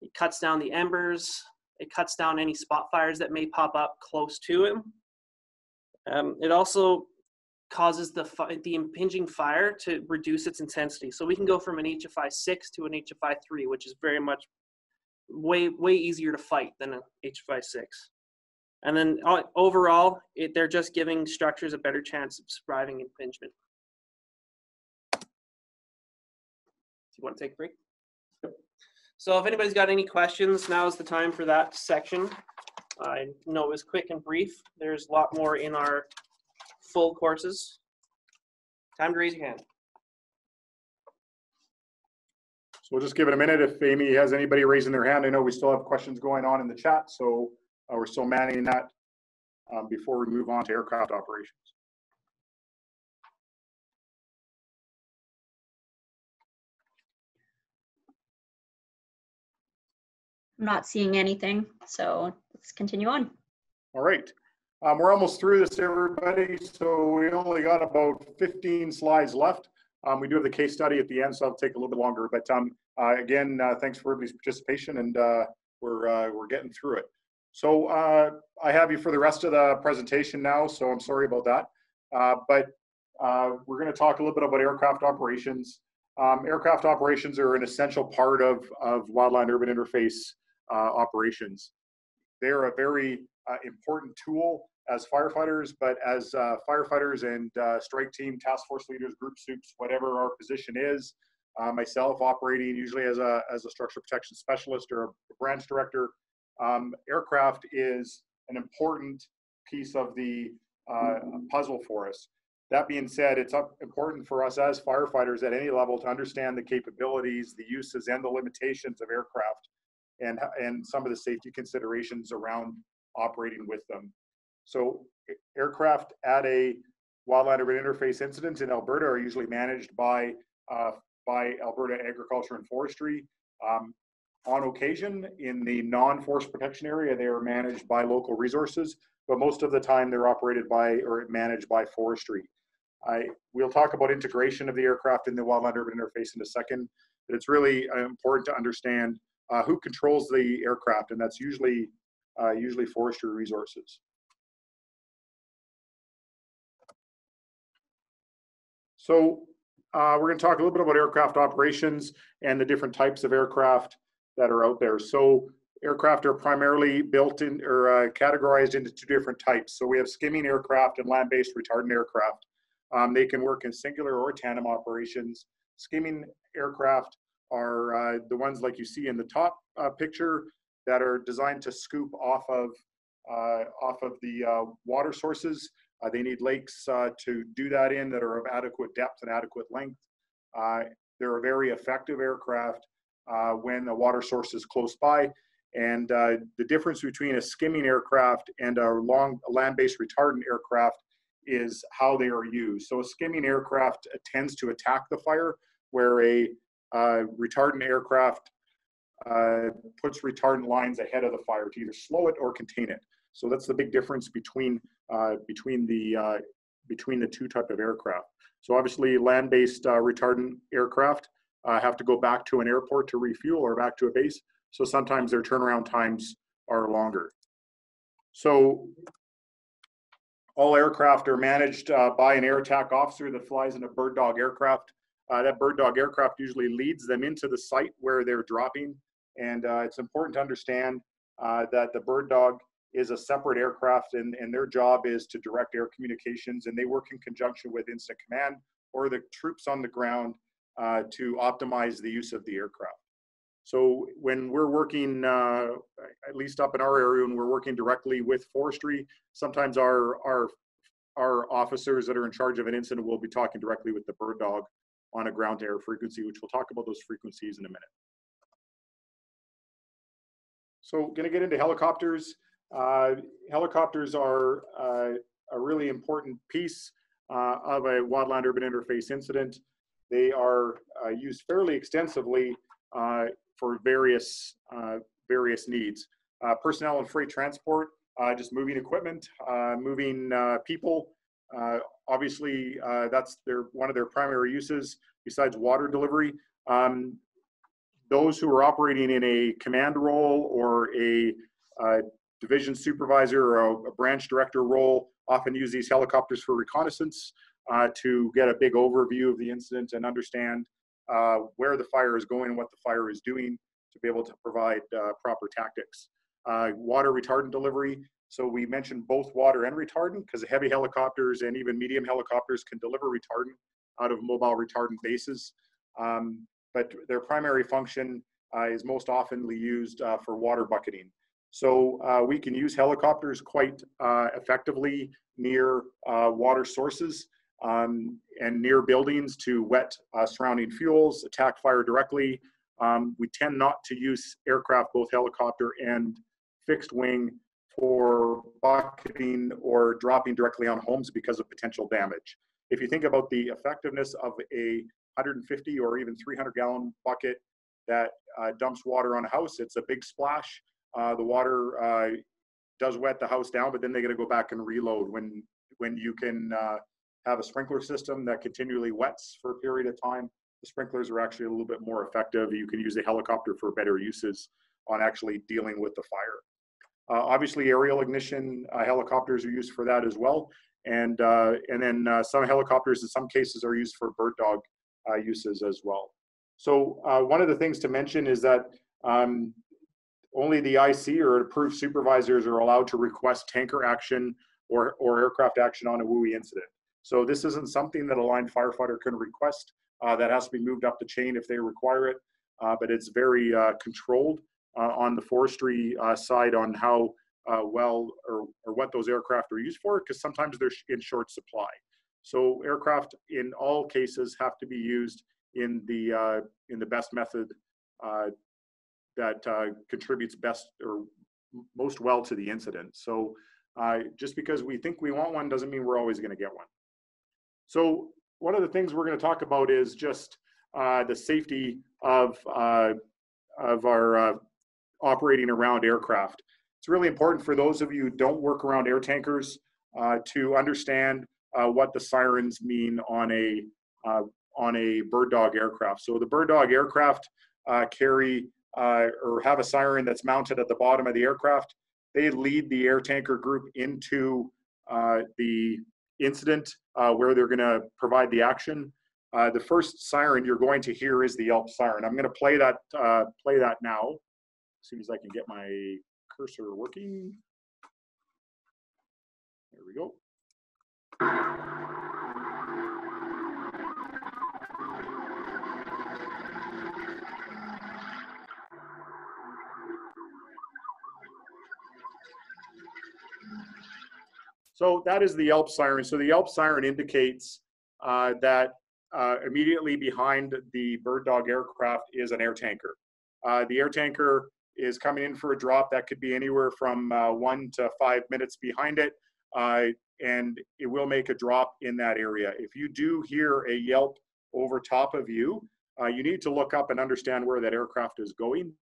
It cuts down the embers. It cuts down any spot fires that may pop up close to it. It also causes the impinging fire to reduce its intensity. So we can go from an HFI 6 to an HFI 3, which is very much way easier to fight than an HFI 6. And then overall, they're just giving structures a better chance of surviving impingement. Do you want to take a break? Yep. So if anybody's got any questions, now is the time for that section. I know it was quick and brief. There's a lot more in our full courses. Time to raise your hand. So we'll just give it a minute if Amy has anybody raising their hand. I know we still have questions going on in the chat, so we're still managing that before we move on to aircraft operations. I'm not seeing anything, so let's continue on. All right. We're almost through this, everybody, so we only got about 15 slides left. We do have the case study at the end, so it'll take a little bit longer. But again, thanks for everybody's participation, and we're getting through it. So I have you for the rest of the presentation now, so I'm sorry about that. But we're going to talk a little bit about aircraft operations. Aircraft operations are an essential part of Wildland Urban Interface operations. They're a very important tool as firefighters, but as firefighters and strike team, task force leaders, group soups, whatever our position is, myself operating usually as a structural protection specialist or a branch director, aircraft is an important piece of the puzzle for us. That being said, it's important for us as firefighters at any level to understand the capabilities, the uses, and the limitations of aircraft, and some of the safety considerations around operating with them. So aircraft at a Wildland Urban Interface incident in Alberta are usually managed by Alberta Agriculture and Forestry. On occasion, in the non-forest protection area, they are managed by local resources, but most of the time they're operated by or managed by forestry. We'll talk about integration of the aircraft in the Wildland Urban Interface in a second, but it's really important to understand who controls the aircraft, and that's usually forestry resources. So we're going to talk a little bit about aircraft operations and the different types of aircraft that are out there. So aircraft are primarily built in or categorized into two different types. So we have skimming aircraft and land-based retardant aircraft. They can work in singular or tandem operations. Skimming aircraft are the ones like you see in the top picture that are designed to scoop off of the water sources. They need lakes to do that in that are of adequate depth and adequate length. They're a very effective aircraft when the water source is close by. And the difference between a skimming aircraft and a land-based retardant aircraft is how they are used. So a skimming aircraft tends to attack the fire, where a retardant aircraft puts retardant lines ahead of the fire to either slow it or contain it. So that's the big difference between the two type of aircraft. So obviously land-based retardant aircraft have to go back to an airport to refuel or back to a base. So sometimes their turnaround times are longer. So all aircraft are managed by an air attack officer that flies in a bird dog aircraft. That bird dog aircraft usually leads them into the site where they're dropping. And it's important to understand that the bird dog is a separate aircraft, and their job is to direct air communications, and they work in conjunction with incident command or the troops on the ground to optimize the use of the aircraft. So when we're working, at least up in our area, when we're working directly with forestry, sometimes our officers that are in charge of an incident will be talking directly with the bird dog on a ground to air frequency, which we'll talk about those frequencies in a minute. So going to get into helicopters. Helicopters are a really important piece of a Wildland Urban Interface incident. They are used fairly extensively for various needs. Personnel and freight transport, just moving equipment, moving people. Obviously, that's one of their primary uses besides water delivery. Those who are operating in a command role or a division supervisor or a branch director role often use these helicopters for reconnaissance to get a big overview of the incident and understand where the fire is going and what the fire is doing to be able to provide proper tactics. Water retardant delivery. So we mentioned both water and retardant because heavy helicopters and even medium helicopters can deliver retardant out of mobile retardant bases. But their primary function is most oftenly used for water bucketing. So we can use helicopters quite effectively near water sources and near buildings to wet surrounding fuels, attack fire directly. We tend not to use aircraft, both helicopter and fixed wing, for bucketing or dropping directly on homes because of potential damage. If you think about the effectiveness of a 150 or even 300-gallon bucket that dumps water on a house, it's a big splash. The water does wet the house down, but then they got to go back and reload. When you can have a sprinkler system that continually wets for a period of time, the sprinklers are actually a little bit more effective. You can use a helicopter for better uses on actually dealing with the fire. Obviously, aerial ignition helicopters are used for that as well. And then some helicopters in some cases are used for bird dog uses as well. So one of the things to mention is that only the IC or approved supervisors are allowed to request tanker action or aircraft action on a WUI incident. So this isn't something that a line firefighter can request that has to be moved up the chain if they require it, but it's very controlled on the forestry side on how well or what those aircraft are used for, because sometimes they're in short supply. So aircraft in all cases have to be used in the best method that contributes best or most well to the incident. So just because we think we want one doesn't mean we're always going to get one. So one of the things we're going to talk about is just the safety of our operating around aircraft. It's really important for those of you who don't work around air tankers to understand what the sirens mean on a bird dog aircraft. So the bird dog aircraft carry or have a siren that's mounted at the bottom of the aircraft. They lead the air tanker group into the incident where they're going to provide the action. The first siren you're going to hear is the yelp siren. I'm going to play that now as soon as I can get my cursor working. There we go. So that is the yelp siren. So the yelp siren indicates that immediately behind the bird dog aircraft is an air tanker. The air tanker is coming in for a drop that could be anywhere from 1 to 5 minutes behind it, and it will make a drop in that area. If you do hear a yelp over top of you, you need to look up and understand where that aircraft is going.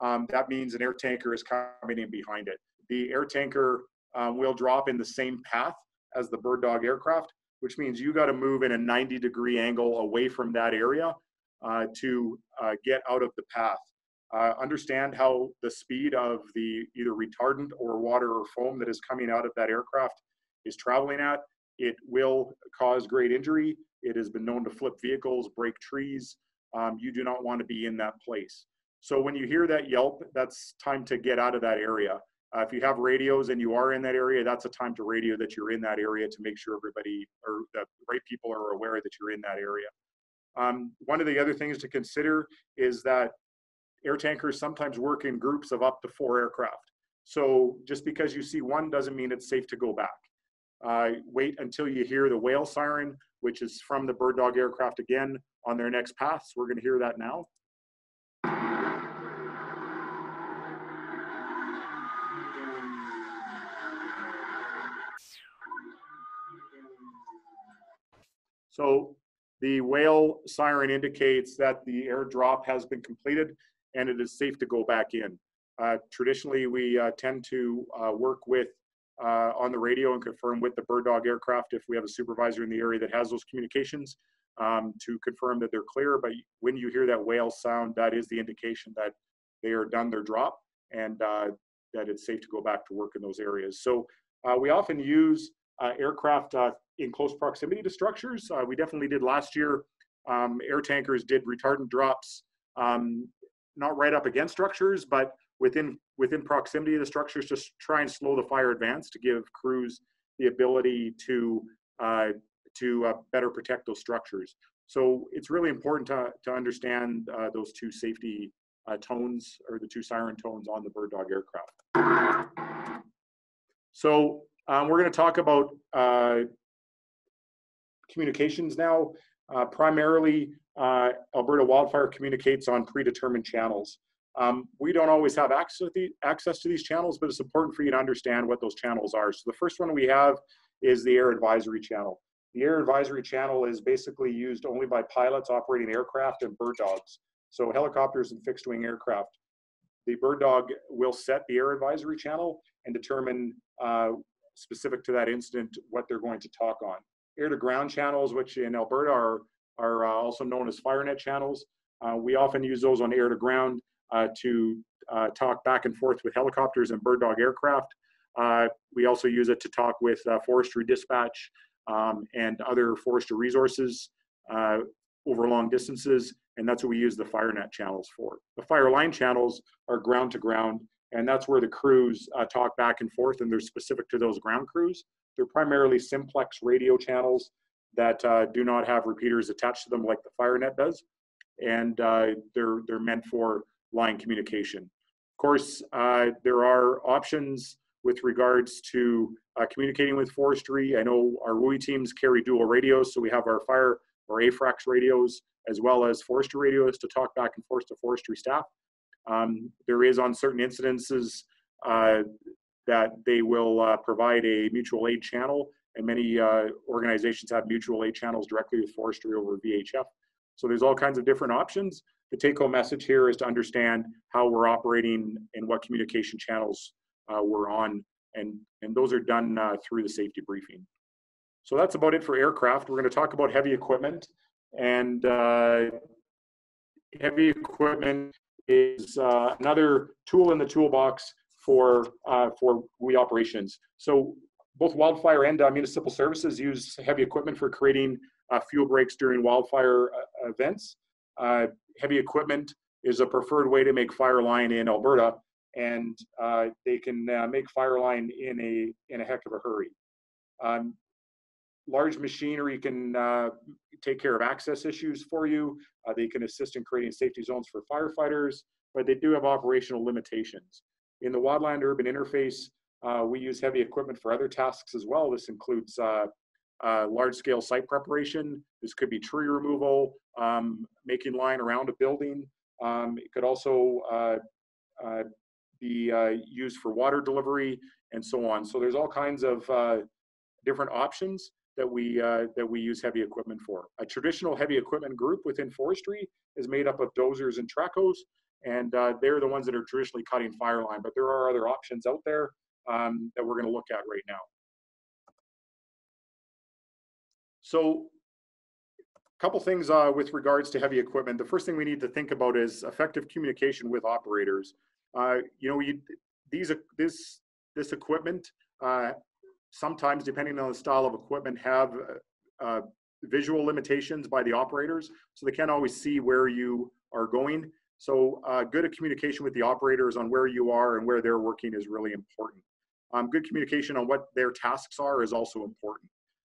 That means an air tanker is coming in behind it. The air tanker will drop in the same path as the bird dog aircraft, which means you got to move in a 90-degree angle away from that area to get out of the path. Understand how the speed of the either retardant or water or foam that is coming out of that aircraft is traveling at. It will cause great injury. It has been known to flip vehicles, break trees. You do not want to be in that place. So when you hear that yelp, that's time to get out of that area. If you have radios and you are in that area, that's a time to radio that you're in that area to make sure everybody or the right people are aware that you're in that area. One of the other things to consider is that air tankers sometimes work in groups of up to 4 aircraft. So just because you see one doesn't mean it's safe to go back. Wait until you hear the whale siren, which is from the bird dog aircraft again on their next path. So we're going to hear that now. So the whale siren indicates that the airdrop has been completed and it is safe to go back in. Traditionally, we tend to work with on the radio and confirm with the bird dog aircraft if we have a supervisor in the area that has those communications to confirm that they're clear. But when you hear that whale sound, that is the indication that they are done their drop and that it's safe to go back to work in those areas. So we often use aircraft in close proximity to structures. We definitely did last year. Air tankers did retardant drops, not right up against structures, but within proximity of the structures, just try and slow the fire advance to give crews the ability to better protect those structures. So it's really important to understand those two safety tones, or the two siren tones on the bird dog aircraft. So we're going to talk about communications now. Primarily, Alberta Wildfire communicates on predetermined channels. We don't always have access to these channels, but it's important for you to understand what those channels are. So the first one we have is the air advisory channel. The air advisory channel is basically used only by pilots operating aircraft and bird dogs. So helicopters and fixed wing aircraft. The bird dog will set the air advisory channel and determine specific to that incident what they're going to talk on. Air to ground channels, which in Alberta are also known as FireNet channels. We often use those on air to ground to talk back and forth with helicopters and bird dog aircraft. We also use it to talk with forestry dispatch and other forestry resources over long distances, and that's what we use the FireNet channels for. The fire line channels are ground to ground, and that's where the crews talk back and forth, and they're specific to those ground crews. They're primarily simplex radio channels that do not have repeaters attached to them like the FireNet does, and they're meant for line communication. Of course, there are options with regards to communicating with forestry. I know our WUI teams carry dual radios, so we have our fire or AFRAX radios as well as forestry radios to talk back and forth to forestry staff. There is on certain incidences that they will provide a mutual aid channel, and many organizations have mutual aid channels directly with forestry over VHF. So there's all kinds of different options. The take-home message here is to understand how we're operating and what communication channels we're on, and those are done through the safety briefing. So that's about it for aircraft. We're going to talk about heavy equipment, and heavy equipment is another tool in the toolbox for WUI operations. So both wildfire and municipal services use heavy equipment for creating fuel breaks during wildfire events. Heavy equipment is a preferred way to make fire line in Alberta, and they can make fire line in a heck of a hurry. Large machinery can take care of access issues for you. They can assist in creating safety zones for firefighters, but they do have operational limitations. In the Wildland Urban Interface, we use heavy equipment for other tasks as well. This includes large-scale site preparation. This could be tree removal, making line around a building. It could also be used for water delivery and so on. So there's all kinds of different options that we use heavy equipment for. A traditional heavy equipment group within forestry is made up of dozers and tracos, and they're the ones that are traditionally cutting fire line, but there are other options out there that we're going to look at right now. So a couple things with regards to heavy equipment. The first thing we need to think about is effective communication with operators. You know, this equipment, sometimes, depending on the style of equipment, have visual limitations by the operators, so they can't always see where you are going. So good communication with the operators on where you are and where they're working is really important. Good communication on what their tasks are is also important.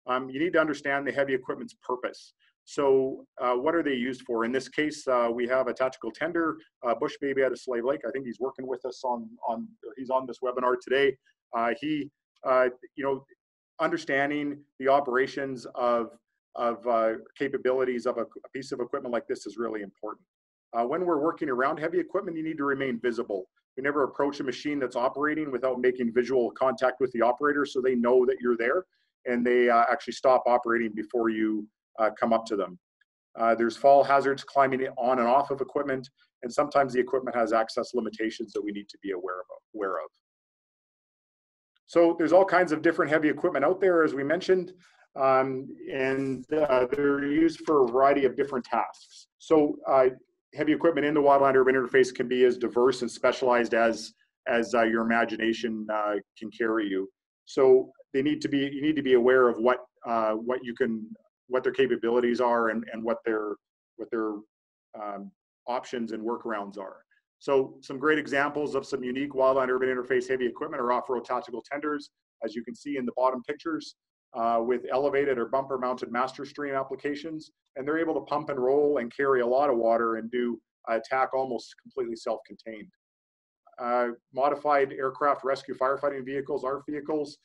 You need to understand the heavy equipment's purpose. So what are they used for? In this case, we have a tactical tender, Bush Baby out of Slave Lake. I think he's working with us he's on this webinar today. You know, understanding the operations of capabilities of a piece of equipment like this is really important. When we're working around heavy equipment, you need to remain visible. You never approach a machine that's operating without making visual contact with the operator, so they know that you're there, and they actually stop operating before you come up to them. There's fall hazards climbing on and off of equipment, and sometimes the equipment has access limitations that we need to be aware of. So there's all kinds of different heavy equipment out there, as we mentioned, and they're used for a variety of different tasks. So heavy equipment in the Wildland Urban Interface can be as diverse and specialized as your imagination can carry you. So you need to be aware of what their capabilities are and what their options and workarounds are. So some great examples of some unique Wildland Urban Interface heavy equipment are off-road tactical tenders, as you can see in the bottom pictures, with elevated or bumper mounted master stream applications. And they're able to pump and roll and carry a lot of water and do attack almost completely self-contained. Modified aircraft rescue firefighting vehicles, ARF vehicles,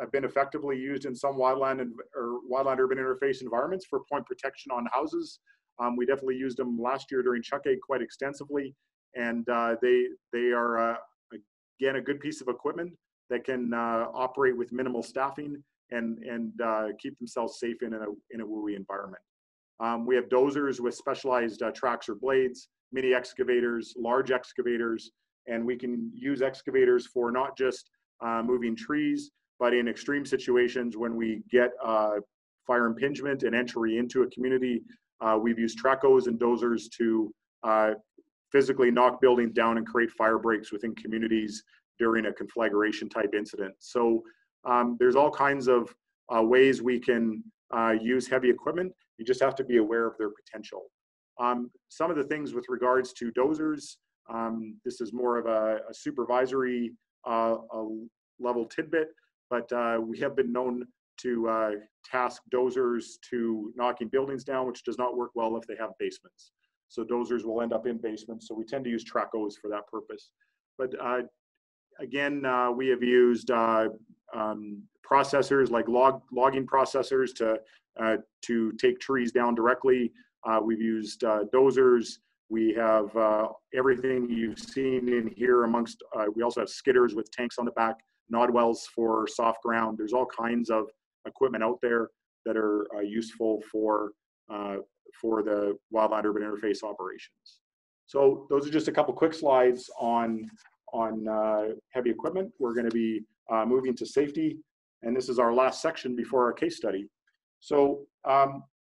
have been effectively used in some Wildland Urban Interface environments for point protection on houses. We definitely used them last year during Chuck Egg quite extensively. And they are, again, a good piece of equipment that can operate with minimal staffing and keep themselves safe in a WUI environment. We have dozers with specialized tracks or blades, mini excavators, large excavators, and we can use excavators for not just moving trees, but in extreme situations when we get fire impingement and entry into a community, we've used tracos and dozers to physically knock buildings down and create fire breaks within communities during a conflagration type incident. So there's all kinds of ways we can use heavy equipment. You just have to be aware of their potential. Some of the things with regards to dozers, this is more of a supervisory level tidbit, but we have been known task dozers to knocking buildings down, which does not work well if they have basements. So dozers will end up in basements. So we tend to use tracos for that purpose. But again, we have used processors like logging processors to take trees down directly. We've used dozers. We have everything you've seen in here amongst, we also have skidders with tanks on the back, nodwells for soft ground. There's all kinds of equipment out there that are useful for the Wildland Urban Interface operations. So those are just a couple quick slides on heavy equipment. We're going to be moving to safety, and this is our last section before our case study. So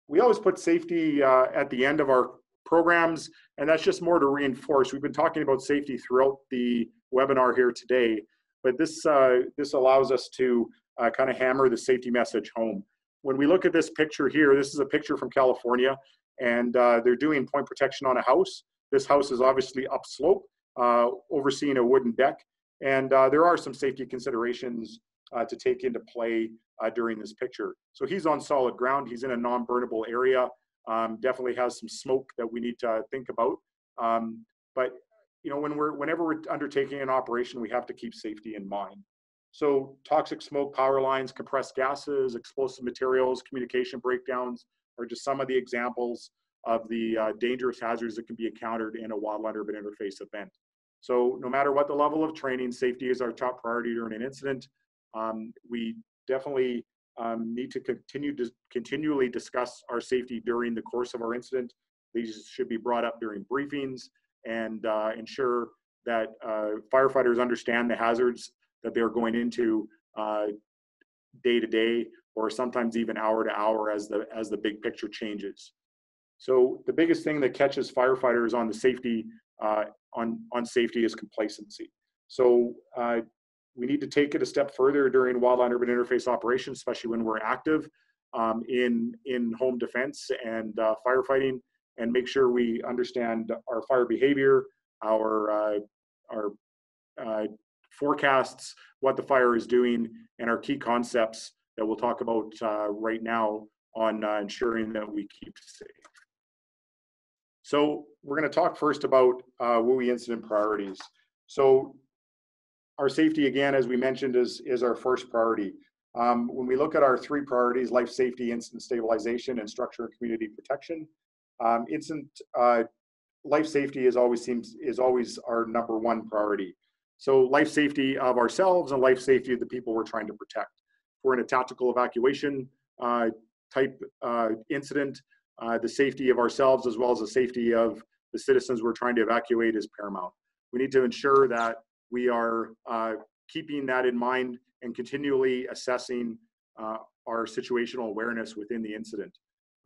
we always put safety at the end of our programs, and that's just more to reinforce. We've been talking about safety throughout the webinar here today, but this allows us to kind of hammer the safety message home. When we look at this picture here, this is a picture from California, and they're doing point protection on a house. This house is obviously upslope, overseeing a wooden deck, and there are some safety considerations to take into play during this picture. So he's on solid ground. He's in a non-burnable area. Definitely has some smoke that we need to think about. But you know, whenever we're undertaking an operation, we have to keep safety in mind. So toxic smoke, power lines, compressed gases, explosive materials, communication breakdowns are just some of the examples of the dangerous hazards that can be encountered in a Wildland Urban Interface event. So no matter what the level of training, safety is our top priority during an incident. We definitely need to continually discuss our safety during the course of our incident. These should be brought up during briefings and ensure that firefighters understand the hazards that they're going into day to day, or sometimes even hour to hour as the big picture changes. So the biggest thing that catches firefighters on the safety on safety is complacency. So we need to take it a step further during Wildland Urban Interface operations, especially when we're active in home defense and firefighting, and make sure we understand our fire behavior, our forecasts, what the fire is doing, and our key concepts that we'll talk about right now on ensuring that we keep safe. So we're going to talk first about WUI incident priorities. So our safety, again, as we mentioned, is our first priority. When we look at our three priorities, life safety, incident stabilization, and structure and community protection, life safety is always our number one priority. So life safety of ourselves and life safety of the people we're trying to protect. If we're in a tactical evacuation type incident, the safety of ourselves as well as the safety of the citizens we're trying to evacuate is paramount. We need to ensure that we are keeping that in mind and continually assessing our situational awareness within the incident.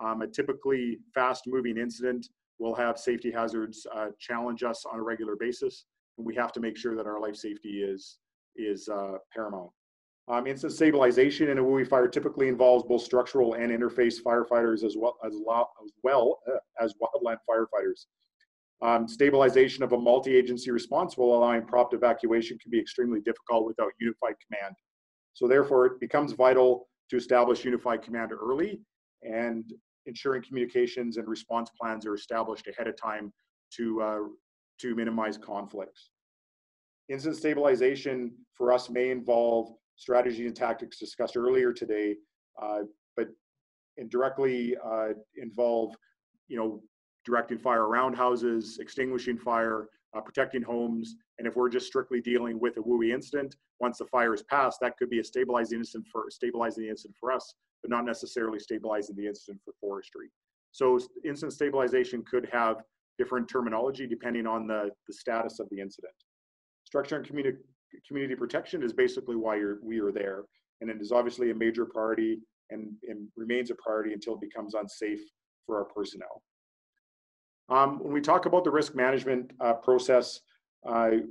A typically fast-moving incident will have safety hazards challenge us on a regular basis, and we have to make sure that our life safety is paramount. Incident stabilization in a WUI fire typically involves both structural and interface firefighters as well as wildland firefighters. Stabilization of a multi-agency response while allowing prompt evacuation can be extremely difficult without unified command. So therefore, it becomes vital to establish unified command early, and ensuring communications and response plans are established ahead of time to minimize conflicts. Incident stabilization for us may involve strategy and tactics discussed earlier today, but indirectly involve, directing fire around houses, extinguishing fire, protecting homes, and if we're just strictly dealing with a WUI incident, once the fire is passed, that could be a stabilizing incident for us, but not necessarily stabilizing the incident for forestry. So incident stabilization could have different terminology depending on the status of the incident. Structure and community protection is basically why we are there, and it is obviously a major priority and remains a priority until it becomes unsafe for our personnel. When we talk about the risk management process,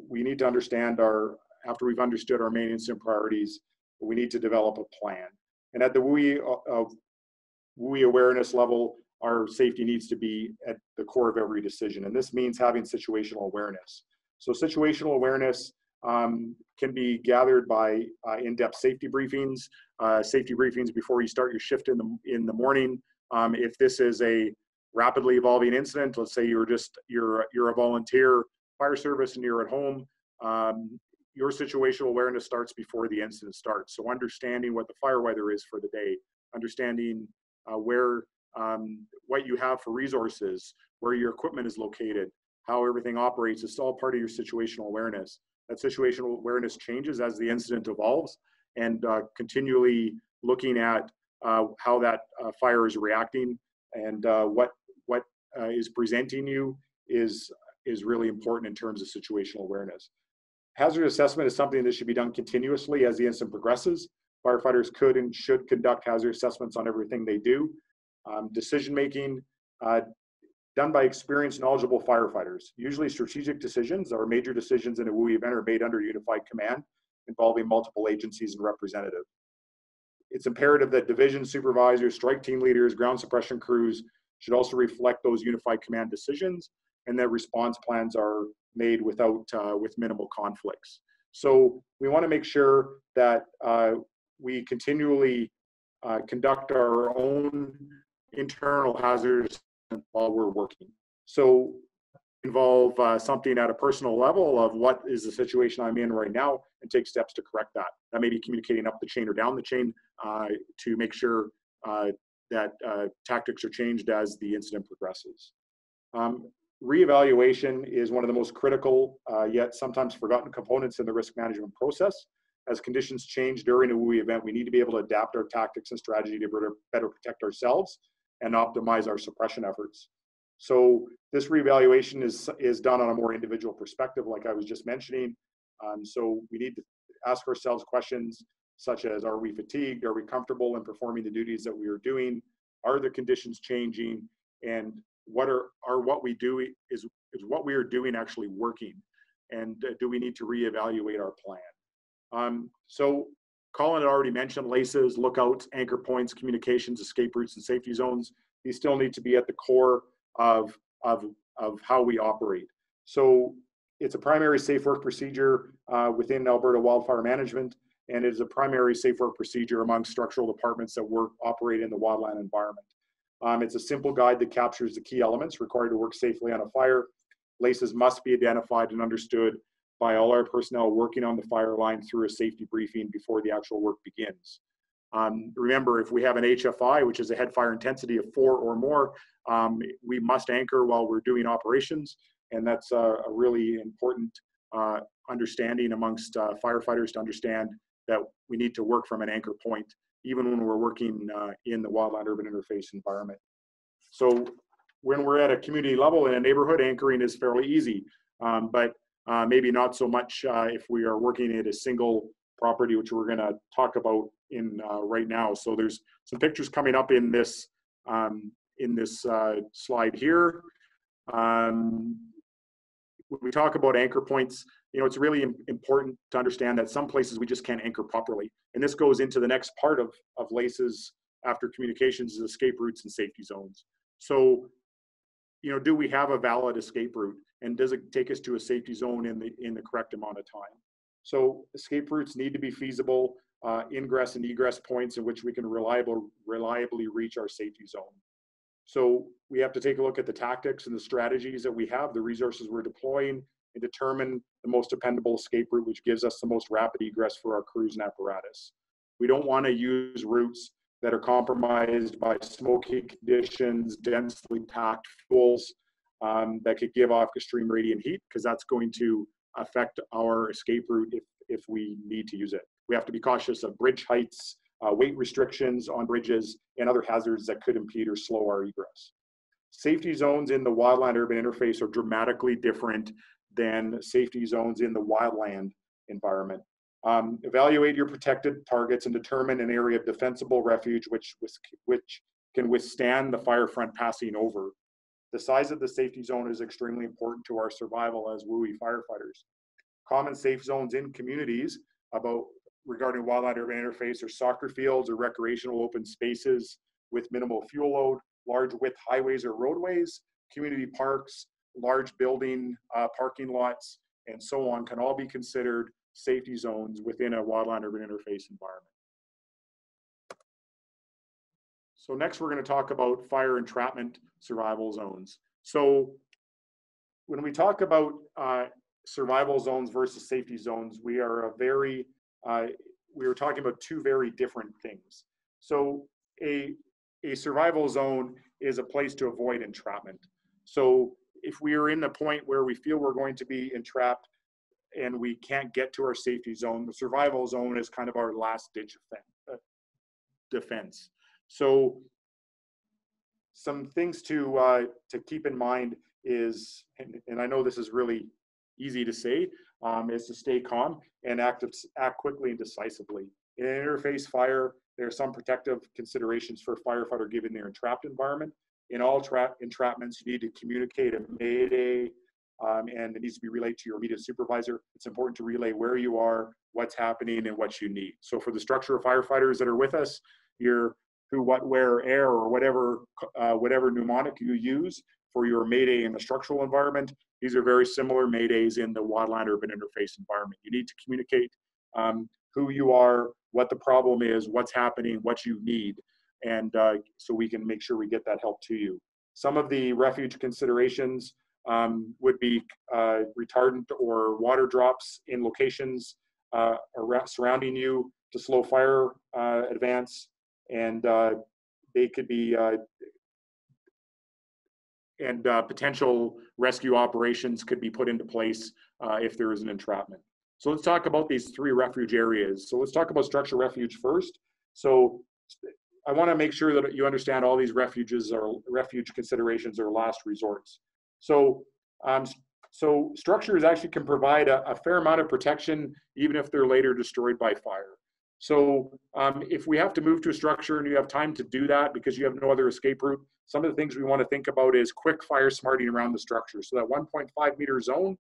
we need to understand after we've understood our main incident priorities, we need to develop a plan. And at the WUI awareness level, our safety needs to be at the core of every decision. And this means having situational awareness. So situational awareness can be gathered by in-depth safety briefings before you start your shift in the morning. If this is a rapidly evolving incident, let's say you're a volunteer fire service and you're at home, your situational awareness starts before the incident starts. So understanding what the fire weather is for the day, understanding what you have for resources, where your equipment is located, how everything operates, it's all part of your situational awareness. That situational awareness changes as the incident evolves, and continually looking at how that fire is reacting and what is presenting you is really important in terms of situational awareness. Hazard assessment is something that should be done continuously as the incident progresses. Firefighters could and should conduct hazard assessments on everything they do. Decision making done by experienced, knowledgeable firefighters. Usually strategic decisions or major decisions in a WUI event are made under unified command involving multiple agencies and representatives. It's imperative that division supervisors, strike team leaders, ground suppression crews should also reflect those unified command decisions, and that response plans are made with minimal conflicts. So we want to make sure that we continually conduct our own internal hazards while we're working. So involve something at a personal level of what is the situation I'm in right now, and take steps to correct that. That may be communicating up the chain or down the chain to make sure that tactics are changed as the incident progresses. Reevaluation is one of the most critical yet sometimes forgotten components in the risk management process. As conditions change during a WUI event, we need to be able to adapt our tactics and strategy to better protect ourselves and optimize our suppression efforts. So this reevaluation is done on a more individual perspective, like I was just mentioning. So we need to ask ourselves questions such as, are we fatigued? Are we comfortable in performing the duties that we are doing? Are the conditions changing? And what we do is what we are doing actually working? And do we need to reevaluate our plan? So Colin had already mentioned laces, lookouts, anchor points, communications, escape routes, and safety zones. These still need to be at the core of how we operate. So it's a primary safe work procedure within Alberta Wildfire Management, and it is a primary safe work procedure among structural departments that operate in the wildland environment. It's a simple guide that captures the key elements required to work safely on a fire. Laces must be identified and understood by all our personnel working on the fire line through a safety briefing before the actual work begins. Remember, if we have an HFI, which is a head fire intensity of 4 or more, we must anchor while we're doing operations, and that's a really important understanding amongst firefighters to understand that we need to work from an anchor point, even when we're working in the Wildland Urban Interface environment. So when we're at a community level in a neighborhood, anchoring is fairly easy, but maybe not so much if we are working at a single property, which we're going to talk about in right now. So there's some pictures coming up in this slide here. When we talk about anchor points, it's really important to understand that some places we just can't anchor properly. And this goes into the next part of laces after communications, is escape routes and safety zones. So, do we have a valid escape route? And does it take us to a safety zone in the correct amount of time? So escape routes need to be feasible, ingress and egress points in which we can reliably reach our safety zone. So we have to take a look at the tactics and the strategies that we have, the resources we're deploying, and determine the most dependable escape route, which gives us the most rapid egress for our crews and apparatus. We don't want to use routes that are compromised by smoky conditions, densely packed fuels that could give off extreme radiant heat, because that's going to affect our escape route if we need to use it. We have to be cautious of bridge heights, weight restrictions on bridges, and other hazards that could impede or slow our egress. Safety zones in the Wildland Urban Interface are dramatically different than safety zones in the wildland environment. Evaluate your protected targets and determine an area of defensible refuge which can withstand the fire front passing over. The size of the safety zone is extremely important to our survival as WUI firefighters. Common safe zones in communities regarding Wildland Urban Interface are soccer fields or recreational open spaces with minimal fuel load, large width highways or roadways, community parks, large building parking lots, and so on can all be considered safety zones within a wildland urban interface environment. So next we're going to talk about fire entrapment survival zones. So when we talk about survival zones versus safety zones, we are talking about two very different things. So a survival zone is a place to avoid entrapment. So if we are in the point where we feel we're going to be entrapped and we can't get to our safety zone, the survival zone is kind of our last ditch defense. So some things to keep in mind is, and I know this is really easy to say, is to stay calm and act quickly and decisively. In an interface fire, there are some protective considerations for a firefighter given their entrapped environment. In all entrapments, you need to communicate a mayday, and it needs to be relayed to your immediate supervisor. It's important to relay where you are, what's happening, and what you need. So for the structure of firefighters that are with us, your who, what, where, air, or whatever mnemonic you use for your mayday in the structural environment, these are very similar maydays in the wildland urban interface environment. You need to communicate who you are, what the problem is, what's happening, what you need, and so we can make sure we get that help to you. Some of the refuge considerations would be retardant or water drops in locations surrounding you to slow fire advance, and they could be potential rescue operations could be put into place if there is an entrapment. So let's talk about these three refuge areas. So let's talk about structure refuge first. So I want to make sure that you understand all these refuge considerations are last resorts. So structures actually can provide a fair amount of protection even if they're later destroyed by fire. So if we have to move to a structure and you have time to do that because you have no other escape route, some of the things we want to think about is quick fire smarting around the structure. So that 1.5 meter zone,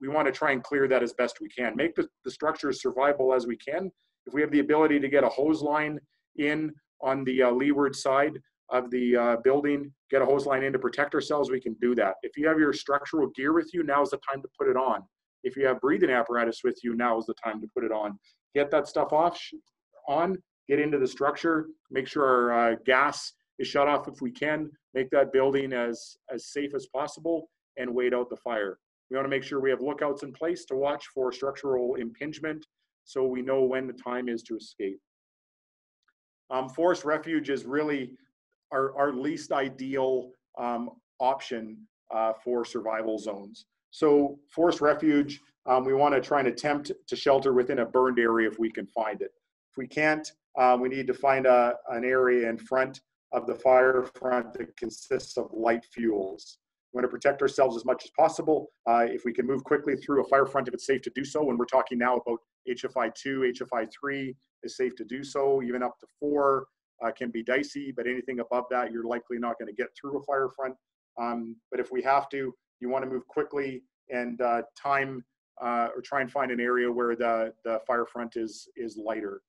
we want to try and clear that as best we can. Make the structure as survivable as we can. If we have the ability to get a hose line in on the leeward side of the building, get a hose line in to protect ourselves, we can do that. If you have your structural gear with you, now is the time to put it on. If you have breathing apparatus with you, now is the time to put it on. Get that stuff get into the structure, make sure our gas is shut off if we can, make that building as safe as possible, and wait out the fire. We want to make sure we have lookouts in place to watch for structural impingement so we know when the time is to escape. Forest refuge is really our least ideal option for survival zones. So forest refuge, we want to try and attempt to shelter within a burned area if we can find it. If we can't, we need to find an area in front of the fire front that consists of light fuels. We want to protect ourselves as much as possible. If we can move quickly through a fire front, if it's safe to do so, when we're talking now about HFI 2, HFI 3 is safe to do so, even up to 4 can be dicey, but anything above that, you're likely not going to get through a fire front. But if we have to, you want to move quickly and or try and find an area where the fire front is lighter.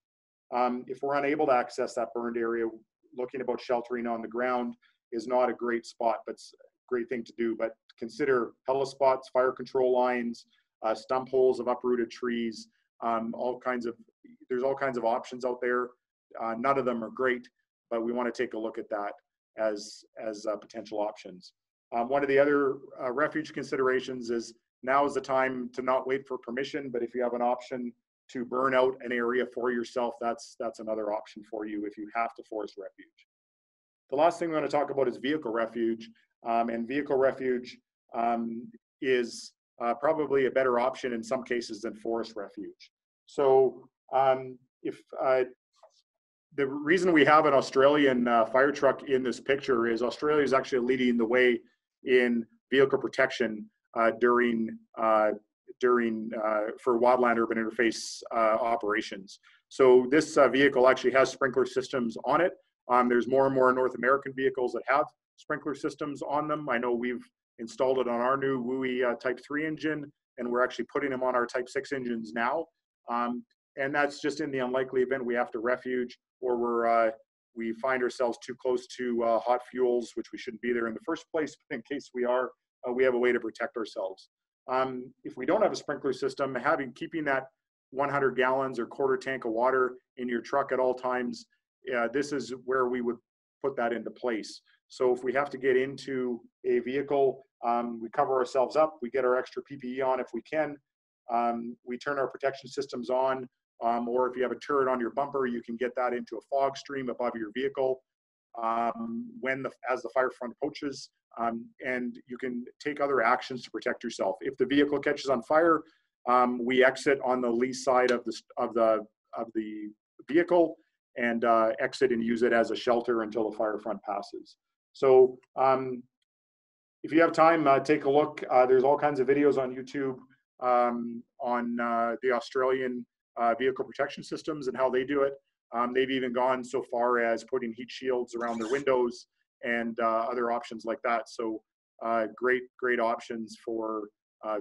If we're unable to access that burned area, looking about sheltering on the ground is not a great spot, but it's a great thing to do. But consider helipad, fire control lines, stump holes of uprooted trees, there's all kinds of options out there. None of them are great, but we want to take a look at that as potential options. One of the other refuge considerations is now is the time to not wait for permission, but if you have an option to burn out an area for yourself, that's another option for you if you have to forest refuge. The last thing we want to talk about is vehicle refuge, and vehicle refuge is probably a better option in some cases than forest refuge. So the reason we have an Australian fire truck in this picture is Australia is actually leading the way in vehicle protection for wildland urban interface operations. So this vehicle actually has sprinkler systems on it. There's more and more North American vehicles that have sprinkler systems on them. I know we've installed it on our new WUI Type 3 engine, and we're actually putting them on our Type 6 engines now. And that's just in the unlikely event we have to refuge, or we find ourselves too close to hot fuels, which we shouldn't be there in the first place. But in case we are, we have a way to protect ourselves. If we don't have a sprinkler system, keeping that 100 gallons or quarter tank of water in your truck at all times, this is where we would put that into place. So if we have to get into a vehicle, we cover ourselves up, we get our extra PPE on if we can, we turn our protection systems on, or if you have a turret on your bumper, you can get that into a fog stream above your vehicle as the fire front approaches, and you can take other actions to protect yourself. If the vehicle catches on fire, we exit on the lee side of the vehicle and exit and use it as a shelter until the fire front passes. So if you have time, take a look. There's all kinds of videos on YouTube on the Australian vehicle protection systems and how they do it. They've even gone so far as putting heat shields around their windows and other options like that. So great options for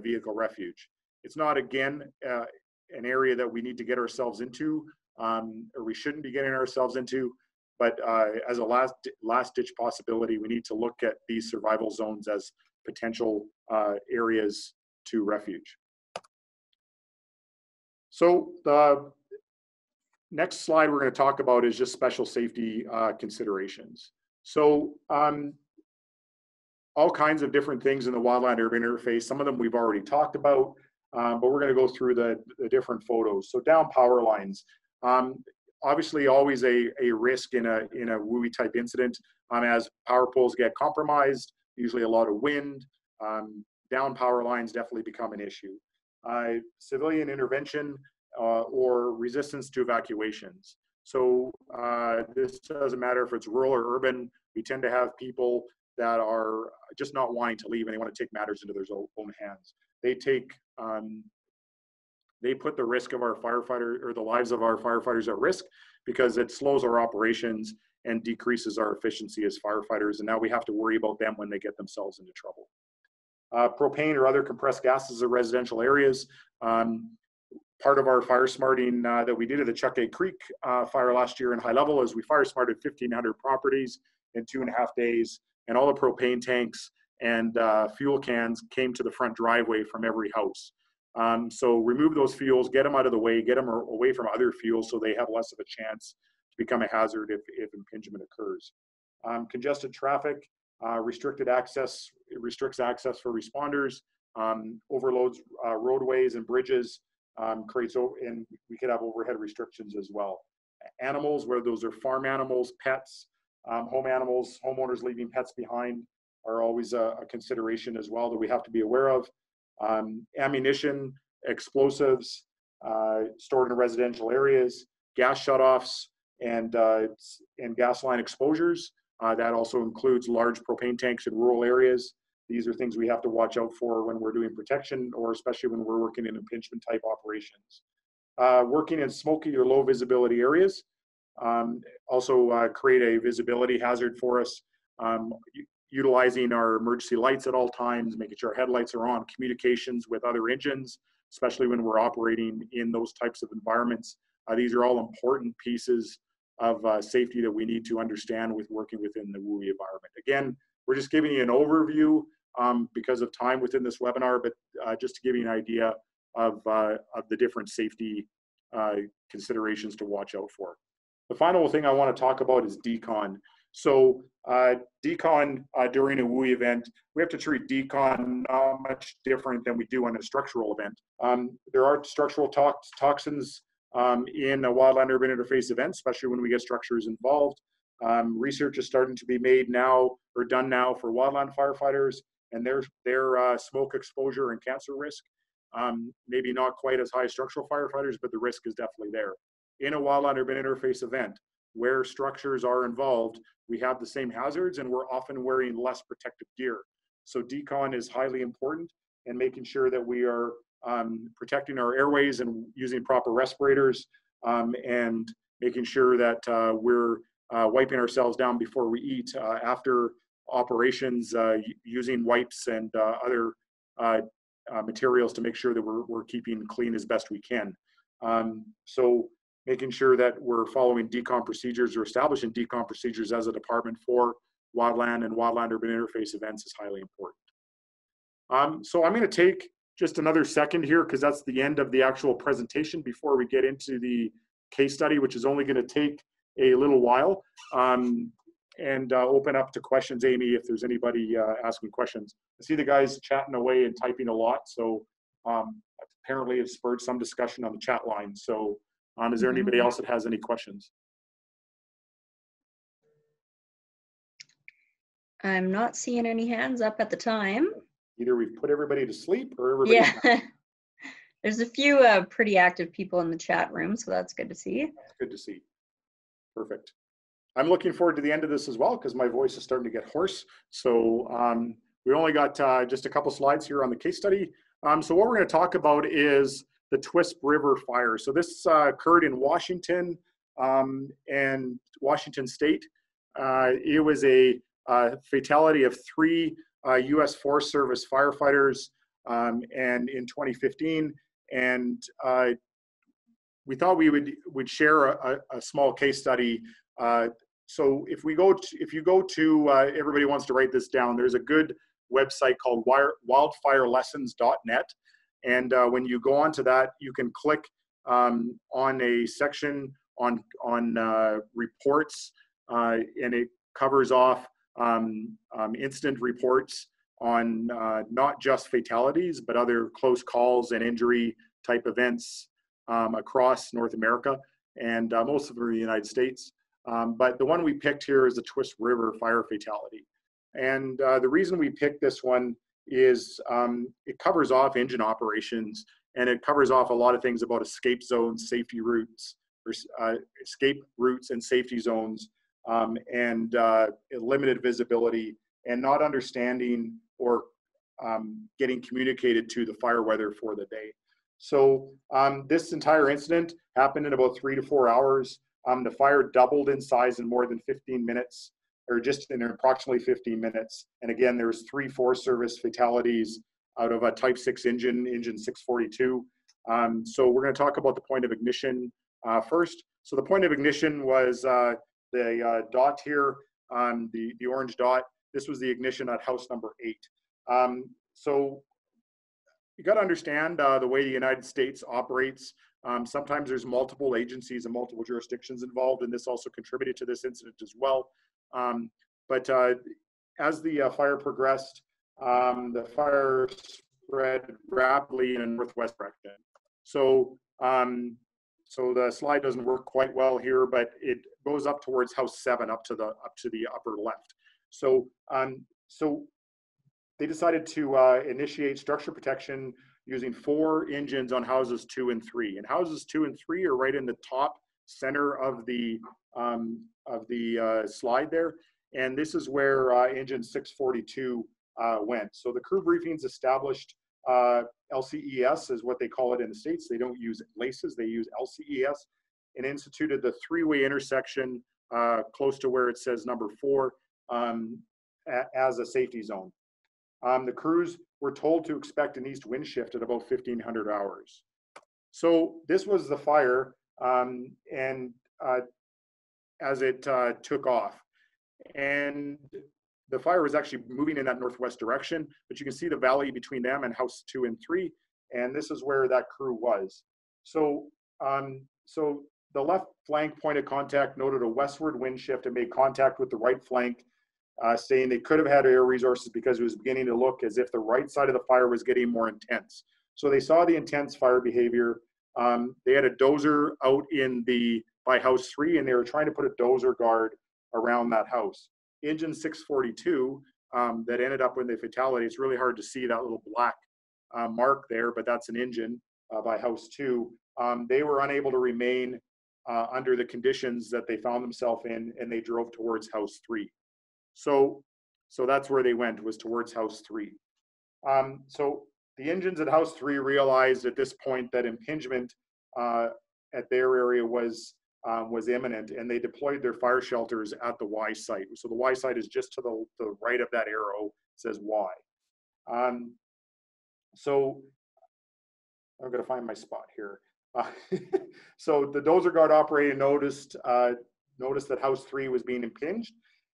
vehicle refuge. It's not, again, an area that we need to get ourselves into, or we shouldn't be getting ourselves into, but as a last ditch possibility, we need to look at these survival zones as potential areas to refuge. So the next slide we're going to talk about is just special safety considerations. So all kinds of different things in the Wildland Urban Interface. Some of them we've already talked about, but we're going to go through the different photos. So down power lines. Obviously always a risk in a WUI type incident as power poles get compromised, usually a lot of wind. Down power lines definitely become an issue. Civilian intervention or resistance to evacuations. So this doesn't matter if it's rural or urban. We tend to have people that are just not wanting to leave and they want to take matters into their own hands. They put the risk of our firefighter or the lives of our firefighters at risk because it slows our operations and decreases our efficiency as firefighters. And now we have to worry about them when they get themselves into trouble. Propane or other compressed gases in residential areas. Part of our fire smarting that we did at the Chuckay Creek fire last year in high level is we fire smarted 1,500 properties in 2.5 days, and all the propane tanks and fuel cans came to the front driveway from every house. So remove those fuels, get them out of the way, get them away from other fuels so they have less of a chance to become a hazard if impingement occurs. Congested traffic, restricted access, it restricts access for responders, overloads roadways and bridges, and we could have overhead restrictions as well. Animals, where those are farm animals, pets, home animals, homeowners leaving pets behind are always a consideration as well that we have to be aware of. Ammunition, explosives stored in residential areas, gas shutoffs, and gas line exposures. That also includes large propane tanks in rural areas. These are things we have to watch out for when we're doing protection, or especially when we're working in impingement type operations. Working in smoky or low visibility areas also create a visibility hazard for us. Utilizing our emergency lights at all times, making sure our headlights are on, communications with other engines, especially when we're operating in those types of environments. These are all important pieces of safety that we need to understand with working within the WUI environment. Again, we're just giving you an overview because of time within this webinar, but just to give you an idea of the different safety considerations to watch out for. The final thing I want to talk about is decon. So decon during a WUI event, we have to treat decon not much different than we do on a structural event. There are structural toxins in a Wildland Urban Interface event, especially when we get structures involved. Research is starting to be made now or done now for wildland firefighters and their smoke exposure and cancer risk. Maybe not quite as high as structural firefighters, but the risk is definitely there. In a Wildland Urban Interface event, where structures are involved, we have the same hazards and we're often wearing less protective gear. So decon is highly important, and making sure that we are protecting our airways and using proper respirators, and making sure that we're wiping ourselves down before we eat, after operations, using wipes and other materials to make sure that we're keeping clean as best we can. So making sure that we're following decon procedures or establishing decon procedures as a department for wildland and Wildland Urban Interface events is highly important. So I'm going to take just another second here, because that's the end of the actual presentation before we get into the case study, which is only going to take a little while, and open up to questions, Amy, if there's anybody asking questions. I see the guys chatting away and typing a lot, so apparently it spurred some discussion on the chat line. So is there anybody else that has any questions? I'm not seeing any hands up at the time. Either we've put everybody to sleep or everybody. Yeah. There's a few pretty active people in the chat room, so that's good to see. Good to see. Perfect. I'm looking forward to the end of this as well, because my voice is starting to get hoarse. So we only got just a couple slides here on the case study. So what we're going to talk about is the Twisp River fire. So this occurred in Washington and Washington State. It was a fatality of 3 U.S. Forest Service firefighters, and in 2015, and we thought we would share a small case study. So if you go to everybody wants to write this down, there's a good website called wildfirelessons.net, and when you go onto that, you can click on a section on reports, and it covers off incident reports on not just fatalities, but other close calls and injury type events across North America, and most of them in the United States. But the one we picked here is the Twisp River fire fatality. And the reason we picked this one is it covers off engine operations, and it covers off a lot of things about escape zones, safety routes, or escape routes and safety zones, and limited visibility, and not understanding or getting communicated to the fire weather for the day. So this entire incident happened in about 3 to 4 hours. The fire doubled in size in more than 15 minutes, or just in approximately 15 minutes. And again, there was 3 Forest Service fatalities out of a Type 6 engine 642. So we're going to talk about the point of ignition first. So the point of ignition was the dot here, the orange dot. This was the ignition at house number 8. So you got to understand the way the United States operates. Sometimes there's multiple agencies and multiple jurisdictions involved, and this also contributed to this incident as well. But as the fire progressed, the fire spread rapidly in a northwest direction. So, so the slide doesn't work quite well here, but it goes up towards house 7, up to the upper left. So, so they decided to initiate structure protection using 4 engines on houses 2 and 3. And houses 2 and 3 are right in the top center of the slide there. And this is where engine 642 went. So the crew briefings established LCES is what they call it in the States. They don't use LACES, they use LCES, and instituted the 3-way intersection close to where it says number 4 as a safety zone. The crews were told to expect an east wind shift at about 1500 hours. So this was the fire, and as it took off. And the fire was actually moving in that northwest direction, but you can see the valley between them and house 2 and 3, and this is where that crew was. So, so the left flank point of contact noted a westward wind shift and made contact with the right flank, saying they could have had air resources because it was beginning to look as if the right side of the fire was getting more intense. So they saw the intense fire behavior. They had a dozer out by house 3, and they were trying to put a dozer guard around that house. Engine 642 that ended up with the fatality, it's really hard to see that little black mark there, but that's an engine by house 2. They were unable to remain under the conditions that they found themselves in, and they drove towards house 3. So that's where they went, was towards house 3. So the engines at house 3 realized at this point that impingement at their area was imminent, and they deployed their fire shelters at the Y site. So the Y site is just to the right of that arrow, it says Y. So I'm going to find my spot here. So the dozer guard operator noticed that house 3 was being impinged,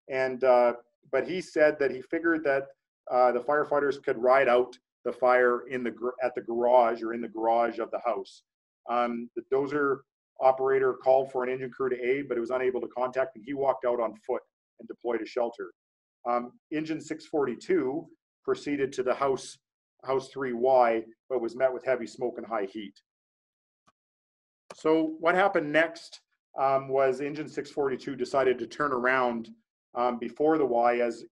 and but he said that he figured that the firefighters could ride out the fire at the garage or in the garage of the house. The dozer operator called for an engine crew to aid, but it was unable to contact, and he walked out on foot and deployed a shelter. Engine 642 proceeded to the house 3Y, but was met with heavy smoke and high heat. So what happened next was engine 642 decided to turn around before the Y as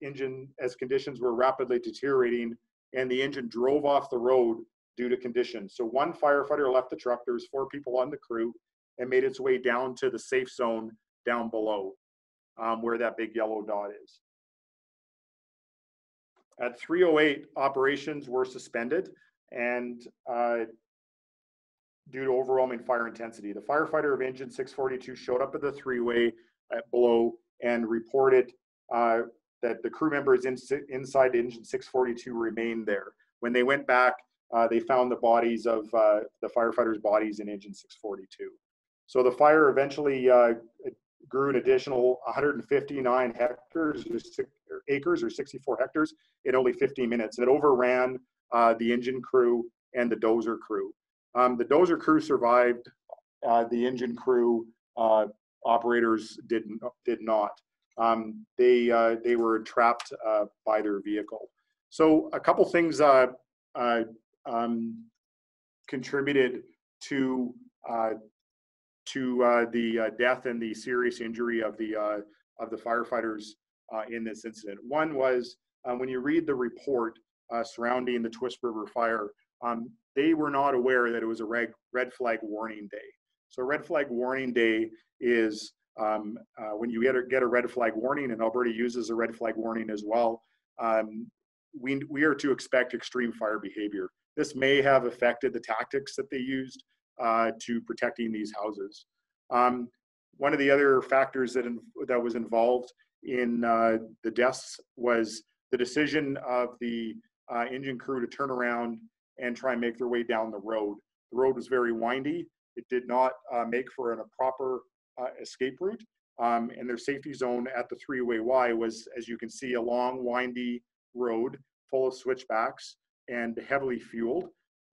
conditions were rapidly deteriorating, and the engine drove off the road due to conditions. So one firefighter left the truck. There was 4 people on the crew, and made its way down to the safe zone down below, where that big yellow dot is. At 3:08, operations were suspended, and due to overwhelming fire intensity. The firefighter of engine 642 showed up at the 3-way below and reported that the crew members inside engine 642 remained there. When they went back, they found the bodies of the firefighters' bodies in engine 642. So the fire eventually grew an additional 159 acres or 64 hectares in only 15 minutes. It overran the engine crew and the dozer crew. The dozer crew survived. The engine crew operators did not. They were trapped by their vehicle. So a couple things contributed to the death and the serious injury of the firefighters in this incident. One was when you read the report surrounding the Twist River fire, they were not aware that it was a red flag warning day. So red flag warning day is when you get a red flag warning, and Alberta uses a red flag warning as well, we are to expect extreme fire behavior. This may have affected the tactics that they used to protecting these houses. One of the other factors that was involved in the deaths was the decision of the engine crew to turn around and try and make their way down the road. The road was very windy. It did not make for a proper escape route. And their safety zone at the 3-way Y was, as you can see, a long, windy road full of switchbacks and heavily fueled,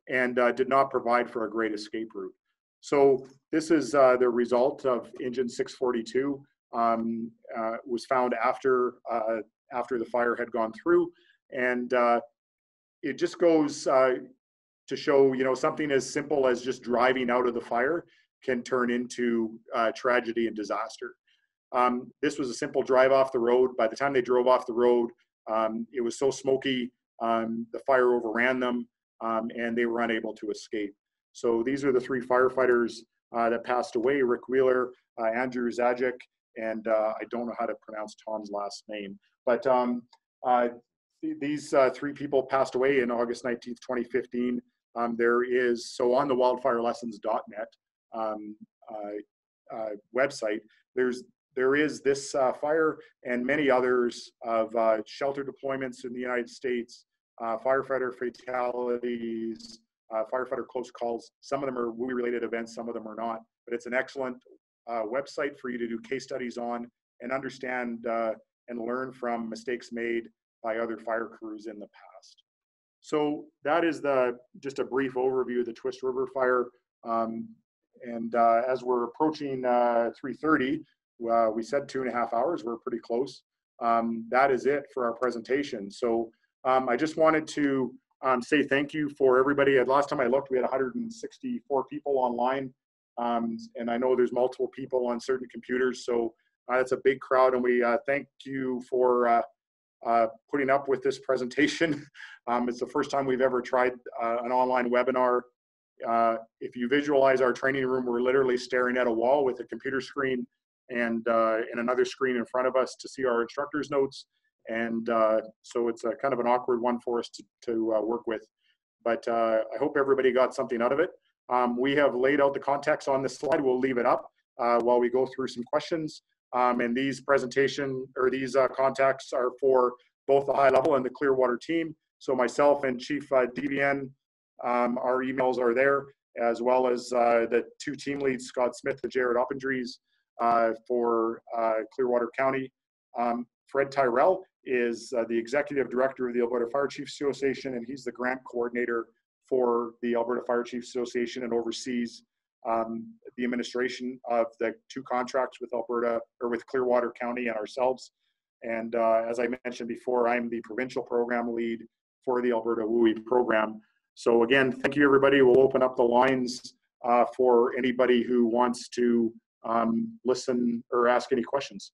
and did not provide for a great escape route. So this is the result of engine 642. Was found after the fire had gone through, and it just goes to show, something as simple as just driving out of the fire can turn into tragedy and disaster. This was a simple drive off the road. By the time they drove off the road, it was so smoky, the fire overran them, and they were unable to escape. So these are the 3 firefighters that passed away: Rick Wheeler, Andrew Zajic, and I don't know how to pronounce Tom's last name. But these 3 people passed away in August 19th, 2015. There is, so on the wildfirelessons.net website, there is this fire and many others of shelter deployments in the United States, firefighter fatalities, firefighter close calls. Some of them are WUI related events, some of them are not, but it's an excellent website for you to do case studies on and understand and learn from mistakes made by other fire crews in the past. So that is just a brief overview of the Twist River fire. As we're approaching 3:30, we said 2.5 hours, we're pretty close. That is it for our presentation. So I just wanted to say thank you for everybody. Last time I looked, we had 164 people online. And I know there's multiple people on certain computers, so that's a big crowd, and we thank you for putting up with this presentation. It's the first time we've ever tried an online webinar. If you visualize our training room, we're literally staring at a wall with a computer screen and another screen in front of us to see our instructor's notes. And so it's a kind of an awkward one for us to work with. But I hope everybody got something out of it. We have laid out the context on this slide. We'll leave it up while we go through some questions. And these contacts are for both the high level and the Clearwater team. So myself and Chief DVN, our emails are there, as well as the 2 team leads, Scott Smith and Jared Oppendries for Clearwater County. Fred Tyrell is the Executive Director of the Alberta Fire Chiefs Association, and he's the grant coordinator for the Alberta Fire Chiefs Association and oversees the administration of the 2 contracts with Alberta, or with Clearwater County and ourselves. And as I mentioned before, I'm the provincial program lead for the Alberta WUI program. So again, thank you everybody. We'll open up the lines for anybody who wants to listen or ask any questions.